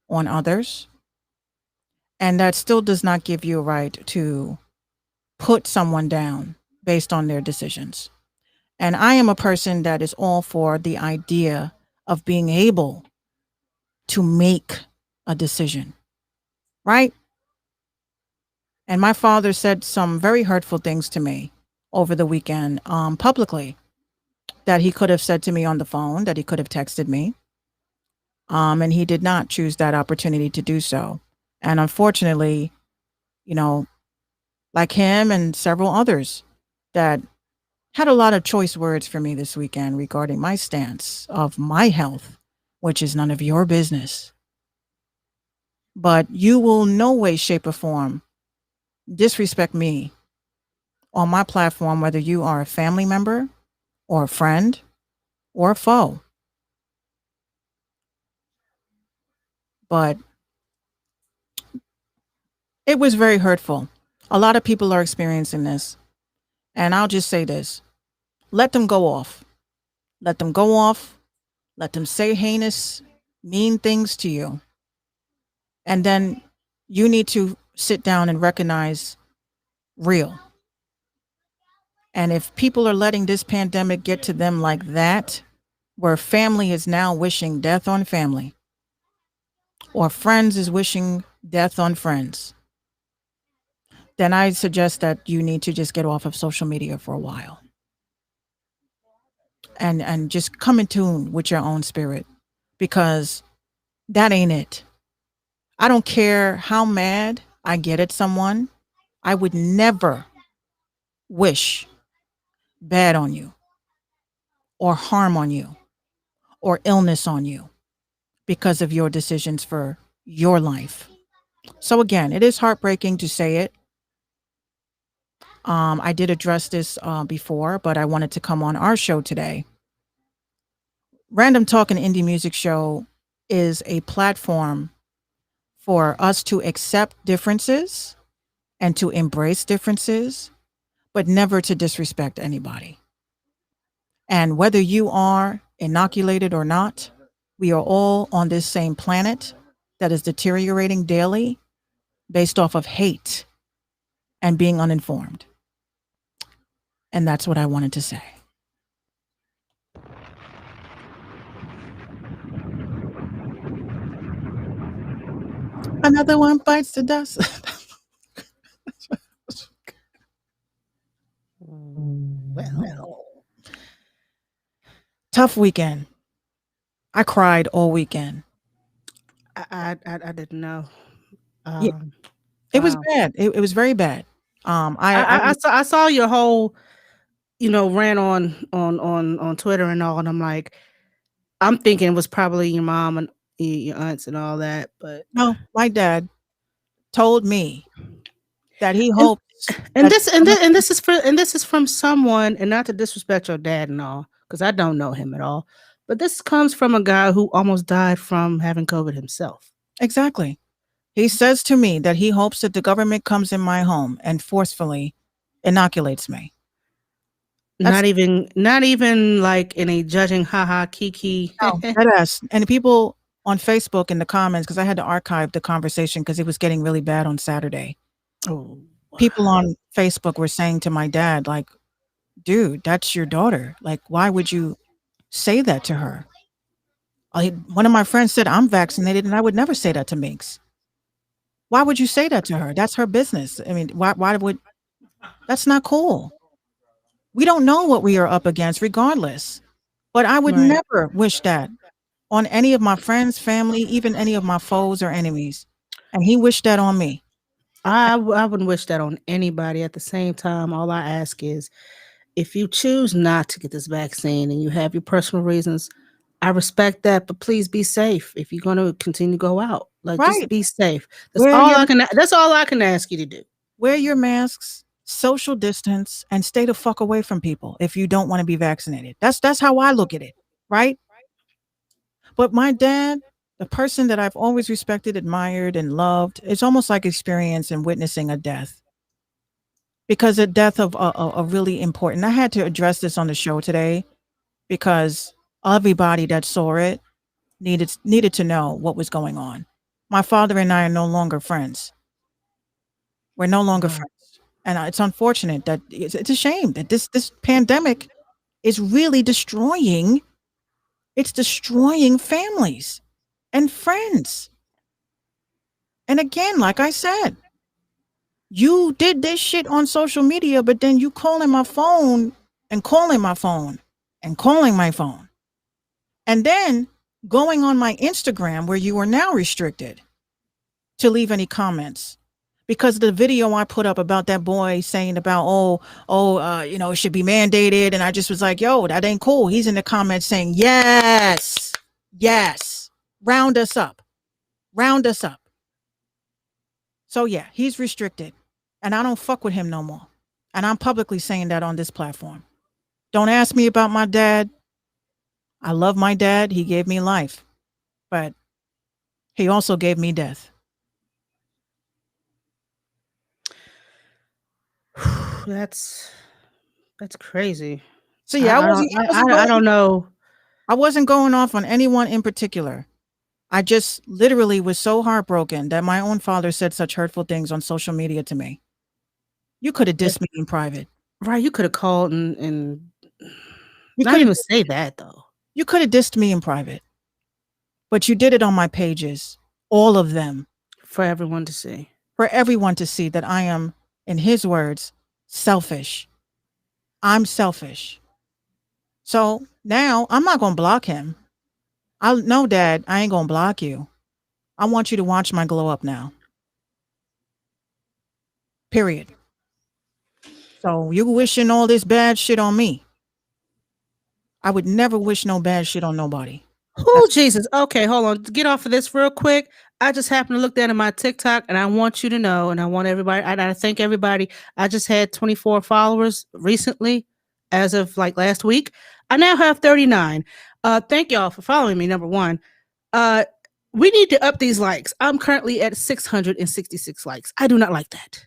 on others. And that still does not give you a right to put someone down based on their decisions. And I am a person that is all for the idea of being able to make a decision, right? And my father said some very hurtful things to me over the weekend, publicly, that he could have said to me on the phone, that he could have texted me. And he did not choose that opportunity to do so. And unfortunately, you know, like him and several others that had a lot of choice words for me this weekend regarding my stance of my health, which is none of your business. But you will no way, shape, or form disrespect me on my platform, whether you are a family member or a friend or a foe. But it was very hurtful. A lot of people are experiencing this. And I'll just say this. Let them go off. Let them go off. Let them say heinous, mean things to you. And then you need to sit down and recognize real. And if people are letting this pandemic get to them like that, where family is now wishing death on family, or friends is wishing death on friends, then I suggest that you need to just get off of social media for a while. And just come in tune with your own spirit, because that ain't it. I don't care how mad I get at someone. I would never wish bad on you or harm on you or illness on you because of your decisions for your life. So again, it is heartbreaking to say it. I did address this before, but I wanted to come on our show today Random Talk and Indie Music Show is a platform for us to accept differences and to embrace differences, but never to disrespect anybody. And whether you are inoculated or not, we are all on this same planet that is deteriorating daily based off of hate and being uninformed. And that's what I wanted to say. Another one bites the dust. Well, Tough weekend. I cried all weekend. I didn't know. Yeah. It was Wow. bad. It was very bad. I saw your whole, rant on Twitter and all, and I'm like, I'm thinking it was probably your mom and your aunts and all that, but no, my dad told me that he hopes and that- this is from someone, and not to disrespect your dad and all, because I don't know him at all, but this comes from a guy who almost died from having COVID himself. Exactly. He says to me that he hopes that the government comes in my home and forcefully inoculates me. Not even like in a judging haha kiki. No, deadass. And people on Facebook in the comments, because I had to archive the conversation because it was getting really bad on Saturday. Oh, People on Facebook were saying to my dad, like, dude, that's your daughter. Like, why would you say that to her? One of my friends said, I'm vaccinated, and I would never say that to Minx. Why would you say that to her? That's her business. I mean, why would, that's not cool. We don't know what we are up against regardless, but I would Right. never wish that on any of my friends, family, even any of my foes or enemies. And he wished that on me. I wouldn't wish that on anybody. At the same time, all I ask is, if you choose not to get this vaccine and you have your personal reasons, I respect that, but please be safe. If you're going to continue to go out, like, just Right. be safe. That's Wear all your- That's all I can ask you to do. Wear your masks, social distance, and stay the fuck away from people if you don't want to be vaccinated. That's how I look at it, right? But my dad, the person that I've always respected, admired, and loved, it's almost like experiencing and witnessing a death. Because a death of a really important. I had to address this on the show today because everybody that saw it needed to know what was going on. My father and I are no longer friends. We're no longer Wow. friends. And it's unfortunate that it's a shame that this pandemic is really destroying families and friends. And again, like I said, you did this shit on social media, but then you calling my phone and calling my phone and calling my phone. And then going on my Instagram, where you are now restricted to leave any comments. Because the video I put up about that boy saying about, it should be mandated. And I just was like, yo, that ain't cool. He's in the comments saying, yes, round us up. So yeah, he's restricted. And I don't fuck with him no more. And I'm publicly saying that on this platform. Don't ask me about my dad. I love my dad. He gave me life. But he also gave me death. That's crazy. So yeah, I don't know. I wasn't going off on anyone in particular. I just literally was so heartbroken that my own father said such hurtful things on social media to me. You could have dissed me in private. Right, you could have called and You not could even have say that though. You could have dissed me in private. But you did it on my pages, all of them, For everyone to see. for everyone to see that I am, in his words, selfish. I'm selfish. So now I'm not going to block him. No, Dad, I ain't going to block you. I want you to watch my glow up now. Period. So you wishing all this bad shit on me. I would never wish no bad shit on nobody. Oh, Jesus. Okay, hold on. Get off of this real quick. I just happened to look down at my TikTok, and I want you to know, and I want everybody, I thank everybody. I just had 24 followers recently, as of like last week. I now have 39. Thank y'all for following me. Number one. We need to up these likes. I'm currently at 666 likes. I do not like that.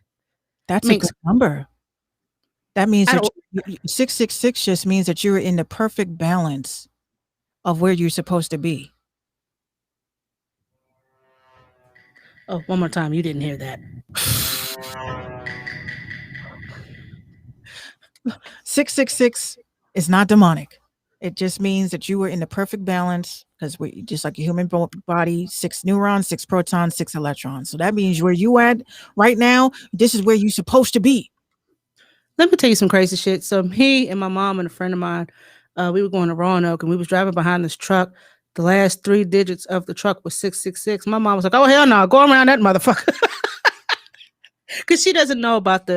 That's a Minx. good number. That means I that don't- 666 just means that you're in the perfect balance of where you're supposed to be. Oh, one more time. You didn't hear that. 666 is not demonic. It just means that you were in the perfect balance because we just like a human body, 6 neurons, 6 protons, 6 electrons. So that means where you at right now, this is where you're supposed to be. Let me tell you some crazy shit. So me and my mom and a friend of mine, we were going to Roanoke and we was driving behind this truck. The last 3 digits of the truck was 666. My mom was like, "Oh hell no, go around that motherfucker," because she doesn't know about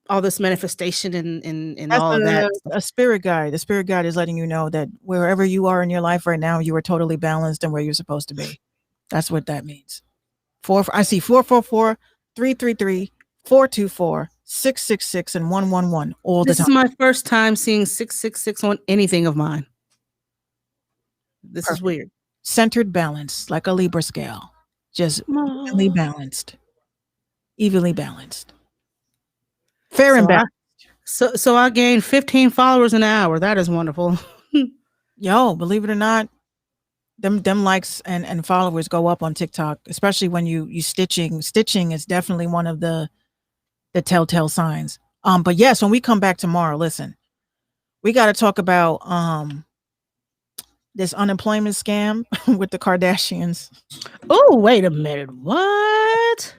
all this manifestation and That's all of that. a spirit guide. The spirit guide is letting you know that wherever you are in your life right now, you are totally balanced and where you're supposed to be. That's what that means. I see 444, 333, 424, 666, and 111 all the This time. is my first time seeing 666 on anything of mine. This is Perfect. weird. Centered balance, like a Libra scale. Just evenly balanced. Evenly balanced. Fair and balanced. So I gained 15 followers an hour. That is wonderful. Yo, believe it or not, them likes and followers go up on TikTok, especially when you stitching. Stitching is definitely one of the telltale signs. But yes, when we come back tomorrow, listen, we got to talk about this unemployment scam with the Kardashians. Oh, wait a minute. What?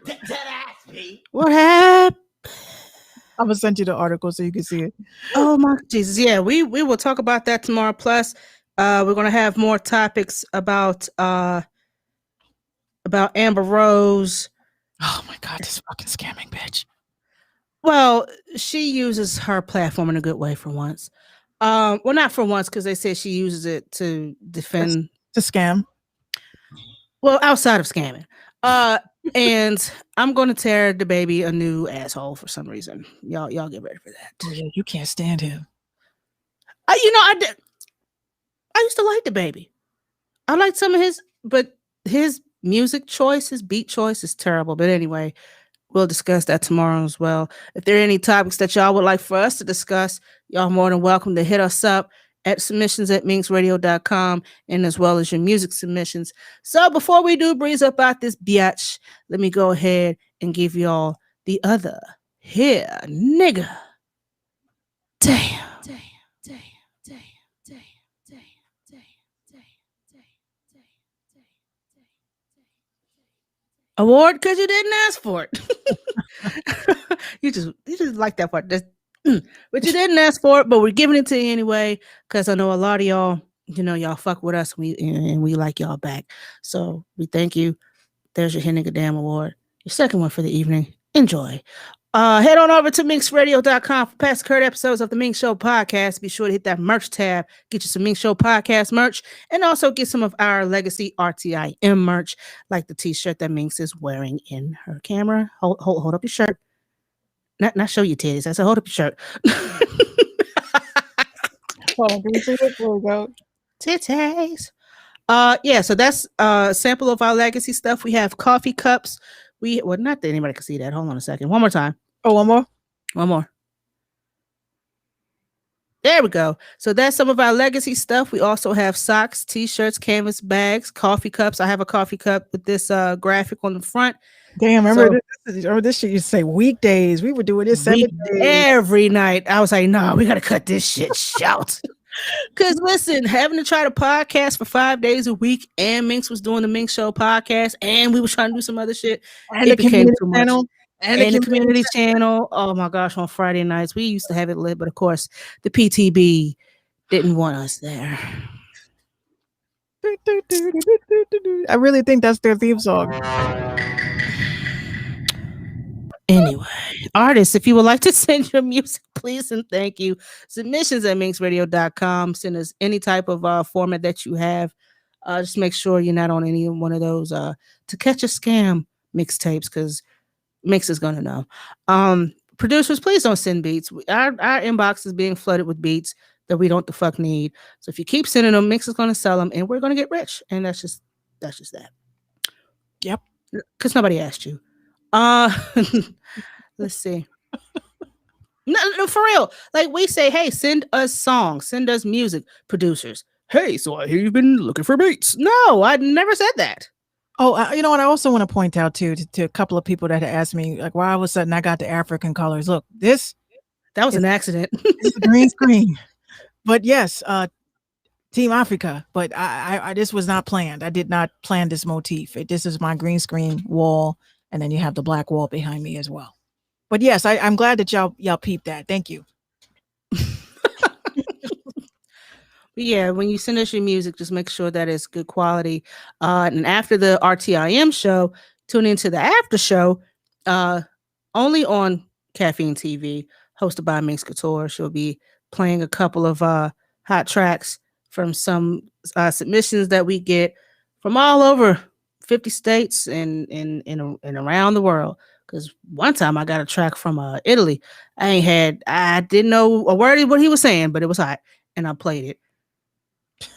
What happened? I'm gonna send you the article so you can see it. Oh my Jesus. Yeah, we will talk about that tomorrow. Plus, we're gonna have more topics about Amber Rose. Oh my God, this fucking scamming bitch. Well, she uses her platform in a good way for once. Well, not for once, because they said she uses it to defend It's a scam. Well, outside of scamming. And I'm going to tear the baby a new asshole for some reason. Y'all get ready for that. Oh, yeah, you can't stand him. I used to like the baby. I liked some of but his music choice, his beat choice is terrible. But anyway, we'll discuss that tomorrow as well. If there are any topics that y'all would like for us to discuss, y'all more than welcome to hit us up at submissions@minxradio.com and as well as your music submissions. So before we do breeze up out this biatch, let me go ahead and give y'all the other here, nigga. Damn. Award because you didn't ask for it. you just like that part. But you didn't ask for it, but we're giving it to you anyway because I know a lot of y'all, y'all fuck with us and we like y'all back. So we thank you. There's your Hit Nigga Damn Award. Your second one for the evening. Enjoy. Head on over to minxradio.com for past current episodes of the Minx Show podcast. Be sure to hit that merch tab. Get you some Minx Show podcast merch and also get some of our legacy RTIM merch, like the t-shirt that Minx is wearing in her camera. Hold up your shirt. Not show your titties. I said hold up your shirt. Hold on, can you see it? There we go. Titties. Yeah, so that's a sample of our legacy stuff. We have coffee cups. Not that anybody can see that. Hold on a second. One more time. Oh, one more. There we go. So that's some of our legacy stuff. We also have socks, t-shirts, canvas bags, coffee cups. I have a coffee cup with this graphic on the front. Damn, remember this shit? You say weekdays. We were doing this 7 days. Every night. I was like, no, we got to cut this shit short. Because listen, having to try to podcast for 5 days a week, and Minx was doing the Minx Show podcast, and we were trying to do some other shit. And it became too much. Channel, and the community channel. Oh my gosh, on Friday nights. We used to have it lit, but of course, the PTB didn't want us there. I really think that's their theme song. Anyway, artists, if you would like to send your music, please and thank you. Submissions at minxradio.com. Send us any type of format that you have. Just make sure you're not on any one of those to catch a scam mixtapes, because Mix is gonna know. Producers, please don't send beats. Our inbox is being flooded with beats. that we don't the fuck need. So if you keep sending them, Mix is going to sell them, and we're going to get rich. And that's just that. Yep. Because nobody asked you. Uh, let's see. No, for real. Like we say, hey, send us songs, send us music, producers. Hey, so I hear you've been looking for beats. No, I never said that. Oh, you know what? I also want to point out to a couple of people that had asked me, like, why all of a sudden I got the African colors. Look, that was an accident. It's a green screen. But yes, Team Africa. But I this was not planned. I did not plan this motif. This is my green screen wall, and then you have the black wall behind me as well. But yes, I'm glad that y'all peeped that. Thank you. Yeah, when you send us your music, just make sure that it's good quality. And after the RTIM show, tune into the after show, only on Caffeine TV, hosted by Minx Couture. She'll be playing a couple of hot tracks from some submissions that we get from all over 50 states and around the world. Because one time I got a track from Italy. I didn't know a word of what he was saying, but it was hot, and I played it.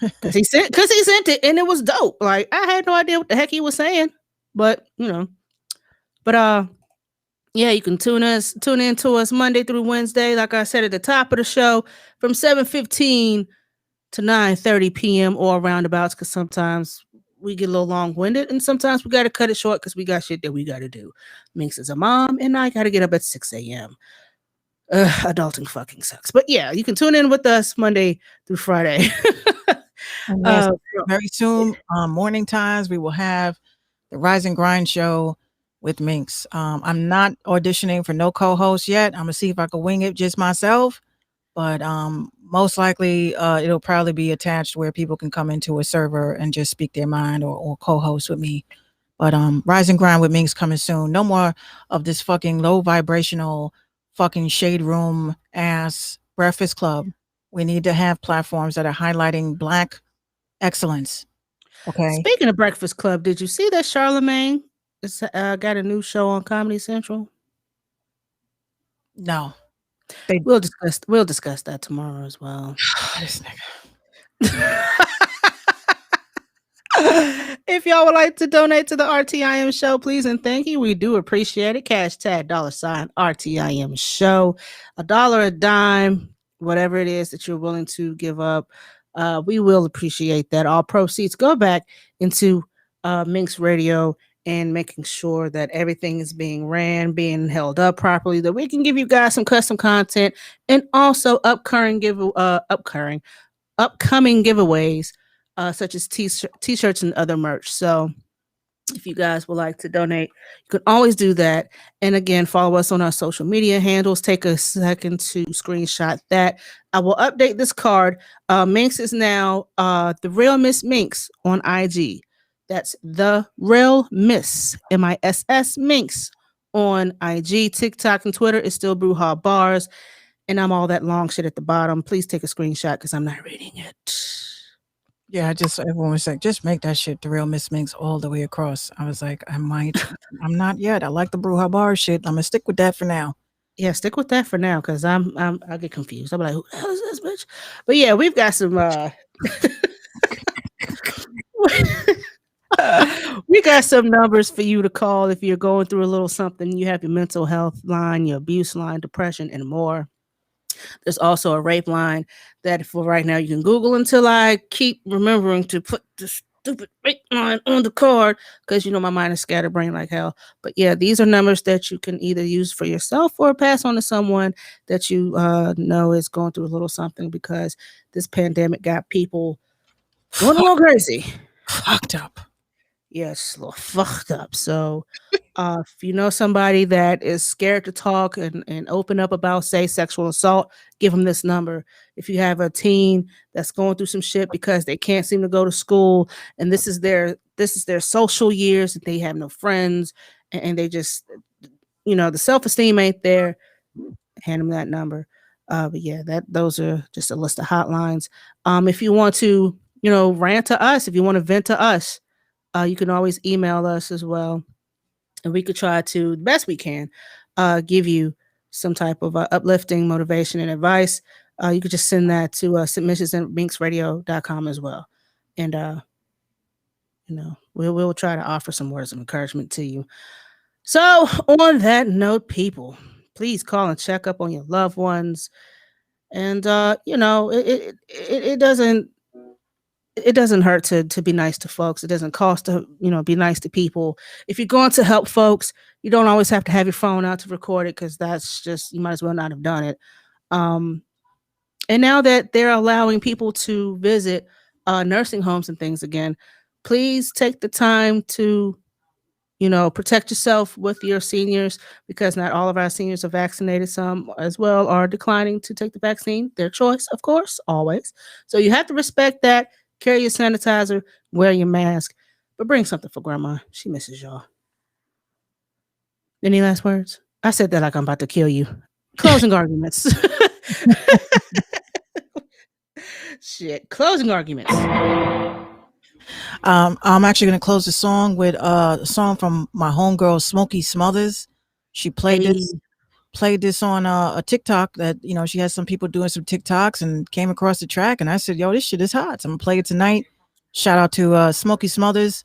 Because he sent it, and it was dope. Like, I had no idea what the heck he was saying, but yeah, you can tune in to us Monday through Wednesday, like I said at the top of the show, from 7:15 to 9:30 p.m. or roundabouts, because sometimes we get a little long-winded, and sometimes we got to cut it short because we got shit that we got to do. Minx is a mom, and I got to get up at 6 a.m. Adulting fucking sucks. But yeah, you can tune in with us Monday through Friday. Yes, very soon, morning times, we will have the Rise and Grind show with Minx. I'm not auditioning for no co-host yet. I'm gonna see if I can wing it just myself, but most likely it'll probably be attached where people can come into a server and just speak their mind or co-host with me. But Rise and Grind with Minx coming soon. No more of this fucking low vibrational fucking shade room ass Breakfast Club. We need to have platforms that are highlighting Black excellence. Okay. Speaking of Breakfast Club, did you see that Charlemagne got a new show on Comedy Central? No. We'll discuss that tomorrow as well. This nigga. If y'all would like to donate to the RTIM show, please and thank you. We do appreciate it. # $RTIM show. $1 a dime, whatever it is that you're willing to give up. We will appreciate that. All proceeds go back into Minx Radio and making sure that everything is being ran, being held up properly, that we can give you guys some custom content and also upcoming giveaways, such as t-shirts and other merch. So if you guys would like to donate, you can always do that. And again, follow us on our social media handles. Take a second to screenshot that. I will update this card. Minx is now The Real Miss Minx on IG. That's The Real Miss, MISS Minx on IG. TikTok and Twitter is still Brewha Bars. And I'm all that long shit at the bottom. Please take a screenshot because I'm not reading it. Yeah, everyone was like, just make that shit The Real Miss Minx all the way across. I was like, I'm not yet. I like the Brewha Bar shit. I'm gonna stick with that for now. Yeah, stick with that for now, because I get confused. I'm like, who the hell is this bitch? But yeah, we've got some we got some numbers for you to call if you're going through a little something. You have your mental health line, your abuse line, depression, and more. There's also a rape line that for right now you can Google until I keep remembering to put the stupid rape line on the card, because you know my mind is scatterbrained like hell. But yeah, these are numbers that you can either use for yourself or pass on to someone that you know is going through a little something, because this pandemic got people going a little crazy. Fucked up. Yes, a little fucked up. So if you know somebody that is scared to talk and open up about, say, sexual assault, give them this number. If you have a teen that's going through some shit because they can't seem to go to school, and this is their social years, and they have no friends, and they just, the self-esteem ain't there, hand them that number. But yeah, those are just a list of hotlines. If you want to, rant to us, if you want to vent to us, you can always email us as well. And we could try to, the best we can, give you some type of uplifting motivation and advice. you could just send that to submissions@minxradio.com as well. And we'll try to offer some words of encouragement to you. So on that note, people, please call and check up on your loved ones. And it doesn't hurt to be nice to folks. It doesn't cost to be nice to people. If you're going to help folks, you don't always have to have your phone out to record it, because that's just, you might as well not have done it. And now that they're allowing people to visit nursing homes and things again, please take the time to protect yourself with your seniors, because not all of our seniors are vaccinated. Some as well are declining to take the vaccine. Their choice, of course, always. So you have to respect that. Carry your sanitizer, wear your mask, but bring something for grandma. She misses y'all. Any last words? I said that like I'm about to kill you. Closing arguments. Shit. Closing arguments. I'm actually going to close the song with a song from my homegirl Smokey Smothers. She played this on a TikTok that she has some people doing some TikToks and came across the track, and I said, yo, this shit is hot, so I'm gonna play it tonight. Shout out to Smokey Smothers.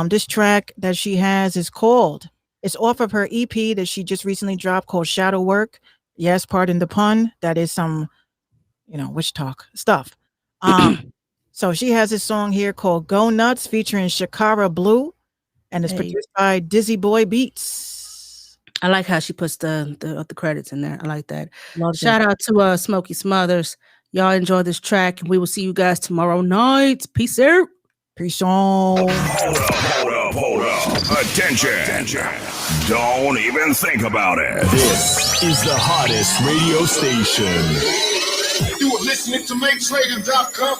This track that she has is called, it's off of her EP that she just recently dropped, called Shadow Work. Yes, pardon the pun, that is some witch talk stuff. So she has this song here called Go Nuts featuring Shakara Blue, and it's produced by Dizzy Boy Beats. I like how she puts the credits in there. I like that. Shout out to Smokey Smothers. Y'all enjoy this track, and we will see you guys tomorrow night. Peace out. Peace on. Hold up. Attention. Don't even think about it. This is the hottest radio station. You are listening to MakeTrading.com.